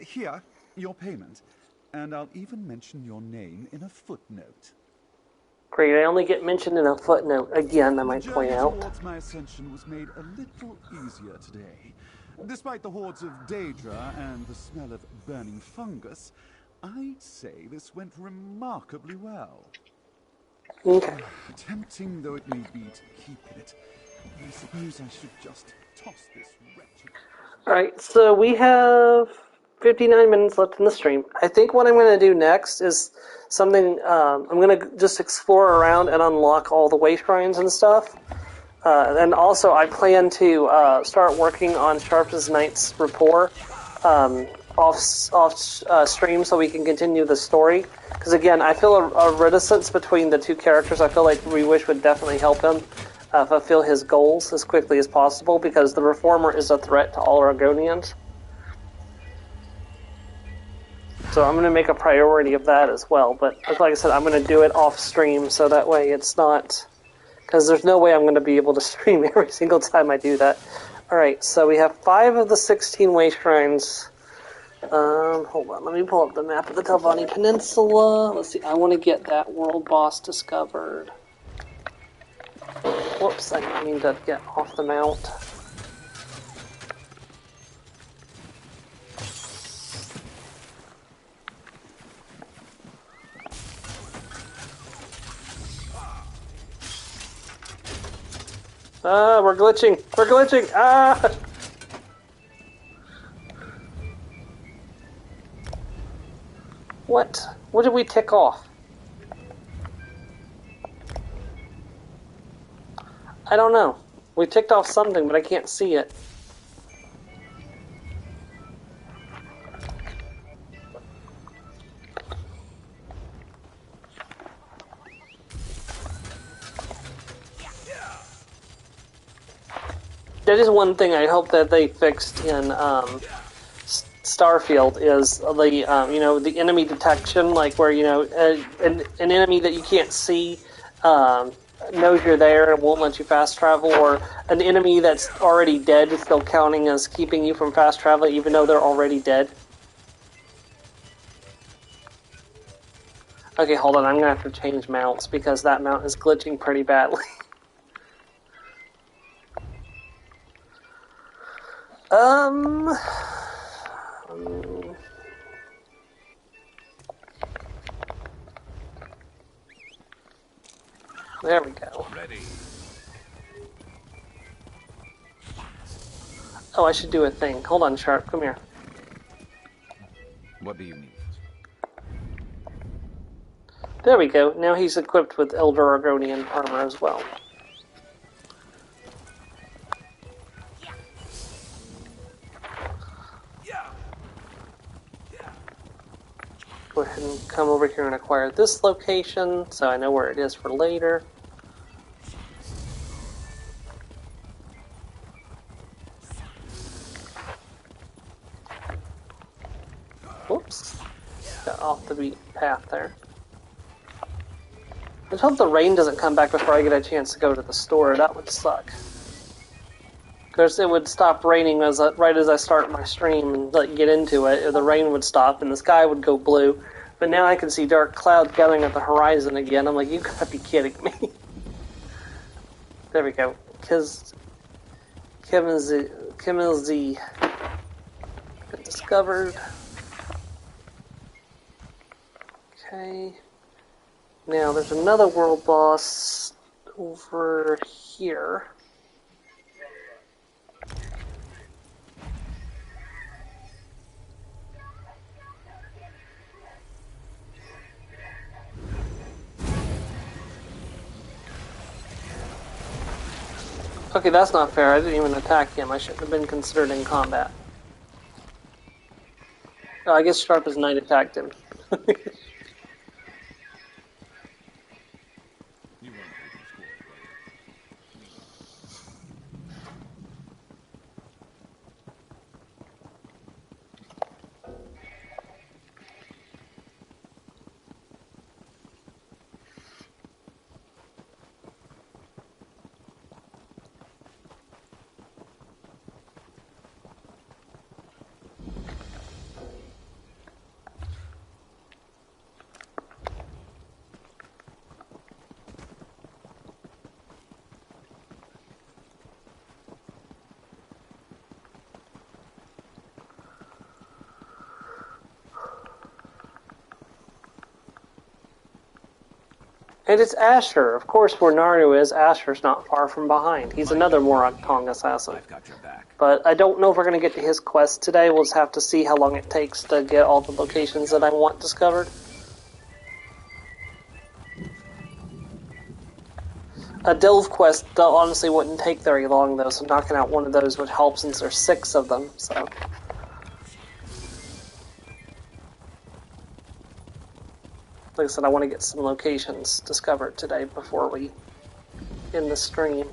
Speaker 10: Here, your payment. And I'll even mention your name in a footnote.
Speaker 1: Great, I only get mentioned in a footnote. Again, I might point out.
Speaker 10: The journey towards my ascension was made a little easier today. Despite the hordes of Daedra and the smell of burning fungus, I'd say this went remarkably well.
Speaker 1: Okay.
Speaker 10: Tempting though it may be to keep it, I suppose I should just toss this wretched...
Speaker 1: Alright, so we have 59 minutes left in the stream. I think what I'm going to do next is something, I'm going to just explore around and unlock all the way shrines and stuff. And also, I plan to start working on Sharp's Knight's rapport off stream so we can continue the story. Because again, I feel a reticence between the two characters. I feel like Reewish would definitely help him fulfill his goals as quickly as possible, because the Reformer is a threat to all Argonians. So I'm going to make a priority of that as well. But like I said, I'm going to do it off stream so that way it's not... Because there's no way I'm going to be able to stream every single time I do that. Alright, so we have 5 of the 16 way shrines. Hold on, let me pull up the map of the Telvanni Peninsula. Let's see, I want to get that world boss discovered. Whoops, I didn't mean to get off the mount. We're glitching! We're glitching! Ah! What? What did we tick off? I don't know. We ticked off something, but I can't see it. That is one thing I hope that they fixed in Starfield is the the enemy detection, like where an enemy that you can't see knows you're there and won't let you fast travel, or an enemy that's already dead is still counting as keeping you from fast traveling even though they're already dead. Okay, hold on, I'm gonna have to change mounts because that mount is glitching pretty badly. There we go.
Speaker 9: Ready.
Speaker 1: Oh, I should do a thing. Hold on, Sharp, come here.
Speaker 9: What do you need?
Speaker 1: There we go. Now he's equipped with Elder Argonian armor as well. Go ahead and come over here and acquire this location so I know where it is for later. Whoops. Got off the beaten path there. I just hope the rain doesn't come back before I get a chance to go to the store. That would suck. Because it would stop raining right as I start my stream and get into it. The rain would stop and the sky would go blue. But now I can see dark clouds gathering at the horizon again. I'm like, you gotta be kidding me. There we go. Kimmelzy got discovered. Okay. Now there's another world boss over here. Okay, that's not fair. I didn't even attack him. I shouldn't have been considered in combat. Oh, I guess Sharp as Knight attacked him. And it's Asher. Of course, where Naru is, Asher's not far from behind. He's another Morag Tong assassin.
Speaker 9: I've got your back.
Speaker 1: But I don't know if we're going to get to his quest today. We'll just have to see how long it takes to get all the locations that I want discovered. A delve quest honestly wouldn't take very long, though, so knocking out one of those would help since there's 6 of them, so... Like I said, I want to get some locations discovered today before we end the stream.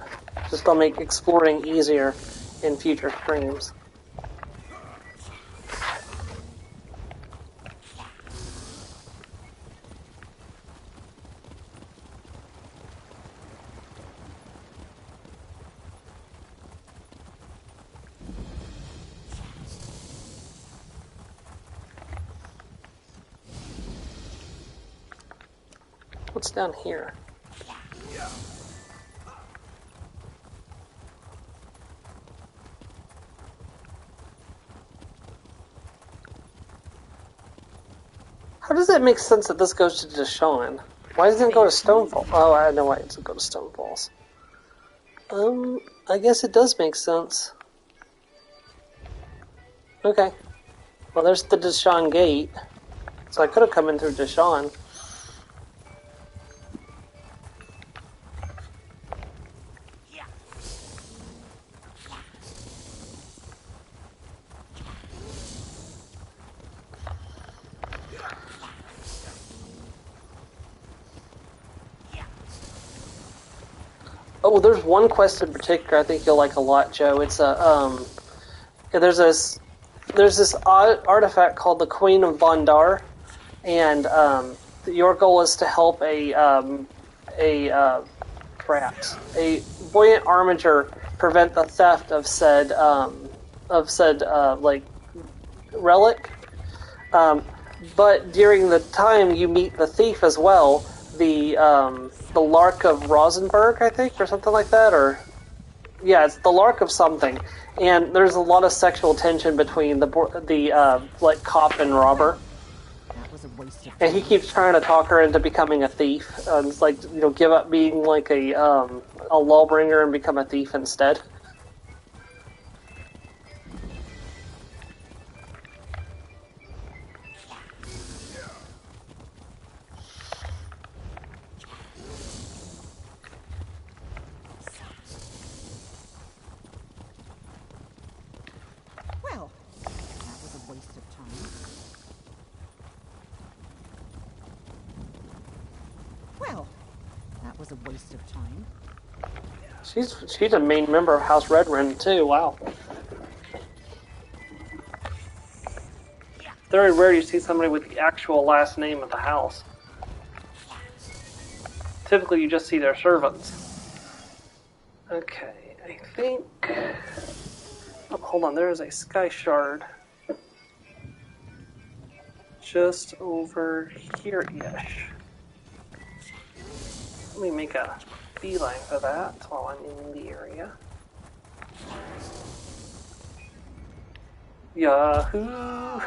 Speaker 1: Just to make exploring easier in future streams. What's down here? How does it make sense that this goes to Deshawn? Why doesn't it go to Stonefall? Oh, I know why it doesn't go to Stonefalls. I guess it does make sense. Okay. Well, there's the Deshawn gate. So I could have come in through Deshawn. Oh, there's one quest in particular I think you'll like a lot, Joe. It's a there's this artifact called the Queen of Bondar, and your goal is to help a buoyant armature prevent the theft of said like relic. But during the time you meet the thief as well, the Lark of Rosenberg, I think, or something like that, or yeah, it's the Lark of something. And there's a lot of sexual tension between the like cop and robber.
Speaker 2: That was a waste of time.
Speaker 1: And he keeps trying to talk her into becoming a thief. It's like, you know, give up being like a lawbringer and become a thief instead.
Speaker 2: Well, that was a waste of time. Well, that was a waste of time.
Speaker 1: She's a main member of House Redwren too. Wow. Very rare you see somebody with the actual last name of the house. Typically, you just see their servants. Okay, I think. Oh, hold on, there is a sky shard just over here-ish. Let me make a beeline for that while I'm in the area. Yahoo!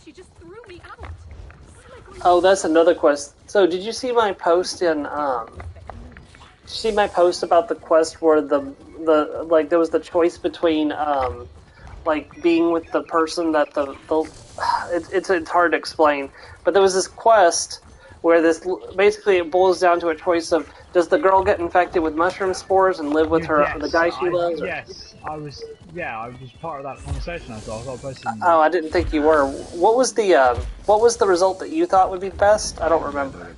Speaker 13: She just threw me out.
Speaker 1: Oh, that's another quest. So, did you see my post in, did you see my post about the quest where like, there was the choice between, like, being with the person that it's hard to explain, but there was this quest where basically it boils down to a choice of, does the girl get infected with mushroom spores and live with the guy she loves?
Speaker 3: Yes, I was Yeah, I was part of that conversation. I thought I was posting.
Speaker 1: Oh, I didn't think you were. What was the result that you thought would be best? I don't remember.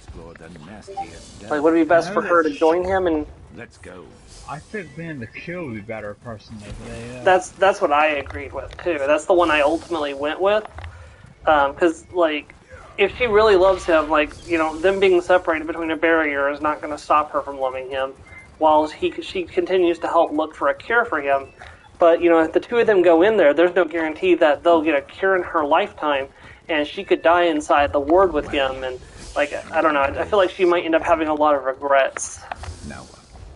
Speaker 1: Like, would it be best for her to join him and?
Speaker 9: Let's go.
Speaker 3: I think being the kill would be better personally.
Speaker 1: That's what I agreed with too. That's the one I ultimately went with. Because like, if she really loves him, like, you know, them being separated between a barrier is not going to stop her from loving him, while she continues to help look for a cure for him. But, you know, if the two of them go in there, there's no guarantee that they'll get a cure in her lifetime, and she could die inside the ward with him. And, like, I don't know, I feel like she might end up having a lot of regrets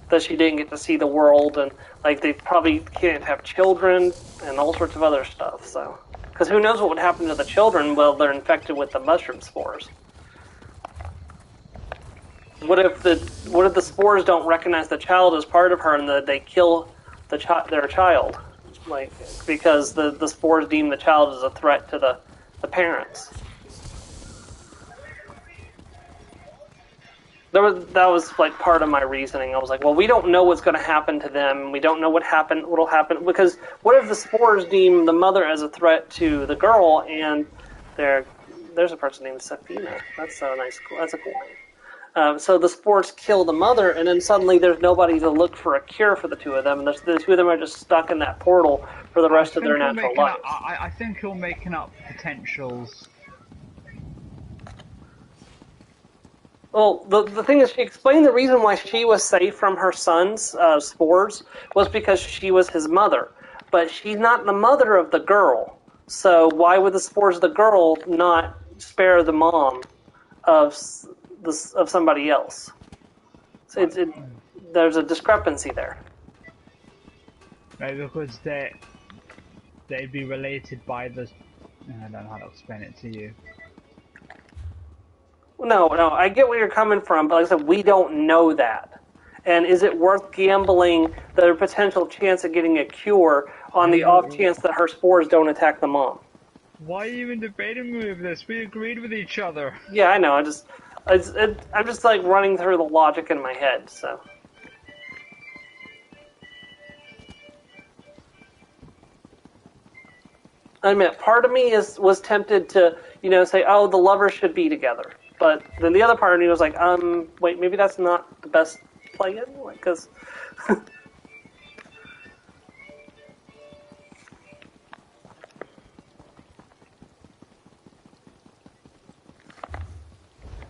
Speaker 1: that she didn't get to see the world, and, like, they probably can't have children and all sorts of other stuff. So, because who knows what would happen to the children while they're infected with the mushroom spores? What if the spores don't recognize the child as part of her, and they kill their child, like, because the spores deem the child as a threat to the parents. That was like part of my reasoning. I was like, well, we don't know what's going to happen to them. We don't know what'll happen, because what if the spores deem the mother as a threat to the girl, and there's a person named Safina. That's so nice. That's a cool name. So the spores kill the mother, and then suddenly there's nobody to look for a cure for the two of them, and the two of them are just stuck in that portal for the rest of their natural lives.
Speaker 3: I think you're making up potentials.
Speaker 1: Well, the thing is, she explained the reason why she was safe from her son's spores was because she was his mother. But she's not the mother of the girl, so why would the spores of the girl not spare the mom of somebody else? So there's a discrepancy there.
Speaker 3: Maybe because they'd be related by the. I don't know how to explain it to you.
Speaker 1: No, I get where you're coming from, but like I said, we don't know that. And is it worth gambling the potential chance of getting a cure on the off chance that her spores don't attack the mom?
Speaker 3: Why are you even debating me with this? We agreed with each other.
Speaker 1: Yeah, I know. I'm just like running through the logic in my head. So, I admit, part of me was tempted to, say, oh, the lovers should be together. But then the other part of me was like, wait, maybe that's not the best play anyway, because.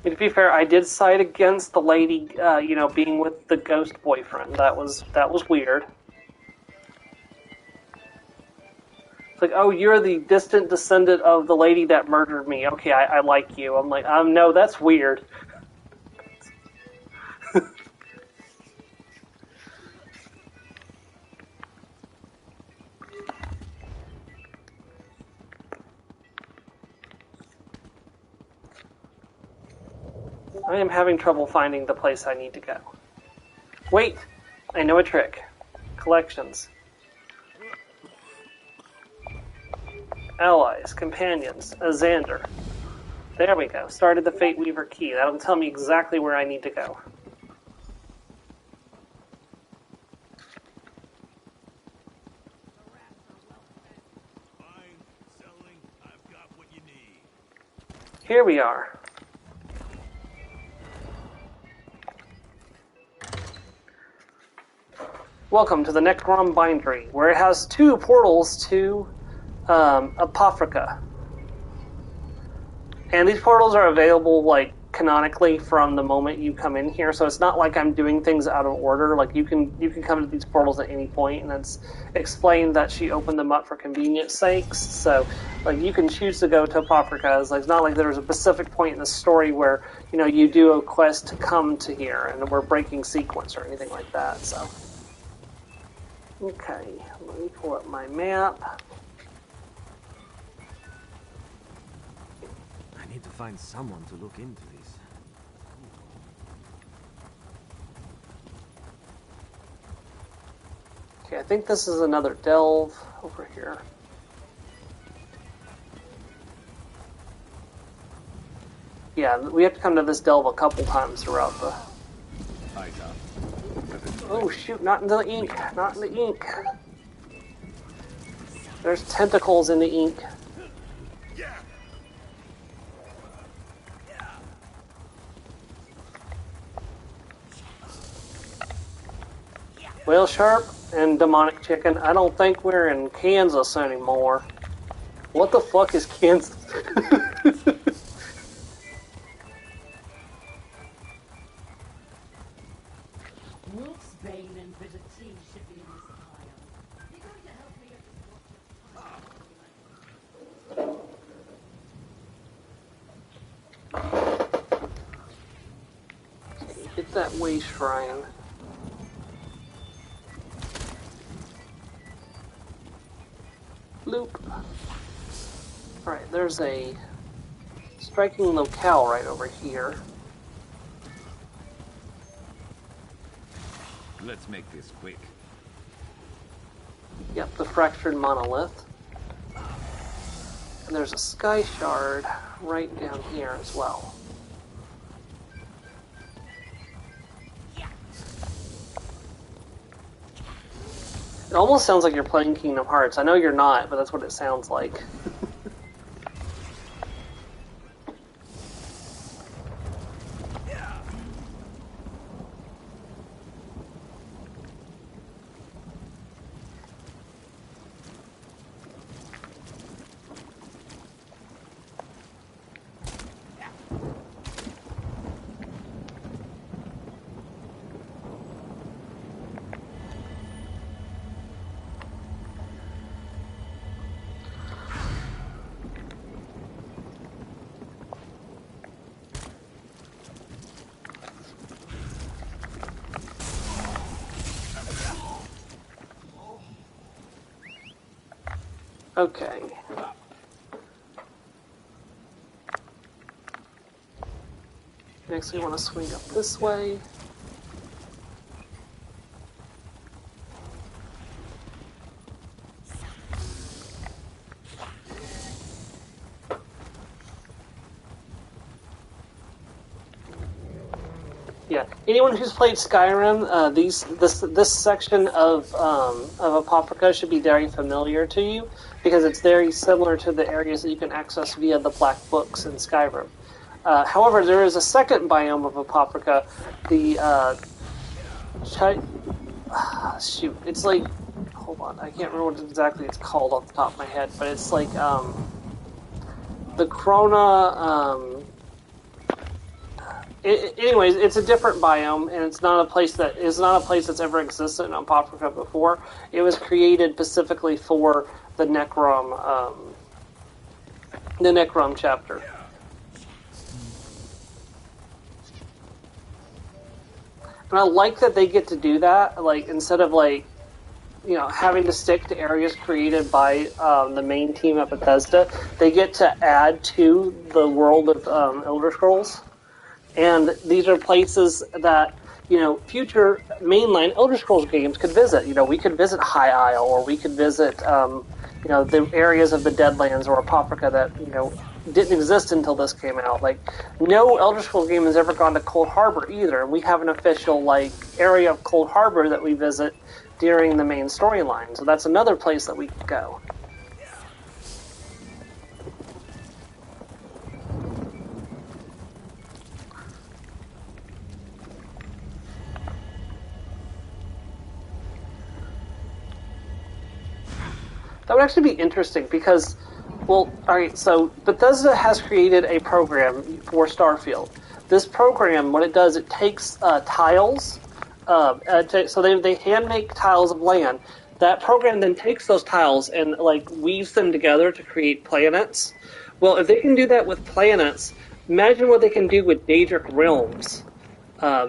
Speaker 1: To be fair, I did side against the lady, being with the ghost boyfriend. That was weird. It's like, oh, you're the distant descendant of the lady that murdered me. Okay, I like you. I'm like, no, that's weird. I am having trouble finding the place I need to go. Wait, I know a trick. Collections. Allies, companions, a Xander. There we go. Started the Fate Weaver key. That'll tell me exactly where I need to go. Here we are. Welcome to the Necrom Bindery, where it has 2 portals to Apofrica. And these portals are available, like, canonically from the moment you come in here, so it's not like I'm doing things out of order. Like, you can come to these portals at any point, and it's explained that she opened them up for convenience sakes, so, like, you can choose to go to Apofrica. It's not like there's a specific point in the story where, you do a quest to come to here, and we're breaking sequence or anything like that, so... Okay, let me pull up my map.
Speaker 15: I need to find someone to look into this.
Speaker 1: Okay, I think this is another delve over here. Yeah, we have to come to this delve a couple times throughout the... Oh shoot, not in the ink, not in the ink. There's tentacles in the ink. Whale Sharp and Demonic Chicken, I don't think we're in Kansas anymore. What the fuck is Kansas?
Speaker 2: Wolfsbane and bitter tea should be in this pile. You're going to help me get this
Speaker 1: Get that way shrine. Loop. Alright, there's a striking locale right over here.
Speaker 9: Let's make this quick.
Speaker 1: Yep, the fractured monolith. And there's a sky shard right down here as well. It almost sounds like you're playing Kingdom Hearts. I know you're not, but that's what it sounds like. Okay. Next we want to swing up this way. Yeah, anyone who's played Skyrim, this section of Apocrypha should be very familiar to you, because it's very similar to the areas that you can access via the Black Books in Skyrim. However, there is a second biome of Apocrypha, the shoot, it's like, hold on, I can't remember what exactly it's called off the top of my head, but it's like the Krona. Anyways, it's a different biome, and it's not a place that's ever existed in Apocrypha before. It was created specifically for the Necrom chapter. And I like that they get to do that, like, instead of, like, you know, having to stick to areas created by the main team at Bethesda, they get to add to the world of Elder Scrolls. And these are places that, you know, future mainline Elder Scrolls games could visit. You know, we could visit High Isle, or we could visit, you know, the areas of the Deadlands or Apocrypha that, you know, didn't exist until this came out. Like, no Elder Scrolls game has ever gone to Cold Harbor either. We have an official, like, area of Cold Harbor that we visit during the main storyline. So that's another place that we could go. That would actually be interesting because, well, alright, so Bethesda has created a program for Starfield. This program, what it does, it takes tiles, so they hand make tiles of land. That program then takes those tiles and, like, weaves them together to create planets. Well, if they can do that with planets, imagine what they can do with Daedric realms.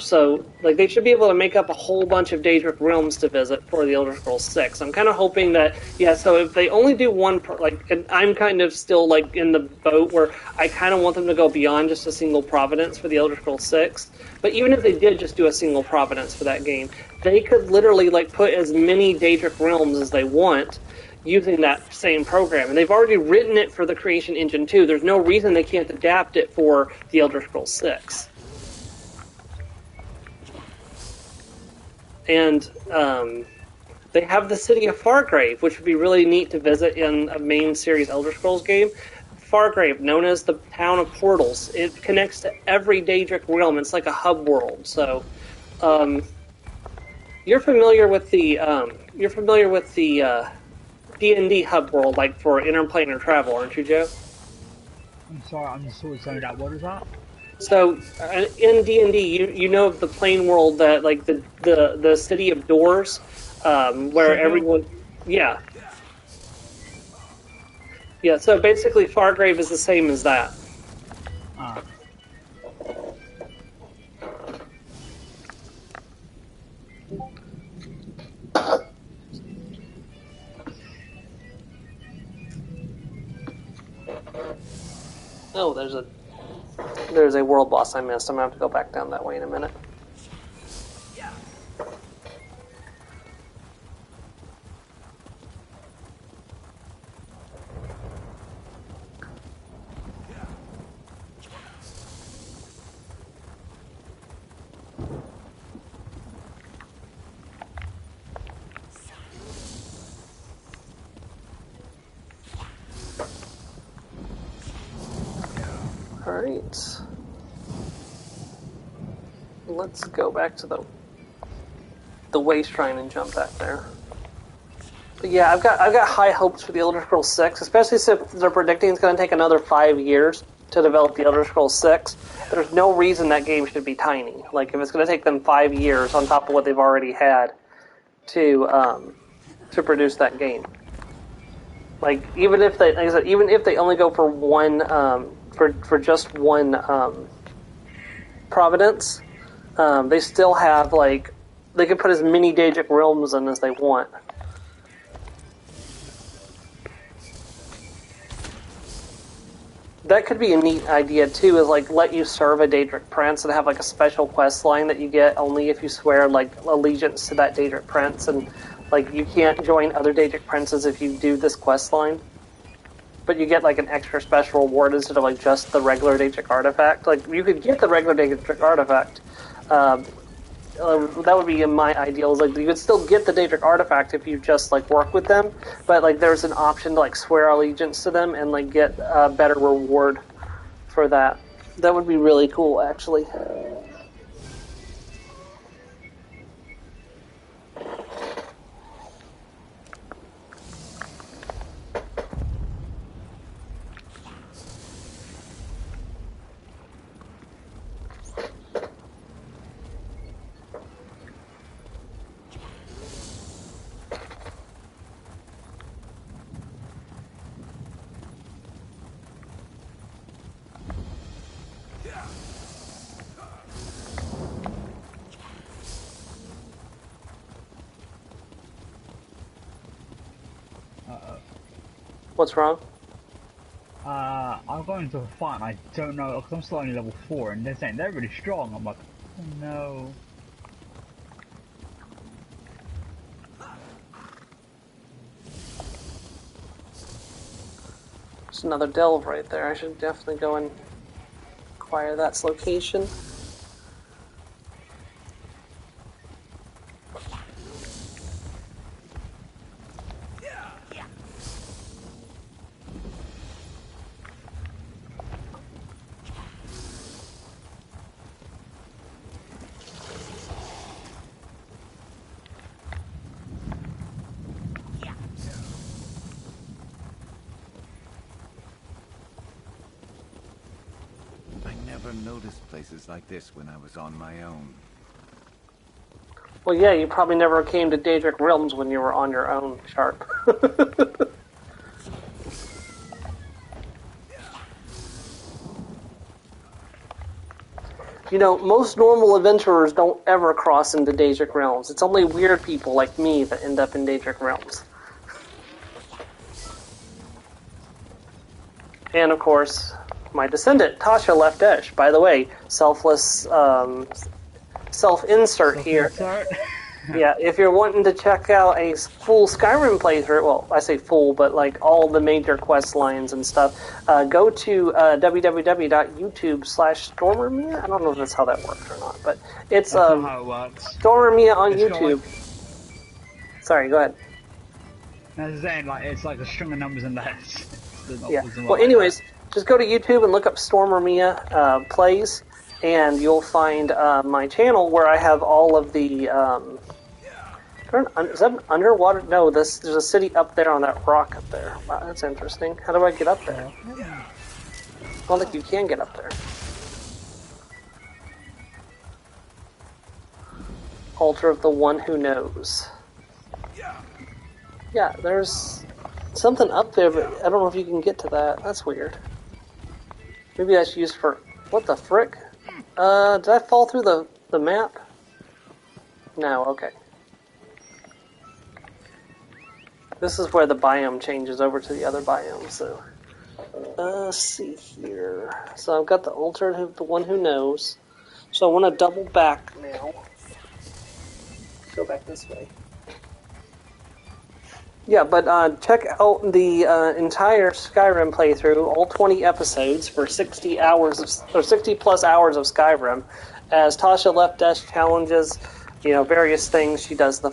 Speaker 1: So, like, they should be able to make up a whole bunch of Daedric realms to visit for the Elder Scrolls 6. I'm kind of hoping that, yeah, so if they only do one, and I'm kind of still, like, in the boat where I kind of want them to go beyond just a single Providence for the Elder Scrolls 6. But even if they did just do a single Providence for that game, they could literally, like, put as many Daedric realms as they want using that same program. And they've already written it for the Creation Engine 2. There's no reason they can't adapt it for the Elder Scrolls 6. And They have the city of Fargrave, which would be really neat to visit in a main series Elder Scrolls game. Fargrave, known as the town of portals, it connects to every Daedric realm. It's like a hub world. So, you're familiar with the D&D hub world, like for interplanar travel, aren't you, Joe?
Speaker 3: I'm sorry, I'm just sort of saying that. What is that?
Speaker 1: So in D&D, you know of the plane world that like the city of doors, where everyone, yeah. So basically, Fargrave is the same as that. Oh, there's a world boss I missed. I'm gonna have to go back down that way in a minute. Alright. Let's go back to the waste shrine and jump back there. But yeah, I've got high hopes for the Elder Scrolls 6, especially since they're predicting it's going to take another 5 years to develop the Elder Scrolls 6. There's no reason that game should be tiny. Like, if it's going to take them 5 years on top of what they've already had to produce that game. Like, even if they only go for one for just one Providence, they still have, like, they can put as many Daedric realms in as they want. That could be a neat idea too, is like let you serve a Daedric prince and have like a special quest line that you get only if you swear like allegiance to that Daedric prince, and like you can't join other Daedric princes if you do this quest line. But you get like an extra special reward instead of like just the regular Daedric artifact. Like you could get the regular Daedric artifact. That would be my ideal. Is like you could still get the Daedric artifact if you just like work with them, but like there's an option to like swear allegiance to them and like get a better reward for that. That would be really cool, actually. What's wrong?
Speaker 3: I'm going to a fight and I don't know, because I'm still only level 4 and they're saying they're really strong. I'm like, oh no.
Speaker 1: There's another delve right there. I should definitely go and acquire that's location.
Speaker 9: Noticed places like this when I was on my own.
Speaker 1: Well, yeah, you probably never came to Daedric Realms when you were on your own, Sharp. You know, most normal adventurers don't ever cross into Daedric Realms. It's only weird people like me that end up in Daedric Realms. And, of course, my descendant, Tasha, left Esh. By the way, self-insert here. Yeah, if you're wanting to check out a full Skyrim playthrough, well, I say full, but like all the major quest lines and stuff, go to www.youtube/StormerMia. I don't know if that's how that works or not, but it's
Speaker 3: how it works.
Speaker 1: StormerMia on YouTube. Sorry, go ahead.
Speaker 3: As I'm saying, like, it's like a string of numbers and letters.
Speaker 1: Yeah. Well, anyways, just go to YouTube and look up Storm or Mia Plays, and you'll find my channel where I have all of the... is that an underwater? No, there's a city up there on that rock up there. Wow, that's interesting. How do I get up there? I don't think you can get up there. Altar of the One Who Knows. Yeah, there's something up there, but I don't know if you can get to that. That's weird. Maybe that's used for... What the frick? Did I fall through the map? No, okay. This is where the biome changes over to the other biome, so... let's see here. So I've got the altar of the One Who Knows. So I want to double back now. Go back this way. Yeah, but check out the entire Skyrim playthrough, all 20 episodes for 60 plus hours of Skyrim, as Tasha Left Dash challenges, various things. She does the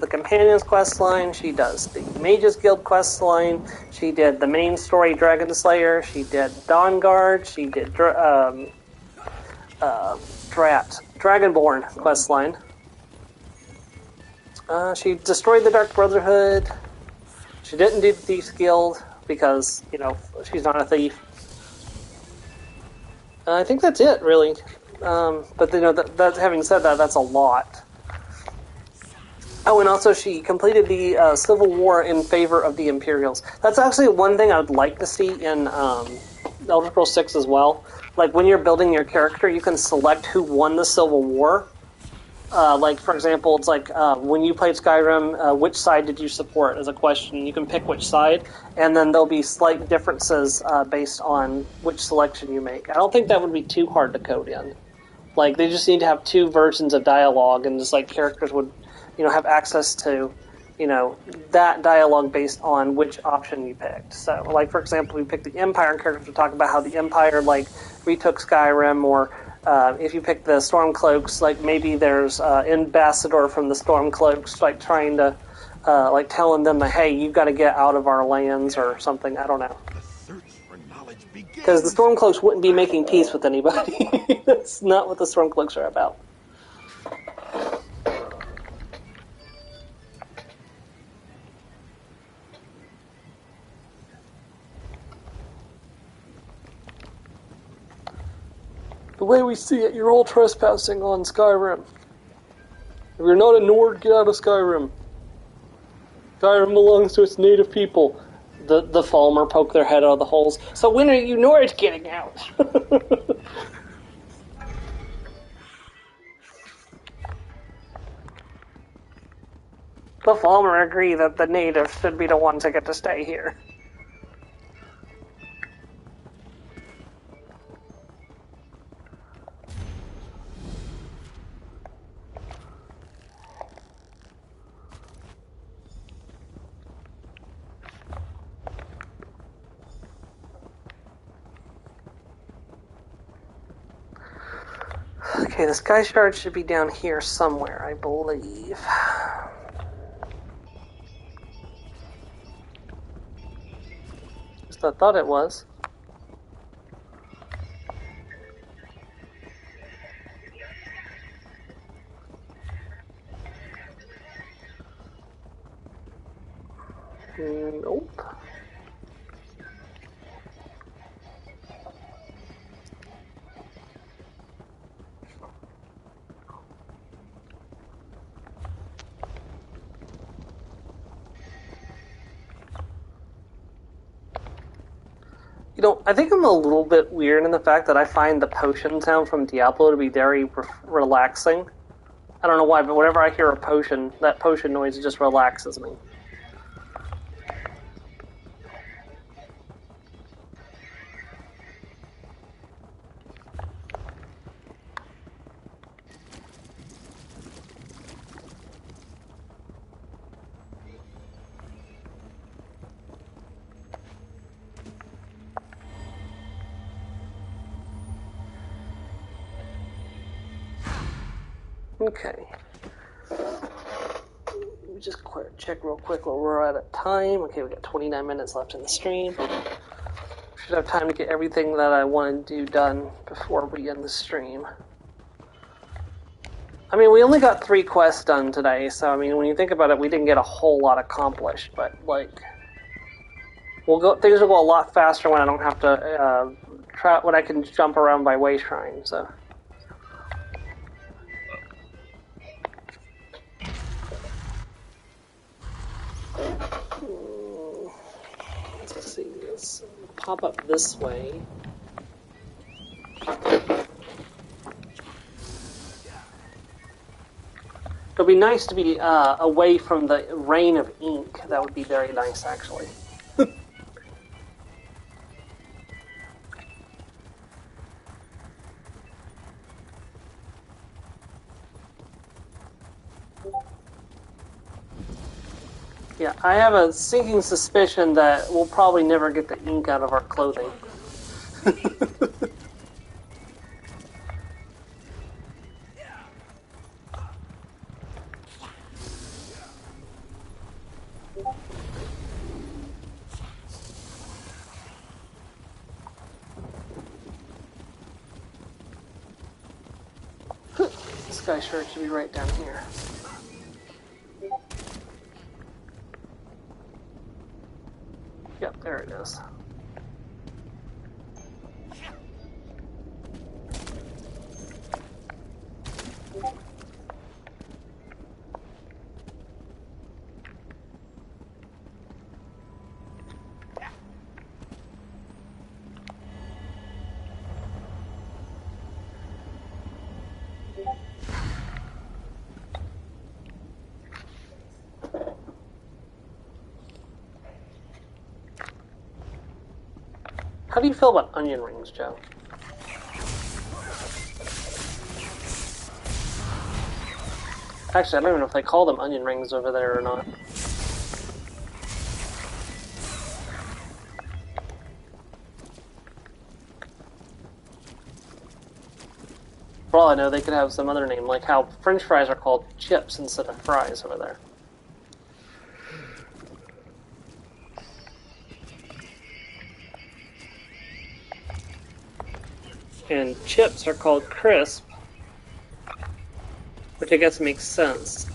Speaker 1: Companions quest line, she does the Mages Guild quest line, she did the main story Dragon Slayer, she did Dawnguard, she did Dragonborn quest line. She destroyed the Dark Brotherhood. She didn't do the Thieves Guild because, she's not a thief. I think that's it, really. But having said that, that's a lot. Oh, and also she completed the Civil War in favor of the Imperials. That's actually one thing I would like to see in Elder Scrolls 6 as well. Like, when you're building your character, you can select who won the Civil War. Like, for example, it's like when you played Skyrim, which side did you support as a question? You can pick which side, and then there'll be slight differences based on which selection you make. I don't think that would be too hard to code in. Like, they just need to have two versions of dialogue, and just like characters would, have access to, that dialogue based on which option you picked. So, like, for example, we picked the Empire, and characters would talk about how the Empire, like, retook Skyrim, or if you pick the Stormcloaks, like, maybe there's ambassador from the Stormcloaks, like, trying to, like, telling them that, hey, you've got to get out of our lands or something. I don't know. Because the Stormcloaks wouldn't be making peace with anybody. That's not what the Stormcloaks are about. The way we see it, you're all trespassing on Skyrim. If you're not a Nord, get out of Skyrim. Skyrim belongs to its native people. The Falmer poke their head out of the holes. So when are you Nord getting out? The Falmer agree that the natives should be the ones that get to stay here. Okay, the Sky Shard should be down here somewhere, I believe. Just I thought it was. Nope. I think I'm a little bit weird in the fact that I find the potion sound from Diablo to be very relaxing. I don't know why, but whenever I hear a potion, that potion noise just relaxes me. Okay. just check real quick where we're at time. Okay, we got 29 minutes left in the stream. Should have time to get everything that I want to do done before we end the stream. I mean, we only got 3 quests done today, so I mean, when you think about it, we didn't get a whole lot accomplished. But like, things will go a lot faster when I don't have to when I can jump around by way shrine. So. Let's see, let's pop up this way. It would be nice to be away from the rain of ink. That would be very nice, actually. Yeah, I have a sinking suspicion that we'll probably never get the ink out of our clothing. This guy sure should be right down here. Yep, there it is. How do you feel about onion rings, Joe? Actually, I don't even know if they call them onion rings over there or not. For all I know, they could have some other name, like how French fries are called chips instead of fries over there. And chips are called crisp, which I guess makes sense.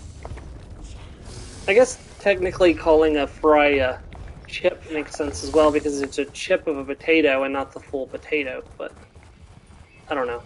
Speaker 1: I guess technically calling a fry a chip makes sense as well because it's a chip of a potato and not the full potato, but I don't know.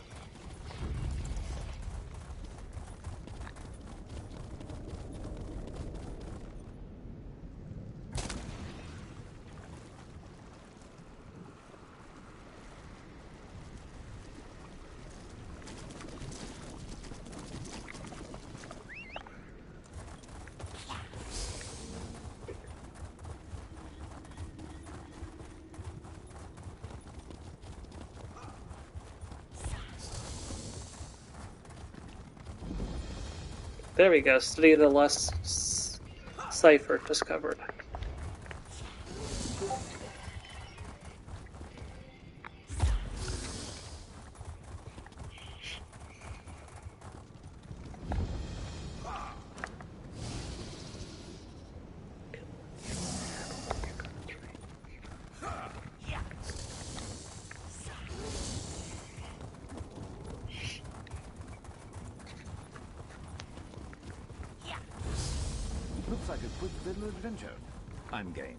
Speaker 1: There we go, study the lust cipher discovered.
Speaker 9: Looks like a quick little adventure. I'm game.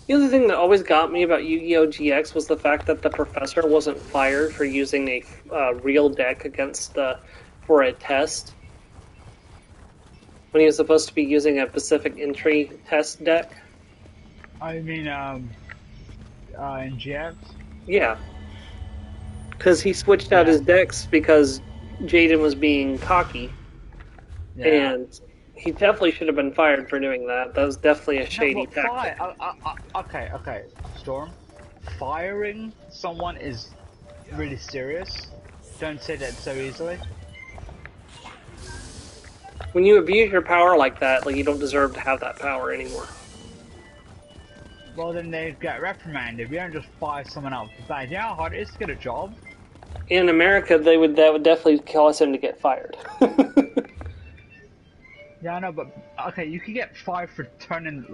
Speaker 1: The other thing that always got me about Yu-Gi-Oh! GX was the fact that the professor wasn't fired for using a real deck for a test, when he was supposed to be using a Pacific Entry test deck.
Speaker 3: I mean, in GX?
Speaker 1: Yeah. Because he switched out his decks because Jaden was being cocky. Yeah. And he definitely should have been fired for doing that. That was definitely a shady tactic.
Speaker 3: Okay, Storm. Firing someone is really serious. Don't say that so easily.
Speaker 1: When you abuse your power like that, like, you don't deserve to have that power anymore.
Speaker 3: Well, then they'd get reprimanded. We don't just fire someone out for that. You know how hard it is to get a job?
Speaker 1: In America, that would definitely cause him to get fired.
Speaker 3: Yeah, I know, but okay, you can get fired for turning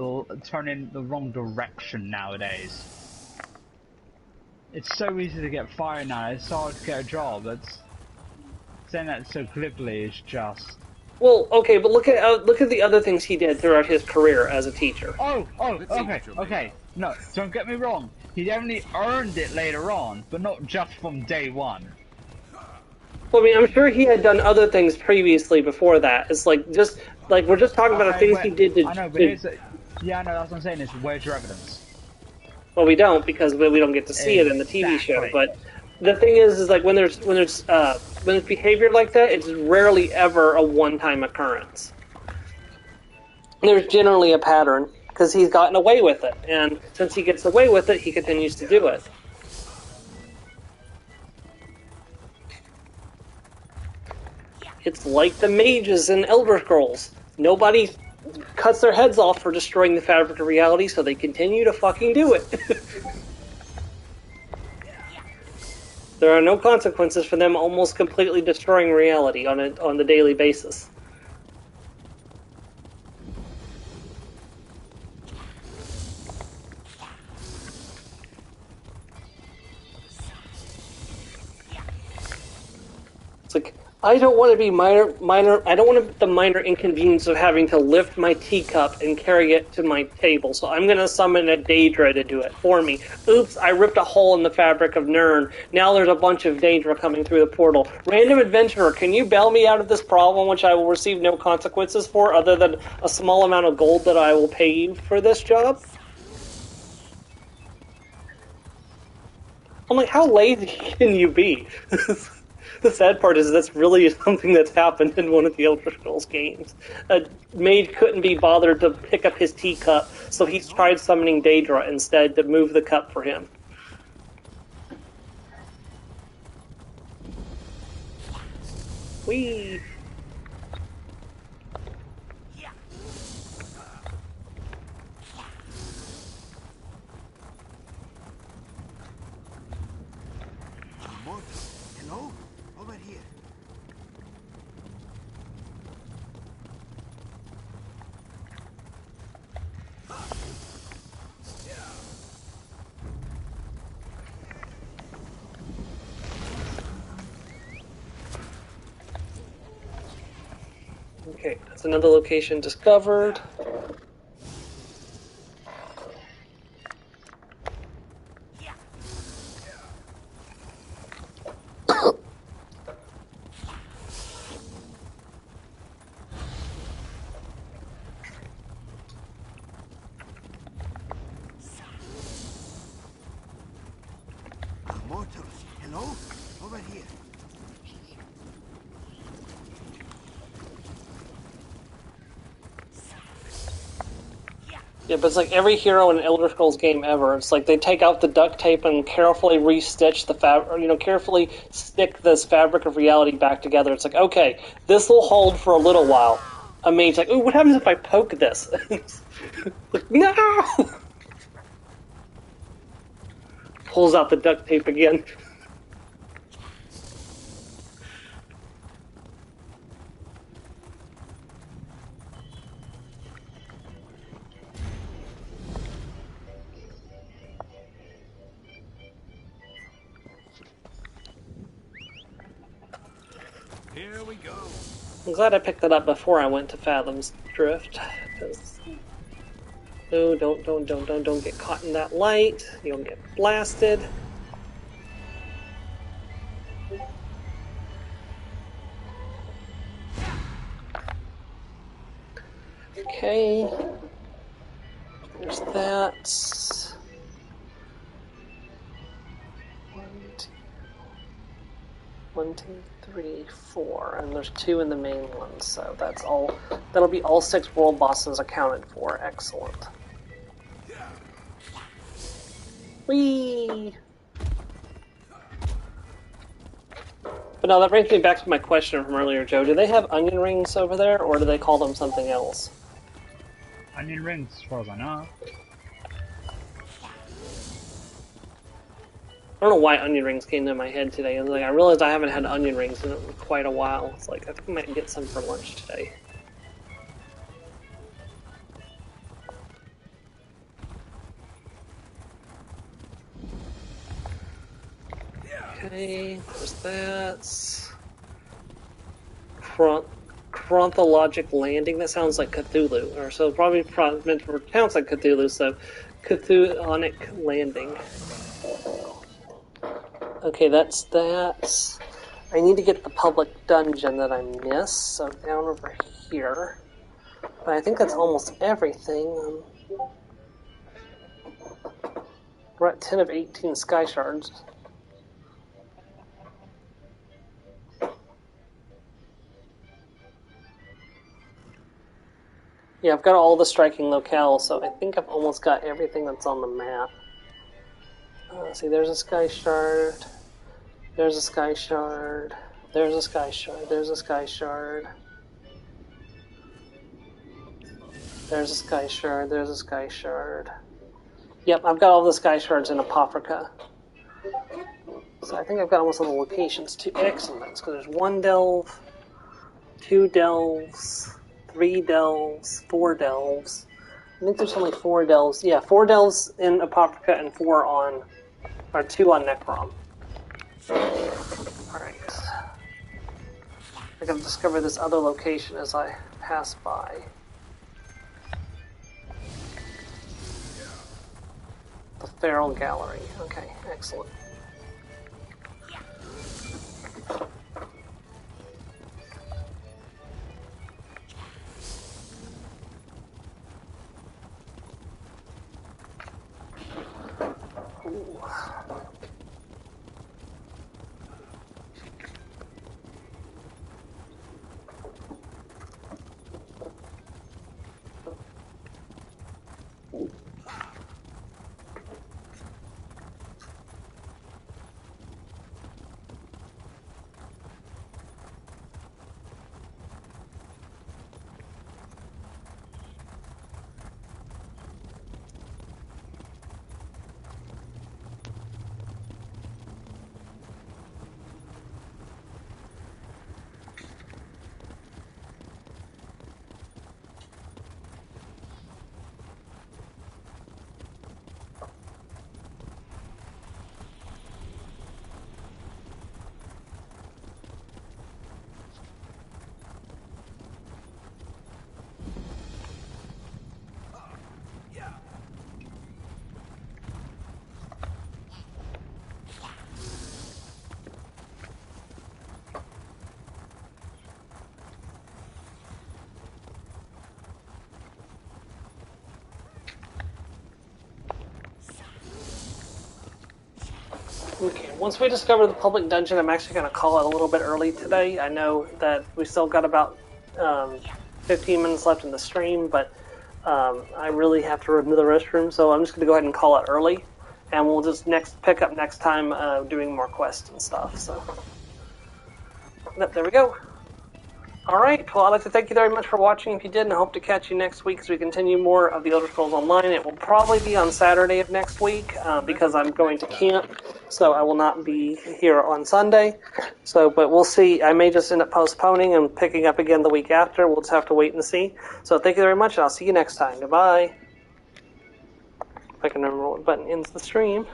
Speaker 3: the wrong direction nowadays. It's so easy to get fired now. It's so hard to get a job. That's saying that so glibly is just.
Speaker 1: Well, okay, but look at the other things he did throughout his career as a teacher.
Speaker 3: Okay. No, don't get me wrong. He definitely earned it later on, but not just from day one.
Speaker 1: Well, I mean, I'm sure he had done other things previously before that. It's like we're just talking about the things he did to.
Speaker 3: I know, but yeah, I know. That's what I'm saying. Is where's your evidence?
Speaker 1: Well, we don't, because we don't get to see it in the TV show. But the thing is like when there's behavior like that, it's rarely ever a one-time occurrence. There's generally a pattern because he's gotten away with it, and since he gets away with it, he continues to do it. It's like the mages in Elder Scrolls. Nobody cuts their heads off for destroying the fabric of reality, so they continue to fucking do it. There are no consequences for them almost completely destroying reality on the daily basis. It's like, I don't want to be I don't want the minor inconvenience of having to lift my teacup and carry it to my table, so I'm going to summon a Daedra to do it for me. Oops, I ripped a hole in the fabric of Nirn. Now there's a bunch of Daedra coming through the portal. Random adventurer, can you bail me out of this problem, which I will receive no consequences for, other than a small amount of gold that I will pay you for this job? I'm like, how lazy can you be? The sad part is that's really something that's happened in one of the Elder Scrolls games. A mage couldn't be bothered to pick up his teacup, so he tried summoning Daedra instead to move the cup for him. Whee!
Speaker 7: Hello? Over here.
Speaker 1: Okay, that's another location discovered.
Speaker 7: Mortals, hello? Over here.
Speaker 1: Yeah, but it's like every hero in an Elder Scrolls game ever. It's like they take out the duct tape and carefully restitch the carefully stick this fabric of reality back together. It's like, okay, this will hold for a little while. A mage's like, ooh, what happens if I poke this? Like, no! Pulls out the duct tape again.
Speaker 11: Here we go.
Speaker 1: I'm glad I picked that up before I went to Fathom's Drift. No, don't get caught in that light. You'll get blasted. Okay. There's that. 1, 2, 3, 4, and there's 2 in the main one, so that's all. That'll be all 6 world bosses accounted for. Excellent. Whee! But no, that brings me back to my question from earlier, Joe. Do they have onion rings over there, or do they call them something else?
Speaker 3: Onion rings, as far as I know.
Speaker 1: I don't know why onion rings came to my head today. I was like, I realized I haven't had onion rings in quite a while. It's like, I think I might get some for lunch today. Okay, there's that. Chronologic landing. That sounds like Cthulhu, or so probably meant to pronounce like Cthulhu. So, Cthulhonic landing. Okay, that's that. I need to get the public dungeon that I missed. So down over here. But I think that's almost everything. We're at 10 of 18 sky shards. Yeah, I've got all the striking locales, so I think I've almost got everything that's on the map. See, there's a sky shard. There's a sky shard. There's a sky shard. There's a sky shard. There's a sky shard. There's a sky shard. Yep, I've got all the sky shards in Apocrypha. So I think I've got almost all the locations too. Excellent. So there's 1 delve, 2 delves, 3 delves, 4 delves. I think there's only 4 delves. Yeah, 4 delves in Apocrypha and 2 on Necrom. Alright. I gotta discover this other location as I pass by. The Feral Gallery. Okay, excellent. Ooh. Okay, once we discover the public dungeon, I'm actually going to call it a little bit early today. I know that we still got about 15 minutes left in the stream, but I really have to run to the restroom, so I'm just going to go ahead and call it early, and we'll just pick up next time doing more quests and stuff. So, yep, there we go. All right, well, I'd like to thank you very much for watching if you did, and I hope to catch you next week as we continue more of the Elder Scrolls Online. It will probably be on Saturday of next week because I'm going to camp, so I will not be here on Sunday. So, but we'll see. I may just end up postponing and picking up again the week after. We'll just have to wait and see. So thank you very much, and I'll see you next time. Goodbye. If I can remember what button ends the stream.